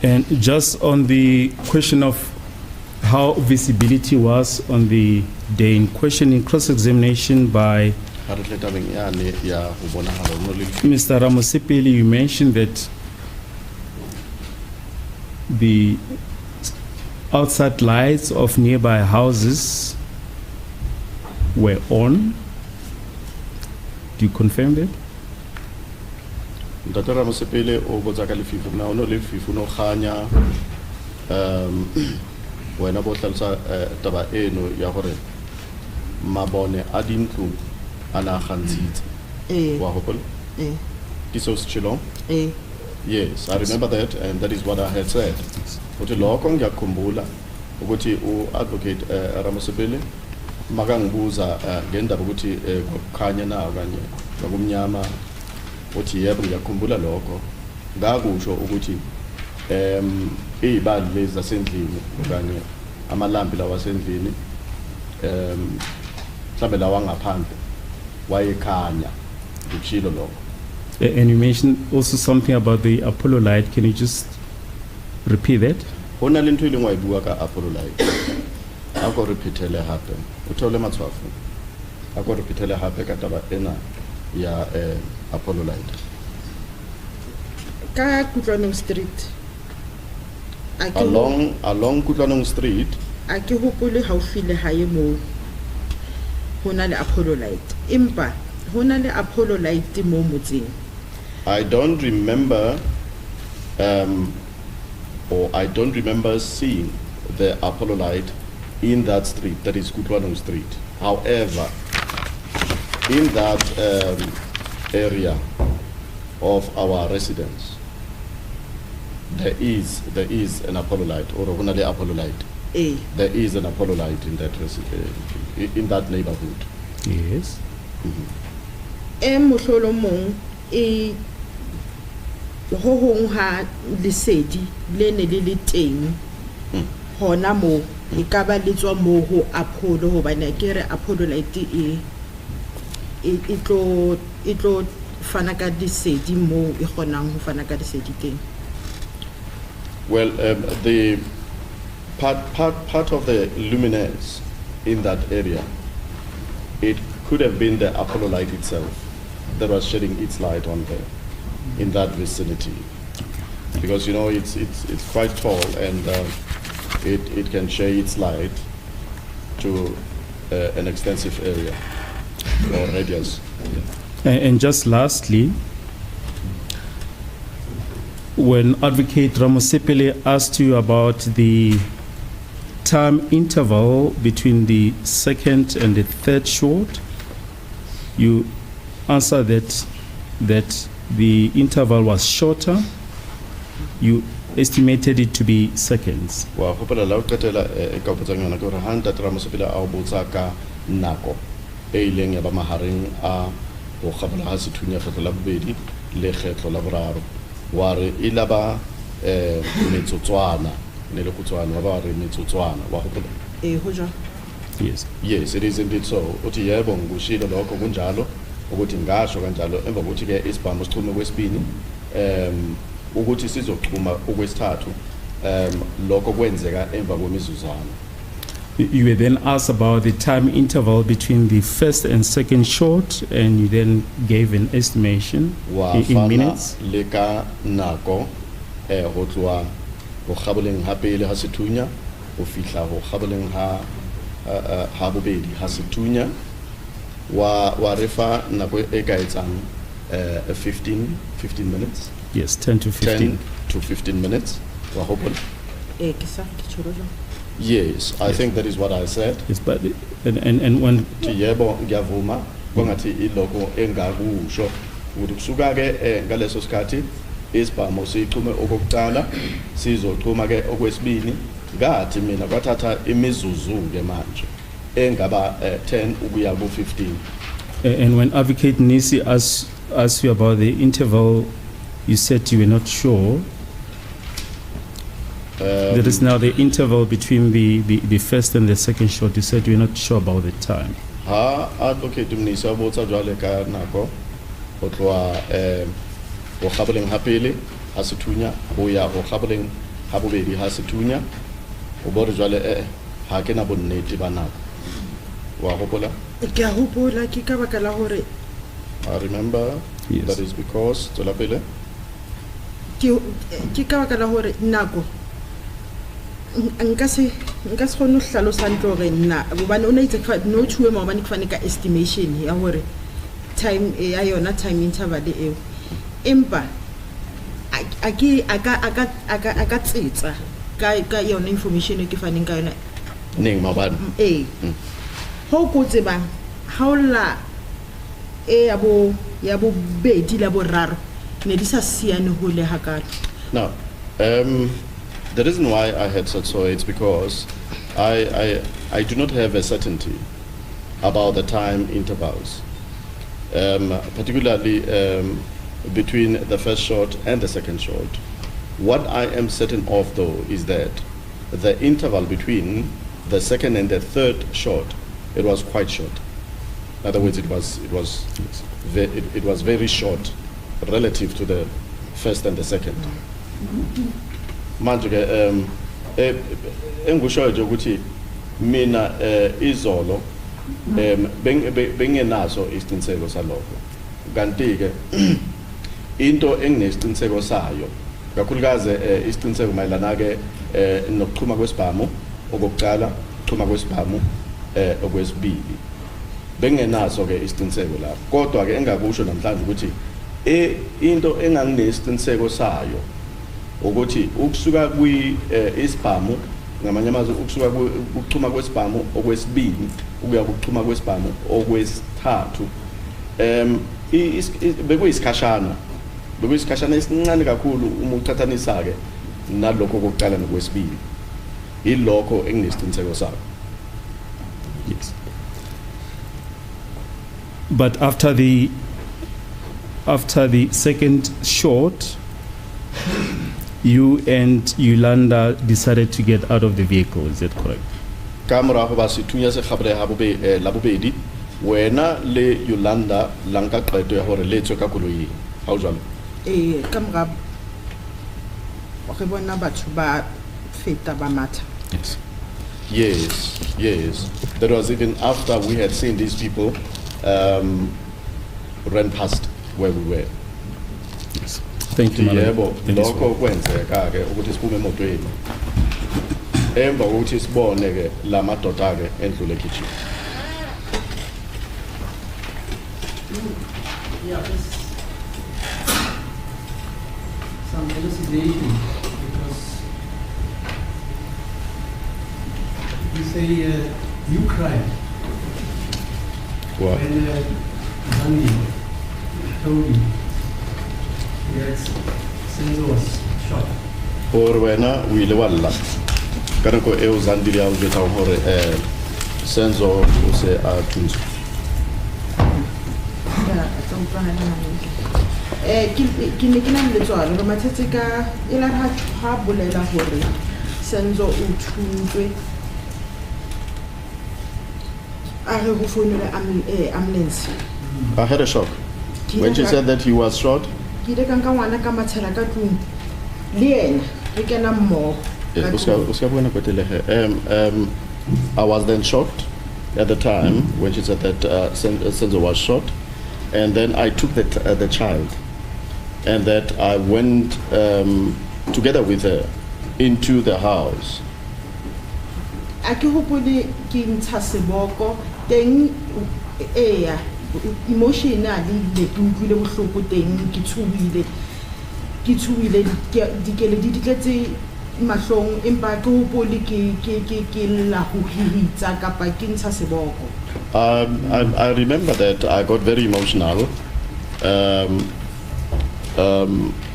And just on the question of how visibility was on the day in question, in cross-examination by Mr. Ramosepeli, you mentioned that the outside lights of nearby houses were on. Do you confirm that? Dr. Ramosepeli o botsa ka lefifu na ono lefifu no khanya wena bo tlalsa taba eno ya gore mabone a dintlu ana gantshitse wa hopola kiso sechilo yes, I remember that, and that is what I had said. Uthi lokho ngiyakhumbula ukuthi uadvocate Ramosepeli makangibuza ngendaba ukuthi kukhanya na kanye nokumnyama uthi yebo ngiyakhumbula lokho ngakusho ukuthi iy'bali lezi zasendlini okanye amalambi lawa asendlini mhlawumbe lawa ngaphandle wayekhanya ngikushilo lokho. And you mentioned also something about the Apollo light. Can you just repeat that? Hona le ntho e leng wa e bua ka Apollo light. A ko repeatele hape. O theole matshwafo. A ko repeatele hape ka taba ena ya Apollo light. Ka Kutlwanong Street. Along Kutlwanong Street. A ke hopole haufi le hae mo hona le Apollo light. Empa hona le Apollo light mo motseng. I don't remember or I don't remember seeing the Apollo light in that street, that is Kutlwanong Street. However, in that area of our residence, there is an Apollo light, or a Apollo light. There is an Apollo light in that in that neighborhood. Yes. Mohlolo mong ho hong ha lesedi le ne le teng hona mo e ka ba le tswa mo ho Apollo hobane ke re Apollo light e tlo fana ka disedi mo e kgonang ho fana ka disedi teng. Well, the part of the luminaires in that area, it could have been the Apollo light itself that was shedding its light on there in that vicinity, because you know it's quite tall and it can share its light to an extensive area or radius. And just lastly, when Advocate Ramosepele asked you about the time interval between the second and the third shot, you answered that the interval was shorter. You estimated it to be seconds. Wa hopola la qetela e ka botsang yona ke hore hanta Ramosepele a o botsa ka nako e ileng ya ba mahareng a go kgabala ha sethunya kgetlo la bobedi le kgetlo la boraro wa re e la ba metsotswana ne le kutswana wa ba re metsotswana wa hopola Ho jwang? Yes, it is indeed so. Uthi yebo ngikushilo lokho kunjalo ukuthi ngasho kanjalo emva kokuthi ke isibhamu sichume kwesibini ukuthi sizochuma okwesithathu lokho kwenzeka emva kwemizuzwana. You were then asked about the time interval between the first and second shot, and you then gave an estimation in minutes. Leka nako ho tloa ho kgaboleng ha pele ha sethunya ho fihla ho kgaboleng ha bobedi ha sethunya wa refa nako e ka etsang 15 minutes. Yes, 10 to 15. 10 to 15 minutes. Wa hopola? Yes, I think that is what I said. Yes, but and when yebo ngiyavuma kwangathi iloko engakusho ukuthi kusuka ke ngaleso sikhathi isibhamu sichume okokuqala sizochuma ke okwesibini ngathi mina kwathatha imizuzu ke manje engaba 10 ukuya ku 15. And when Advocate Nisi asked you about the interval, you said you were not sure. There is now the interval between the first and the second shot. You said you're not sure about the time. Advocate Nisi a botsa jwale ka nako ho tloa ho kgaboleng ha pele ha sethunya ho ya ho kgaboleng ha bobedi ha sethunya o bore jwale ha ke na bonnete ba nako wa hopola ke a hopola ke ka baka la hore I remember. Yes. That is because tswela pele ke ka baka la hore nako nka se kgone ho hlalosa ntlo re nna bobane o ne itse no chuwe maobane ke fane ka estimation ya hore time ya yona time interval eo empa aka tsetsa ka yona information e ke faneng ka yona neng mabane ho go tsebang haola ya bo bedi la boraro ne di sa siane ho le hakalo. Now the reason why I had said so it's because I do not have a certainty about the time intervals, particularly between the first shot and the second shot. What I am certain of, though, is that the interval between the second and the third shot, it was quite short. In other words, it was very short relative to the first and the second. Manje ke engushoyo nje ukuthi mina izolo bengenaso isiqiniseko salokho. Kanti ke into enginesiqiniseko sayo kakhulukazi isiqiniseko mayelana ke nokuxhuma kwesibhamu okokuqala, ukuxhuma kwesibhamu okwesibili. Bengenaso ke isiqiniseko lapho. Kodwa ke engakusho namhlanje ukuthi into enganginesiqiniseko sayo ukuthi ukusuka kwi isibhamu ngamanye amazwi ukusuka ukuxhuma kwesibhamu okwesibili ukuya ukuxhuma kwesibhamu okwesithathu bekuyisikhashana esincane kakhulu uma uqhathanisa ke nalokho kokuqala nokwesibili. Ilokho enginesiqiniseko sakho. Yes. But after the second shot, you and Yolanda decided to get out of the vehicle. Is that correct? Kamera ho ba sethunya se khabre ha bobe la bobedi wena le Yolanda lanka qeto ya hore le tswe ka koloi ha o jwalo. Kamera re bona batho ba feta ba matha. Yes. That was even after we had seen these people ran past where we were. Yes. Thank you, Yebo, lokho kwenzeka ke ukuthi siphume emotweni. Emva ukuthi sibone ke la madoda ke endlule kitchen. Yeah, some elucidation because you say you cried What? when Zandi told you that Senzo was shot. Or wena o ile walla. Kana ko eo Zandi ya o jeta hore Senzo o se a thuso. Ke ne ke na le tswalo re mathetse ka ela ha bolela hore Senzo o thutswe a re go founela ambulance. I had a shock when she said that he was shot. Ke ile ka nka ngwana ka matshela ka tlung le yena re kena mmogo. I was then shocked at the time when she said that Senzo was shot, and then I took the child, and that I went together with her into the house. Ake hopole ke ntsha seboko teng emotionally le ke utlwile bohloko teng ke tshuwile dikele di tletse mahlong empa ke hopole ke la ho hihitsa kapa ke ntsha seboko. I remember that I got very emotional.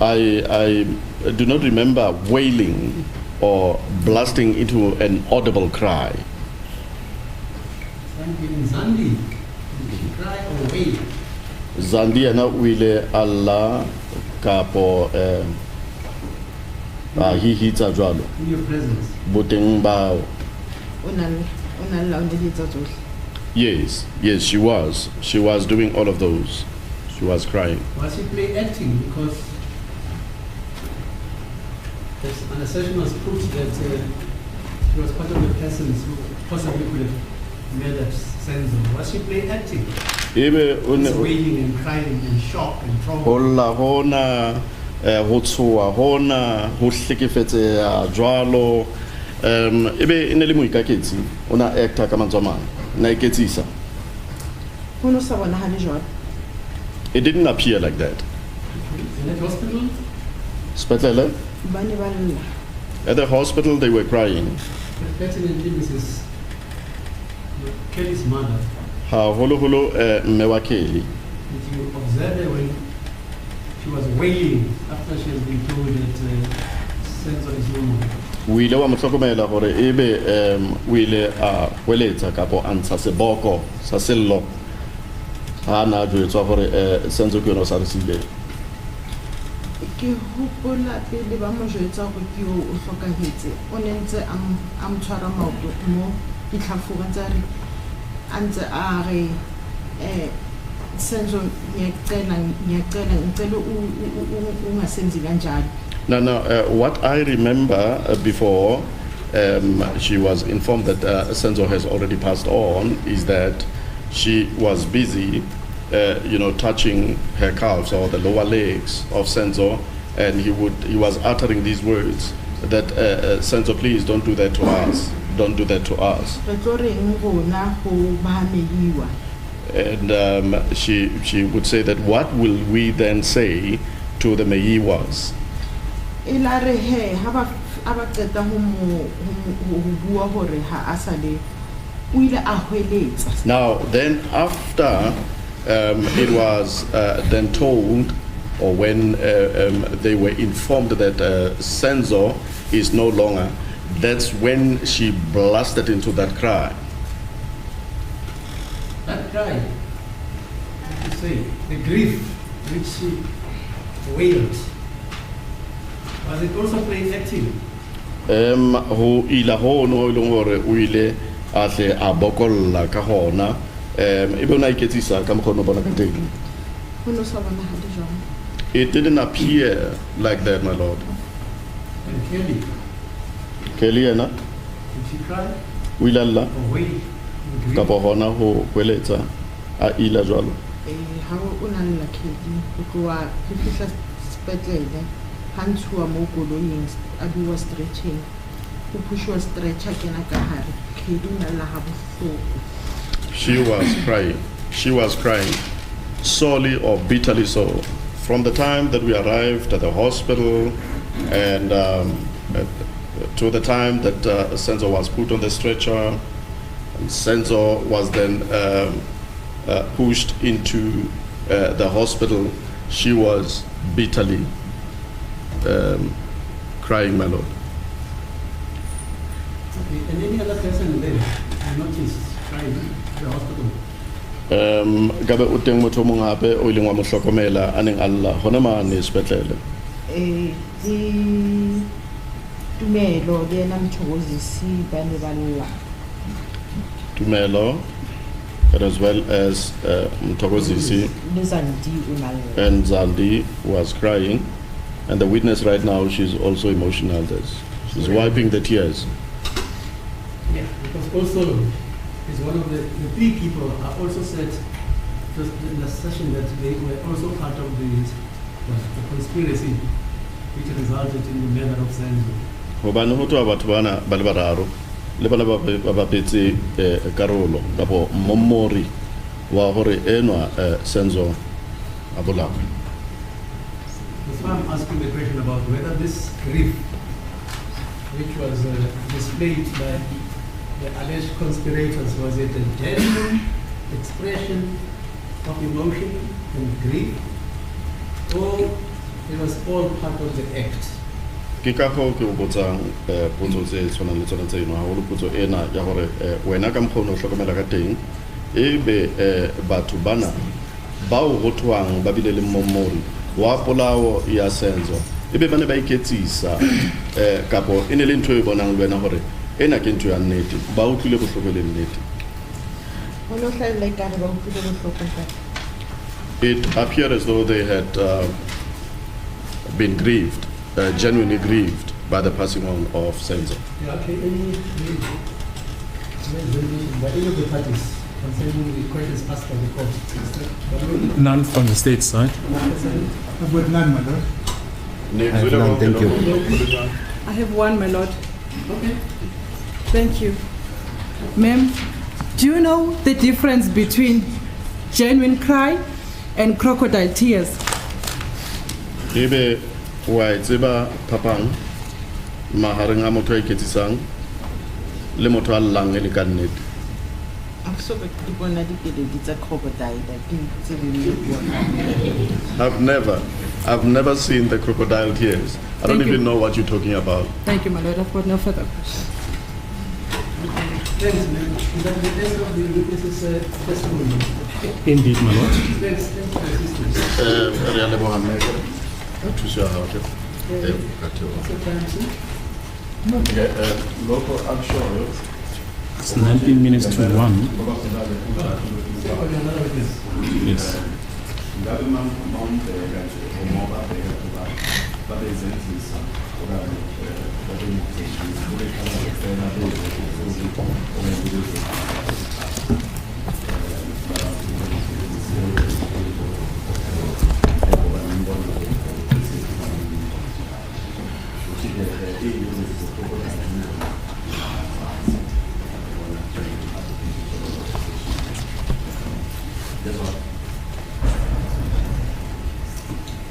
I do not remember wailing or blasting into an audible cry. Zandi, cry or wail? Zandi ana wile Allah kapo hihitsa jwalo. In your presence. Boteng ba. Yes, she was. She was doing all of those. She was crying. Was she play acting? Because there's an assertion was put that she was part of the persons who possibly could have murdered Senzo. Was she play acting? Was wailing and crying and shock and trauma? Hola hona, hotsoa hona, hohlekefetse jwalo. Ebe inele mo ikaketsi, ona actor ka mantswamana. Na iketsisa. Hono sa bona ha le jwalo. It didn't appear like that. In the hospital? Spatial. At the hospital, they were crying. Pertinently, Mrs. Kelly's mother. Ha holo mewa Kelly. Did you observe her when she was wailing after she has been told that Senzo is no more? Wile wa motlokomela hore ebe wile a weletsa kapo antsha seboko sa sello. Ha na jwetswa hore Senzo ke yona sa resile. ke hopola pele ba mo jwetsa gore ke o hlokahetse o ne ntse a mo tshwara maoto mo ditlhafong tsa re a ntse a re senzo ngiyacela ngicela ungasenzi kanjalo. Now, what I remember before she was informed that Senzo has already passed on is that she was busy, touching her calves or the lower legs of Senzo, and he was uttering these words that Senzo, please don't do that to us. Don't do that to us. And she would say that what will we then say to the Meiwas? Now then after it was then told, or when they were informed that Senzo is no longer, that's when she blasted into that cry. That cry, you say, the grief which she wailed, was it also playing active? Ho ila ho no ilong hore o ile a tle a bokolla ka hona e bona iketsisa ka mokgono bona ka teng. It didn't appear like that, my lord. And Kelly yena did she cry o ile alla or wail? ka bo hona ho kweletsa a ila jwalo. Ha o na le Kelly go wa fihla spetlele hantshuwa mo koloing a biwa stretching o pushwa stretcher kena ka hare Kelly na la ha bohloko. She was crying sorely or bitterly so from the time that we arrived at the hospital and to the time that Senzo was put on the stretcher. And Senzo was then pushed into the hospital. She was bitterly crying, my lord. Okay, and any other person there I noticed crying in the hospital? Gabe o teng motho mong hape o ileng wa mo hlokomela a neng alla hona mane sepetlele. Tumelo le ena Mthokozisi ba ne ba lla. Tumelo, as well as Mthokozisi and Zandi was crying, and the witness right now, she's also emotional. She's wiping the tears. Yeah, because also is one of the three people are also said just in the session that they were also part of the conspiracy which resulted in the murder of Senzo. Hobane ho twa batho bana ba le bararo le bana ba bapetse karolo kapo momori wa hore enwa Senzo a bolawa. That's why I'm asking the question about whether this grief which was displayed by the alleged conspirators, was it a genuine expression of emotion and grief, or it was all part of the act? Ke ka go ke o botsang potso tse tshwanang le tsona tse eno ha o potso ena ya hore wena ka mkhono o hlokomela ka teng e be batho bana ba o rotwang ba bile le momori wa polao ya Senzo e be bana ba iketsisa kapo ene le ntwe e bonang le wena hore ena ke ntwe ya nnete ba utlwile bohloko le nnete. It appeared as though they had been grieved, genuinely grieved by the passing on of Senzo. Yeah, okay. By any of the parties concerning the questions asked by the court? None from the state side. I've got none, my lord. I have none, thank you. I have one, my lord. Okay. Thank you. Ma'am, do you know the difference between genuine cry and crocodile tears? Ebe wa tseba papang mahareng a motho a iketsisang le motho a llang le ka nnete. I've never seen the crocodile tears. I don't even know what you're talking about. Thank you, my lord. I've got no further questions. Thanks, ma'am. Is that the end of the witness's testimony? Indeed, my lord. Thanks for your assistance. Re a leboha mme. It's 19 minutes to 1. Yes.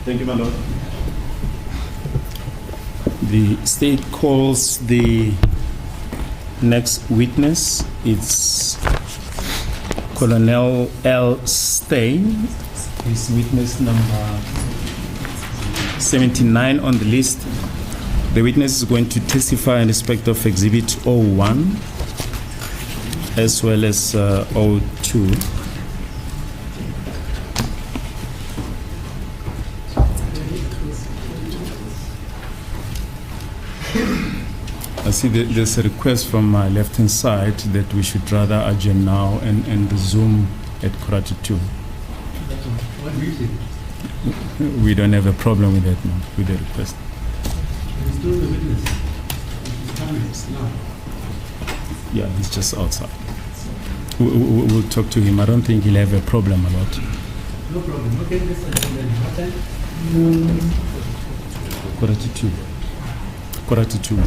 Thank you, my lord. The state calls the next witness. It's Colonel L. Stein. He's witness number 79 on the list. The witness is going to testify in respect of Exhibit 01 as well as 02. I see there's a request from my left-hand side that we should rather adjourn now and resume at 1:45. What do you think? We don't have a problem with that, no, with the request. He's still the witness. He's coming now. Yeah, he's just outside. We'll talk to him. I don't think he'll have a problem about it. No problem. Okay, let's adjourn then. What time? 1:45. 1:45.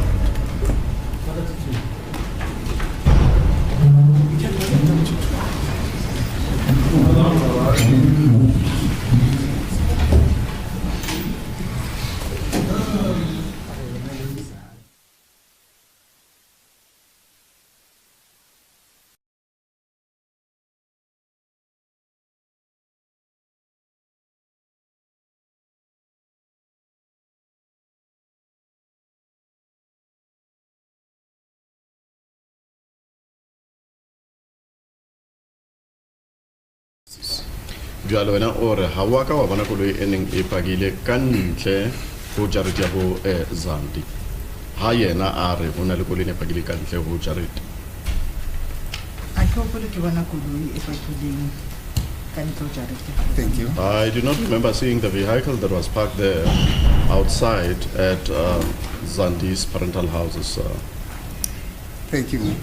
Jwale wena ore ha wa ka wa bona koloi e neng e pakile ka ntle go jarete ya go Zandi ha yena a re ho na le koloi e pakile ka ntle go jarete. Thank you. I do not remember seeing the vehicle that was parked there outside at Zandi's parental houses. Thank you.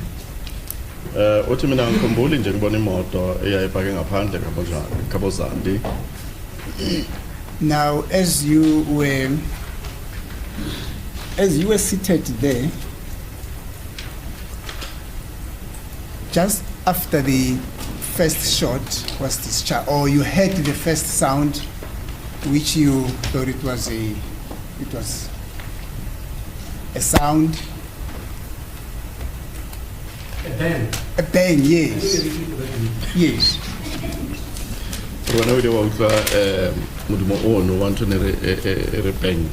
Uthi mina ngikhumbula nje ngibona imoto eyayipake ngaphandle kabo Zandi. Now, as you were seated there, just after the first shot was discharged, or you heard the first sound, which you thought it was a sound. A bang. A bang, yes. Yes. When I was mudumo ono want to bang.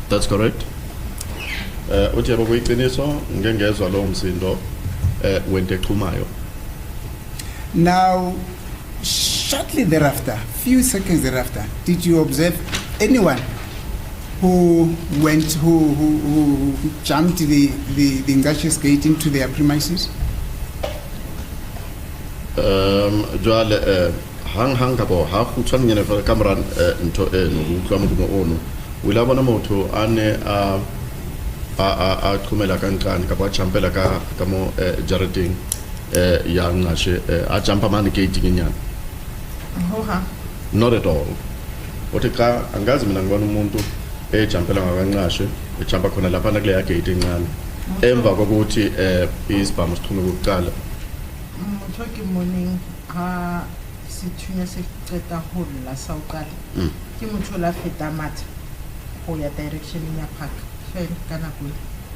That's correct. Uthi yabo kuyiqiniso ngengezwa lo msindo wente xumayo. Now, shortly thereafter, few seconds thereafter, did you observe anyone who jumped the Ngash's gate into their premises? Jwale hang ka bo ha go tshwanyene fa kamera ntho eno go utlwa modumo ono wila bona motho ane a khumela ka nkane ka ba champela ka mo jareteng ya Ngashe a jumpa mane gate nyana. Not at all. Otika angazi mina ngibona umuntu ejampela ngakanqashe ejampa khona lapha na kule gate encane emva kokuthi isibhamu sixhume kokuqala. Motho morning ha sithunya se qeta ho la sa uqala ke motho la feta matha go ya direction ya park kana go.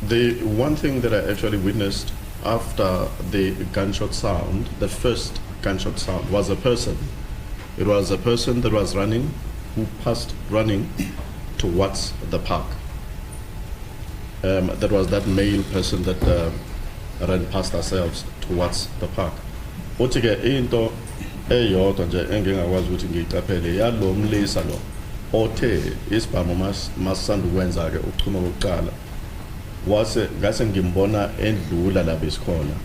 The one thing that I actually witnessed after the gunshot sound, the first gunshot sound, was a person. It was a person that was running, who passed running towards the park. That was that male person that ran past ourselves towards the park. Uthi ke into eyodwa nje engingakwazi ukuthi ngiyiqaphele yalo mlisa lo othe isibhamu masisanda ukwenza ke ukuchuma kokuqala wase ngase ngimbona endlula la besikhona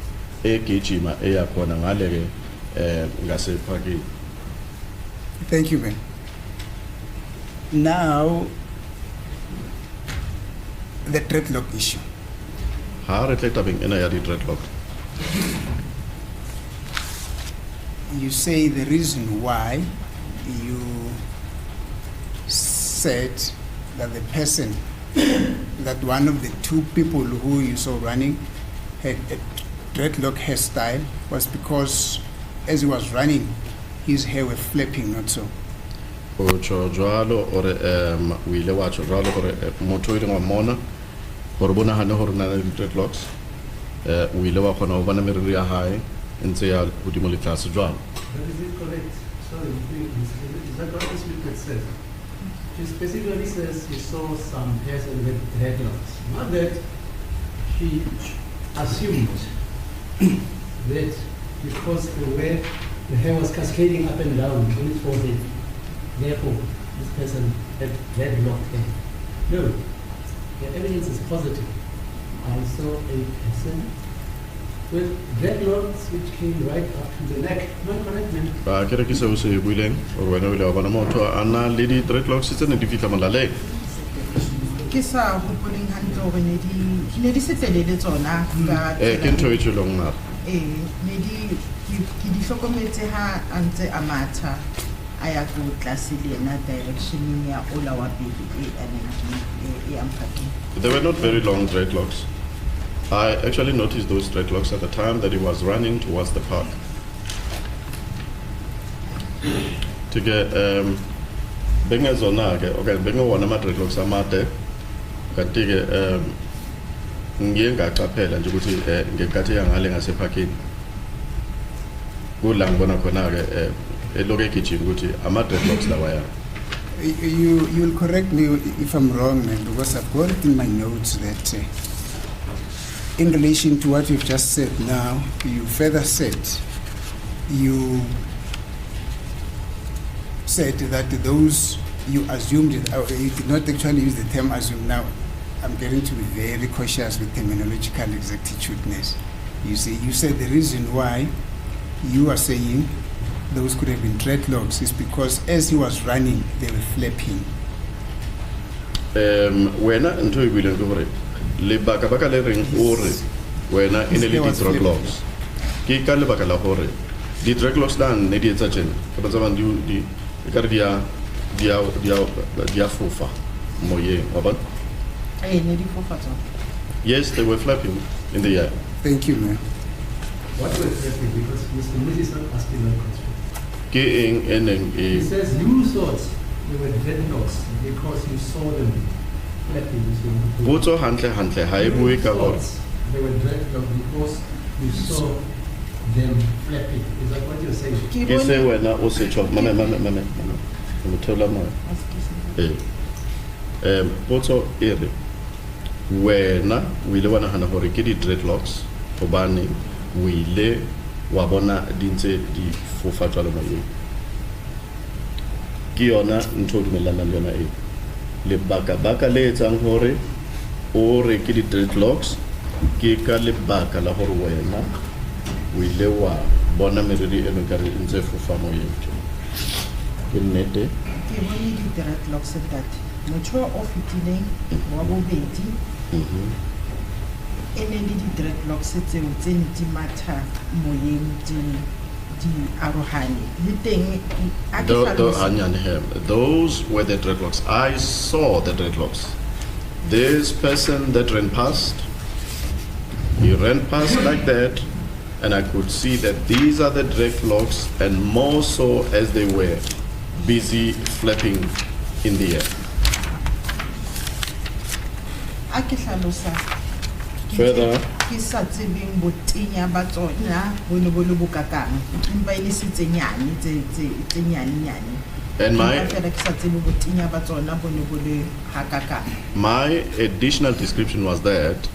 egijima eyakhona ngale ke ngase phakini. Thank you, man. Now, the dreadlock issue. Ha re tleta beng ena ya di dreadlock. You say the reason why you said that the person, that one of the two people who you saw running had a dreadlock hairstyle was because as he was running, his hair was flapping, not so. Ocho jwalo ore o ile wa tjho jwalo gore motho ile ngwamona gore bona hane gore na le dreadlocks o ile wa khona go bona meriri ya hae ntse ya godimo le tlase jwalo. But is it correct? Sorry, is that what this witness says? She specifically says she saw some hairs and dreadlocks. Not that she assumed that because the way the hair was cascading up and down on his forehead, therefore this person had dreadlocked hair. No, the evidence is positive. I saw a person with dreadlocks which came right up to the neck. Not correct, man? Ba kere ke se o se buileng o wena o ile wa bona motho ana le di dreadlocks tse ne di fitla molaleng. Ke sa hopoleng hantle hore ne di setelele tsona ka Ke ntho e tshwelong na. ne di ke di hlokometse ha a ntse a matha a ya go tlase le ena direction ya ola wa pele e ampaki. They were not very long dreadlocks. I actually noticed those dreadlocks at the time that he was running towards the park. To get benga zona ke okay benga wona ma dreadlocks amade kanti ke ngiye ngaqaphela nje ukuthi ngekhathi yangale ngase parkini kula ngibona khona ke eloke egijima ukuthi ama dreadlocks lawa ya. You'll correct me if I'm wrong, man, because I've got it in my notes that in relation to what you've just said now, you further said, you said that those you assumed, you did not actually use the term assume. Now, I'm getting to be very cautious with terminological exactitudeness. You see, you said the reason why you are saying those could have been dreadlocks is because as he was running, they were flapping. Wena ntho e buileng ke gore le baka le reng ore wena ene le di dreadlocks ke ka le baka la gore di dreadlocks da ne di etsa tjena ke ba tsaba di ka re dia fofa moyeng wa bona. Ne di fofa tsona. Yes, they were flapping in the air. Thank you, man. What was happening? Because Mr. Moses is not asking that question. Ke eng eneng He says you thought they were dreadlocks because you saw them flapping. botso hantle ha e bue ka gore They were dreadlocks because you saw them flapping. Is that what you're saying? ke se wena o se tjho mama mo thola mo botso ere wena o ile wana hana gore ke di dreadlocks gobane o ile wa bona dintse di fofa tsalo mo yeng ke yona ntho o dumelana le yona e le baka le etsang gore o re ke di dreadlocks ke ka le baka la gore wena o ile wa bona meriri e nka re ntse fofa mo yeng ke nnete Ke bone di dreadlocks that motho o fitileng wa bobedi ene le di dreadlocks tseo tse ntse matha moyeng di arohane le teng a ke hlalosa. Those were the dreadlocks. I saw the dreadlocks. This person that ran past, he ran past like that, and I could see that these are the dreadlocks, and more so as they were busy flapping in the air. A ke hlalosa. Further, Ke sa tsebeng botenya ba tsona bo ne bo le bokakang empa ile se tse nyane tse nyane. and my additional description was that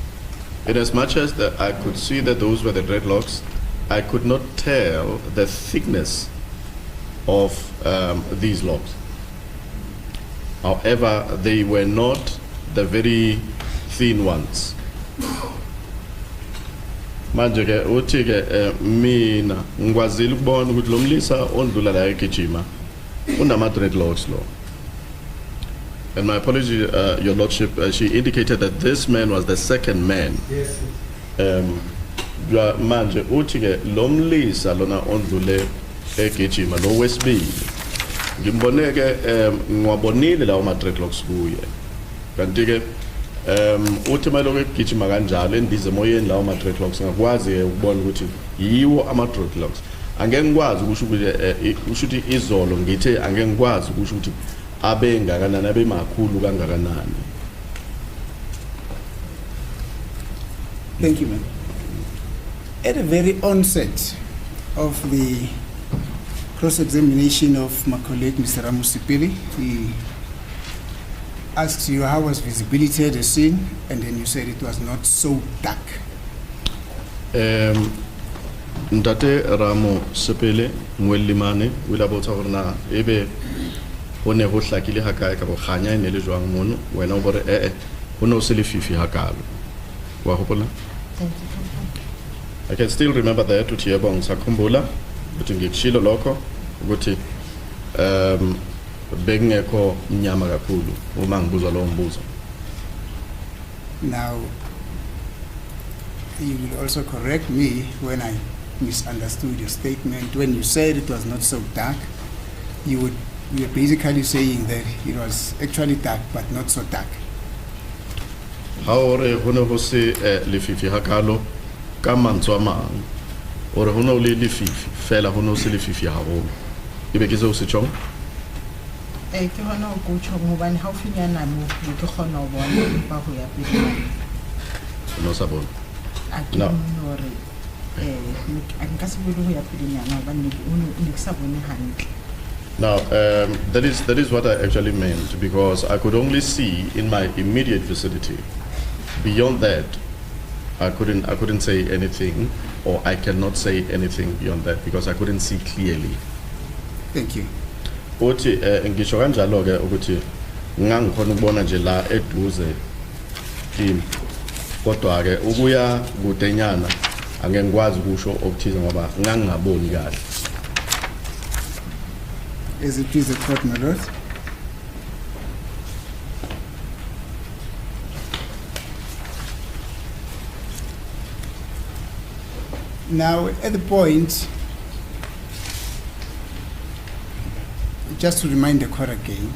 in as much as that I could see that those were the dreadlocks, I could not tell the thickness of these locks. However, they were not the very thin ones. Manje ke uthi ke mina ngikwazile ukubona ukuthi lo mlisa ondlula la egijima unama dreadlocks lo. And my apology, Your Lordship, she indicated that this man was the second man. Yes. Manje uthi ke lo mlisa lona ondlule egijima lo wesibili. Ngimbone ke ngiwabonile lawo ma dreadlocks kuye. Kanti ke uthi maloku egijima kanjalo endize emoyeni lawo ma dreadlocks ngakwazi ukubona ukuthi yiwo ama dreadlocks. Angeke ngikwazi ukusho ukuthi izolo ngithe angeke ngikwazi ukusho ukuthi abe ngakanani abe makhulu kangakanani. Thank you, ma'am. At the very onset of the cross-examination of my colleague, Mr. Ramusipili, he asked you how was visibility at the scene, and then you said it was not so dark. Ntate Ramusipili ngwelimane wila botsa gore na ebe ho ne ho hlakile ha kae ka bo khanya ene le jwang mono wena o bore ho no se le fifi ha kalo wa hopola. I can still remember that uthi yebo ngisakhumbula ukuthi ngikushilo lokho ukuthi bengekho inyama kakhulu uma ngibuzwa lo mbuzo. Now, you will also correct me when I misunderstood your statement. When you said it was not so dark, you were basically saying that it was actually dark but not so dark. Ha ore ho ne ho se le fifi ha kalo ka mantswe a mang ore ho no le fifi fela ho no se le fifi haholo ebe ke se o se tjong ke hona go tjho hobane ha o finyana mo ke kgona ho bona ba ho ya pele no sa bona no re nka se bole ho ya pele nyana hobane ne ke sa bone hantle. Now, that is what I actually meant, because I could only see in my immediate vicinity. Beyond that, I couldn't say anything, or I cannot say anything beyond that because I couldn't see clearly. Thank you. Uthi ngisho kanjalo ke ukuthi ngangikhona ukubona nje la eduze kimi. Kodwa ke ukuya kudenyana angeke ngikwazi ukusho okuthize ngoba ngangingaboni kahle. As it is the court, my lord. Now, at the point, just to remind the court again,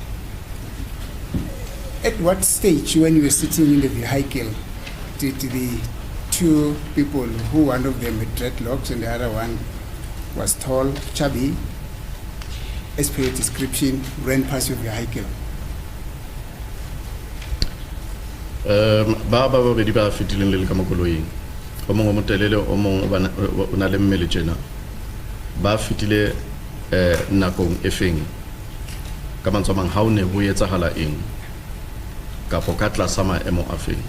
at what stage, when you were sitting in the vehicle, did the two people, who one of them had dreadlocks and the other one was tall, chubby, as per your description, ran past your vehicle? Baba babedi ba fitileng le ka mokoloing. O mongwe mo telele o mongwe o na le mmele tjena. Ba fitile nakong efeng. Ka mantswe mang ha o ne ho etsahala eng? Ka po ka tlasa maemo a feng.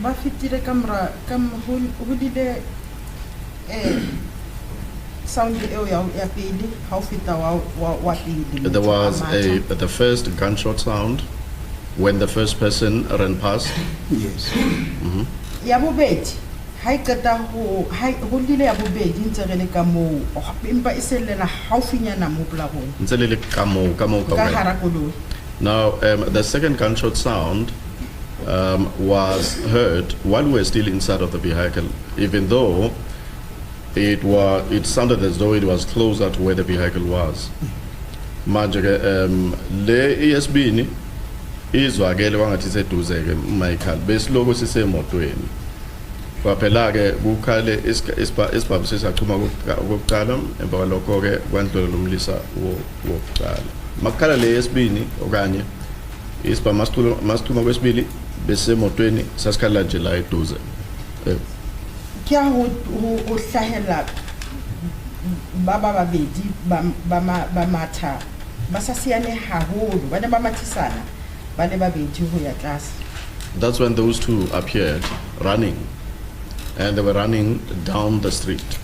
Ba fitile kamera ho dile sound ya pele ha o fita wa pele. There was the first gunshot sound when the first person ran past. Yes. Ya bobedi ha ikata ho dile ya bobedi ntse re le ka mo empa iselela haufinyana mo plagong. Ntse le ka mo ka hara koloi. Now, the second gunshot sound was heard while we were still inside of the vehicle, even though it sounded as though it was closer to where the vehicle was. Manje le ESB ni izwakele wangathi seduze ke Michael besiloko sisemotweni. Kwaphela ke kukhale isibhabu sesachuma kokuqala emva kwalokho ke kwandlula lomlisa wokuqala. Makhala le ESB okanye isibhabu masithuma kwesibili besemotweni sasikhala nje la eduze. Kya ho hlahela baba babedi ba matha ba sa siane haholo ba ne ba mathisana ba le babedi ho ya tlase. That's when those two appeared running, and they were running down the street.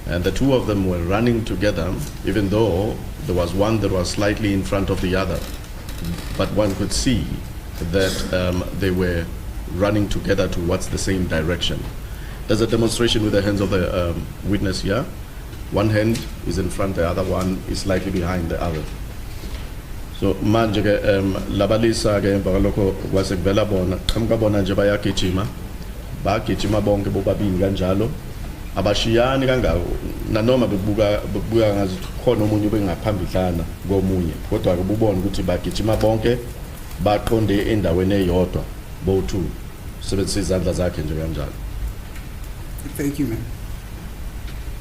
And the two of them were running together, even though there was one that was slightly in front of the other. But one could see that they were running together towards the same direction. There's a demonstration with the hands of the witness here. One hand is in front, the other one is slightly behind the other. So manje ke labalisa ke emvakaloko kwasekuvela bona qhamuka bona nje bayagijima bagijima bonke bobabili kanjalo abashiyani kangako nanoma bebuka ngazi khona umunye bengaphambidlana komunye kodwa ke bubona ukuthi bagijima bonke baqonde endaweni eyodwa bo2 sebenzisa izandla zakhe nje kanjalo. Thank you, ma'am.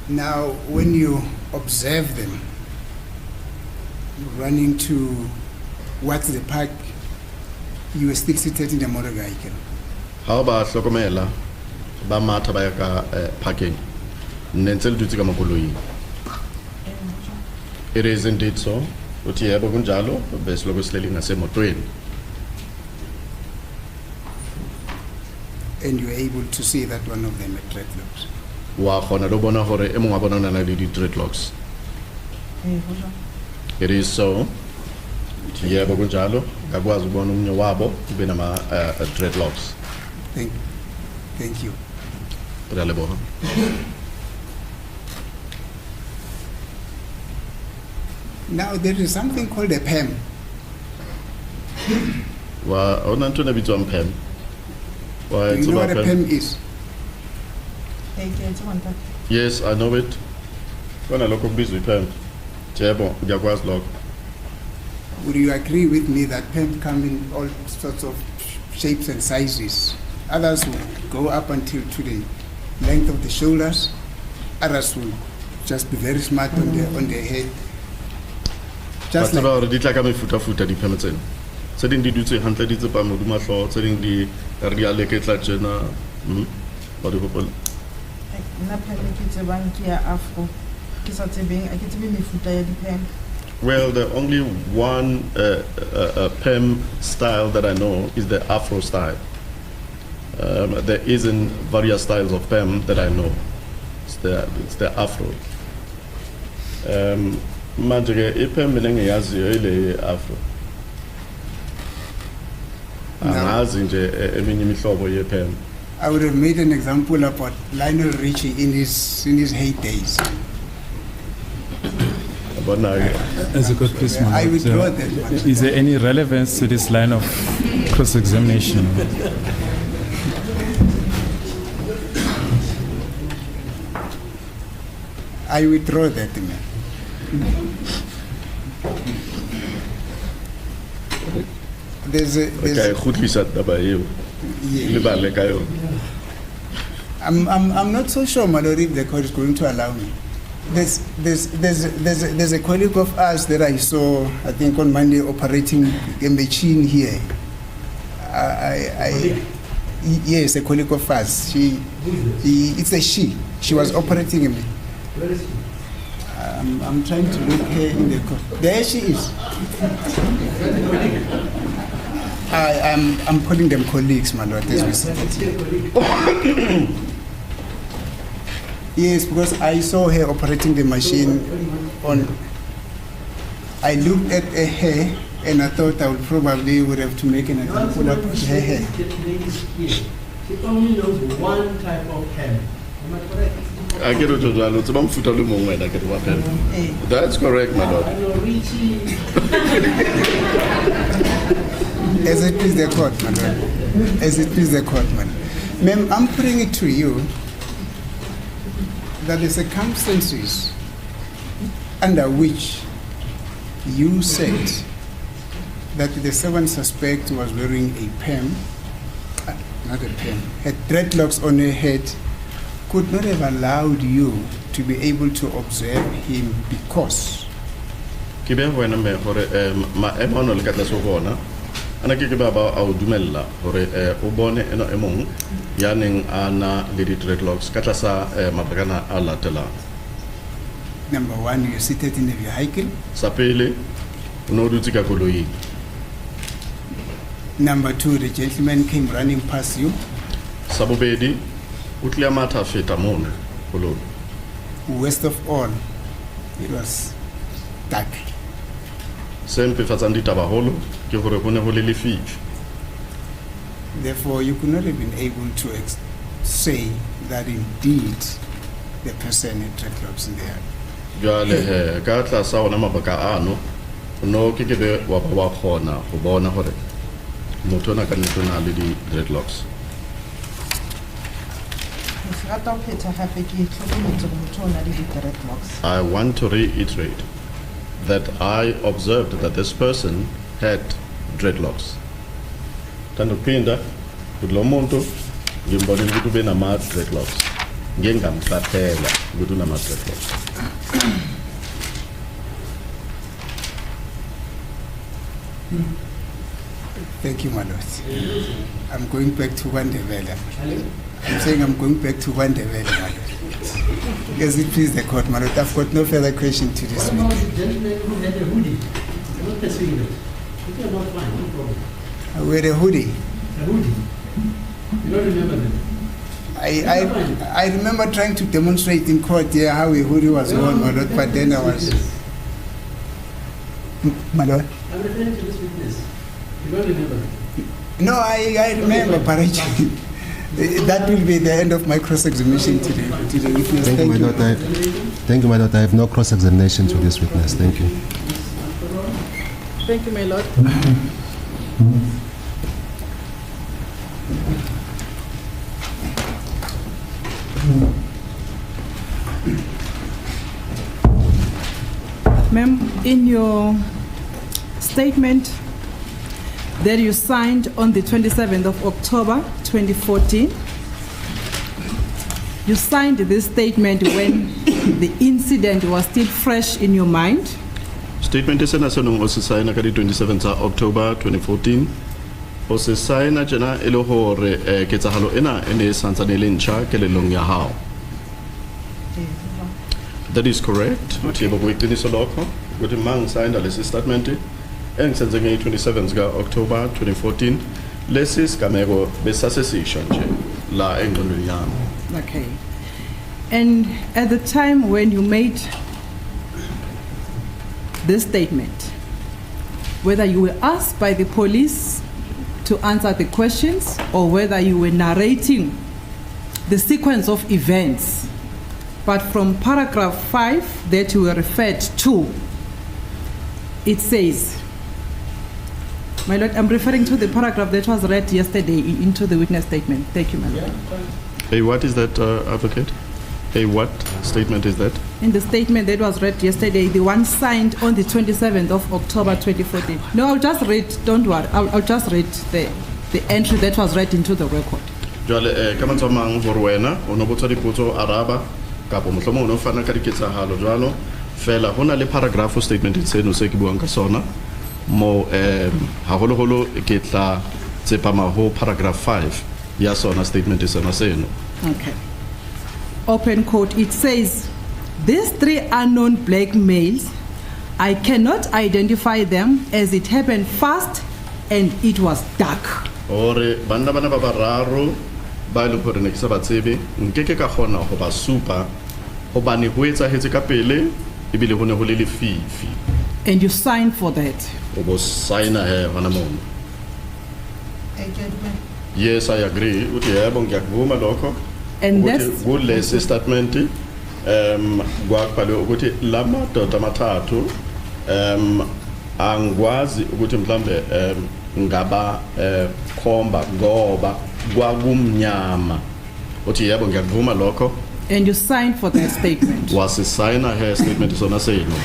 Now, when you observe them running towards the park, you were still seated in the motor vehicle. How about hlokomela ba matha ba ya ka parking nentsele dutse ka makoloi? It is indeed so. Uthi yebo kunjalo bese lokho sileli ngasemotweni. And you were able to see that one of them had dreadlocks. Wa khona lo bona hore e mong a bona na le di dreadlocks. It is so. Uthi yebo kunjalo ngakwazi ukubona umunye wabo ube nama dreadlocks. Thank you. Releboha. Now there is something called a PEM. Wa ona ntona bitwa PEM. Do you know what a PEM is? Yes, I know it. Kona lokho kubizwa iPEM. Jebo, ngiyakwazi lokho. Would you agree with me that PEM come in all sorts of shapes and sizes? Others will go up until to the length of the shoulders. Others will just be very smart on their head. Just like like di tla ka mefuta di PEM tsena. Tse ding di dutse hantle di tsepa moduma hlo, tse ding di re a leketla tsena. Ba di hopole. Nna PEM ke tsebang ke ya Afro. Ke sa tsebeng a ke tsebe mefuta ya di PEM. Well, the only one PEM style that I know is the Afro style. There isn't various styles of PEM that I know. It's the Afro. Manje ke iPEM mina ngiyaziyo ile Afro. Angazi nje eminye imihlobo yePEM. I would have made an example about Lionel Richie in his heydays. As a good please, I withdraw that one. Is there any relevance to this line of cross-examination? I withdraw that, man. I'm not so sure, Mallory, if the court is going to allow me. There's a colleague of ours that I saw, I think on Monday, operating a machine here. Yes, a colleague of ours. It's a she. She was operating a machine. Where is she? I'm trying to look her in the court. There she is. I'm calling them colleagues, my lord. Yes, because I saw her operating the machine on. I looked at her hair and I thought I would have to make an example of her hair. She only knows one type of pen. Am I correct? That's correct, my lord. As it is the court, my lord. As it is the court, man. Ma'am, I'm putting it to you that the circumstances under which you said that the seventh suspect was wearing a pen, not a pen, had dreadlocks on her head, could not have allowed you to be able to observe him because ana ke ba a dumella hore o bone eno e mong ya neng ana le di dreadlocks ka tlasa mabakana a latela. Number one, you seated in the vehicle. Sa pele o no dutse ka koloi. Number two, the gentleman came running past you. Sa bobedi o tla matha feta mona koloi. worst of all, it was dark. Therefore, you could not have been able to say that indeed the person had dreadlocks in their head. No kekebe wa khona go bona gore motho na ka nne na le di dreadlocks. I want to reiterate that I observed that this person had dreadlocks. Tando pinda kudlo muntu ngimbona ukuthi ube nama dreadlocks. Ngengamhlaphela ukuthi unama dreadlocks. Thank you, my lord. I'm going back to Nthabiseng. I'm saying I'm going back to Nthabiseng, my lord. Because it please the court, my lord. I've got no further question to this What about witness. the gentleman who had a hoodie? I'm not pursuing it. You are not fine, no problem. I wear a hoodie. A hoodie? You don't remember that? I remember trying to demonstrate in court here how a hoodie was worn, my lord, but then I was... My lord? I'm referring to this witness. You don't remember that? No, I remember, but that will be the end of my cross-examination to the witness. Thank you, my lord. Thank you, my lord. I have no cross-examination to this witness. Thank you. Thank you, my lord. Ma'am, in your statement that you signed on the 27th of October 2014, you signed this statement when the incident was still fresh in your mind. Statement is na senong o se sign ka di 27 October 2014. O se sign jana e le hore ketsahalo ena ene santsane le ntsha kelelong ya hao. That is correct. Uthi bo iqiniso lokho ukuthi mang signed lesi statement engisenze nge 27 October 2014 lesi sigameko besasesisho nje la engqondweni yami. Okay. And at the time when you made this statement, whether you were asked by the police to answer the questions or whether you were narrating the sequence of events, but from paragraph 5 that you were referred to, it says, my lord, I'm referring to the paragraph that was read yesterday into the witness statement. Thank you, my lord. Hey, what is that, advocate? Hey, what statement is that? In the statement that was read yesterday, the one signed on the 27th of October 2014. No, I'll just read, don't worry, I'll just read the entry that was read into the record. Jwale ka mantsomang hore wena o no botsa dipotso araba kapo mohlomong o no fana ka diketsahalo jwalo fela hona le paragraph statement tseno se ke buang ka sona mo haholoholo ke tla tsepama ho paragraph 5 ya sona statement sena seno. Okay. Open quote, it says, these 3 unknown black males, I cannot identify them as it happened fast and it was dark. Ore bana ba bararo ba ile hore ne ke sa ba tsebe nkeke ka khona ho ba supa hobane ho etsahetse ka pele ebile ho ne ho le lefifi. And you signed for that? O bo signa he hona mo. Yes, I agree. Uthi yebo ngiyakuvuma lokho. And that's kule statement kwabhalwe ukuthi lama doda mathathu angwazi ukuthi mhlambe ngaba khomba ngoba kwakumnyama. Uthi yebo ngiyakuvuma lokho. And you signed for that statement? Was a signer her statement is on a say no.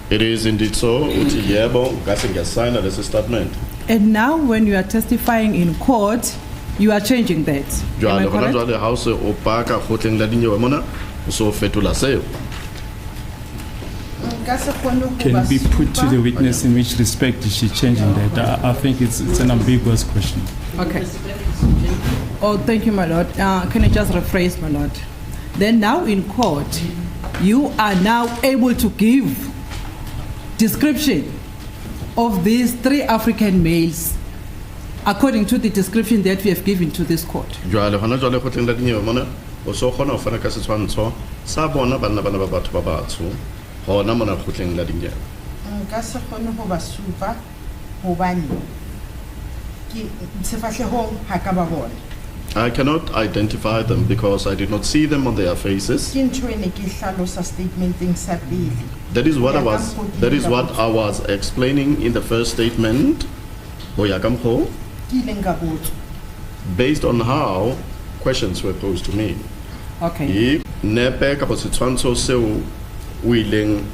It is indeed so. Uthi yebo ngase ngiyasigna lesi statement. And now when you are testifying in court, you are changing that. Am I correct? Jwale house opaka khotleng la dinyewe mona so fetola seo. Can be put to the witness in which respect is she changing that? I think it's an ambiguous question. Okay. Oh, thank you, my lord. Can I just rephrase, my lord? Then now in court, you are now able to give description of these 3 African males according to the description that we have given to this court. Jwale hona jwale khotleng la dinyewe mona o so kgona ho fana ka setshwantsho sa bona banna ba batho ba batsho hona mona kgotleng la dinyewe? Nka se kgone ho ba supa hobane ke sefahlehong ha ka ba bona. I cannot identify them because I did not see them on their faces. Ke ntho ene ke hlalosa statementeng sa pele. That is what I was explaining in the first statement. Ho ya ka mokgwa Ke ile nka botswa. based on how questions were posed to me. Okay. Nepe ka setshwantsho seo o ileng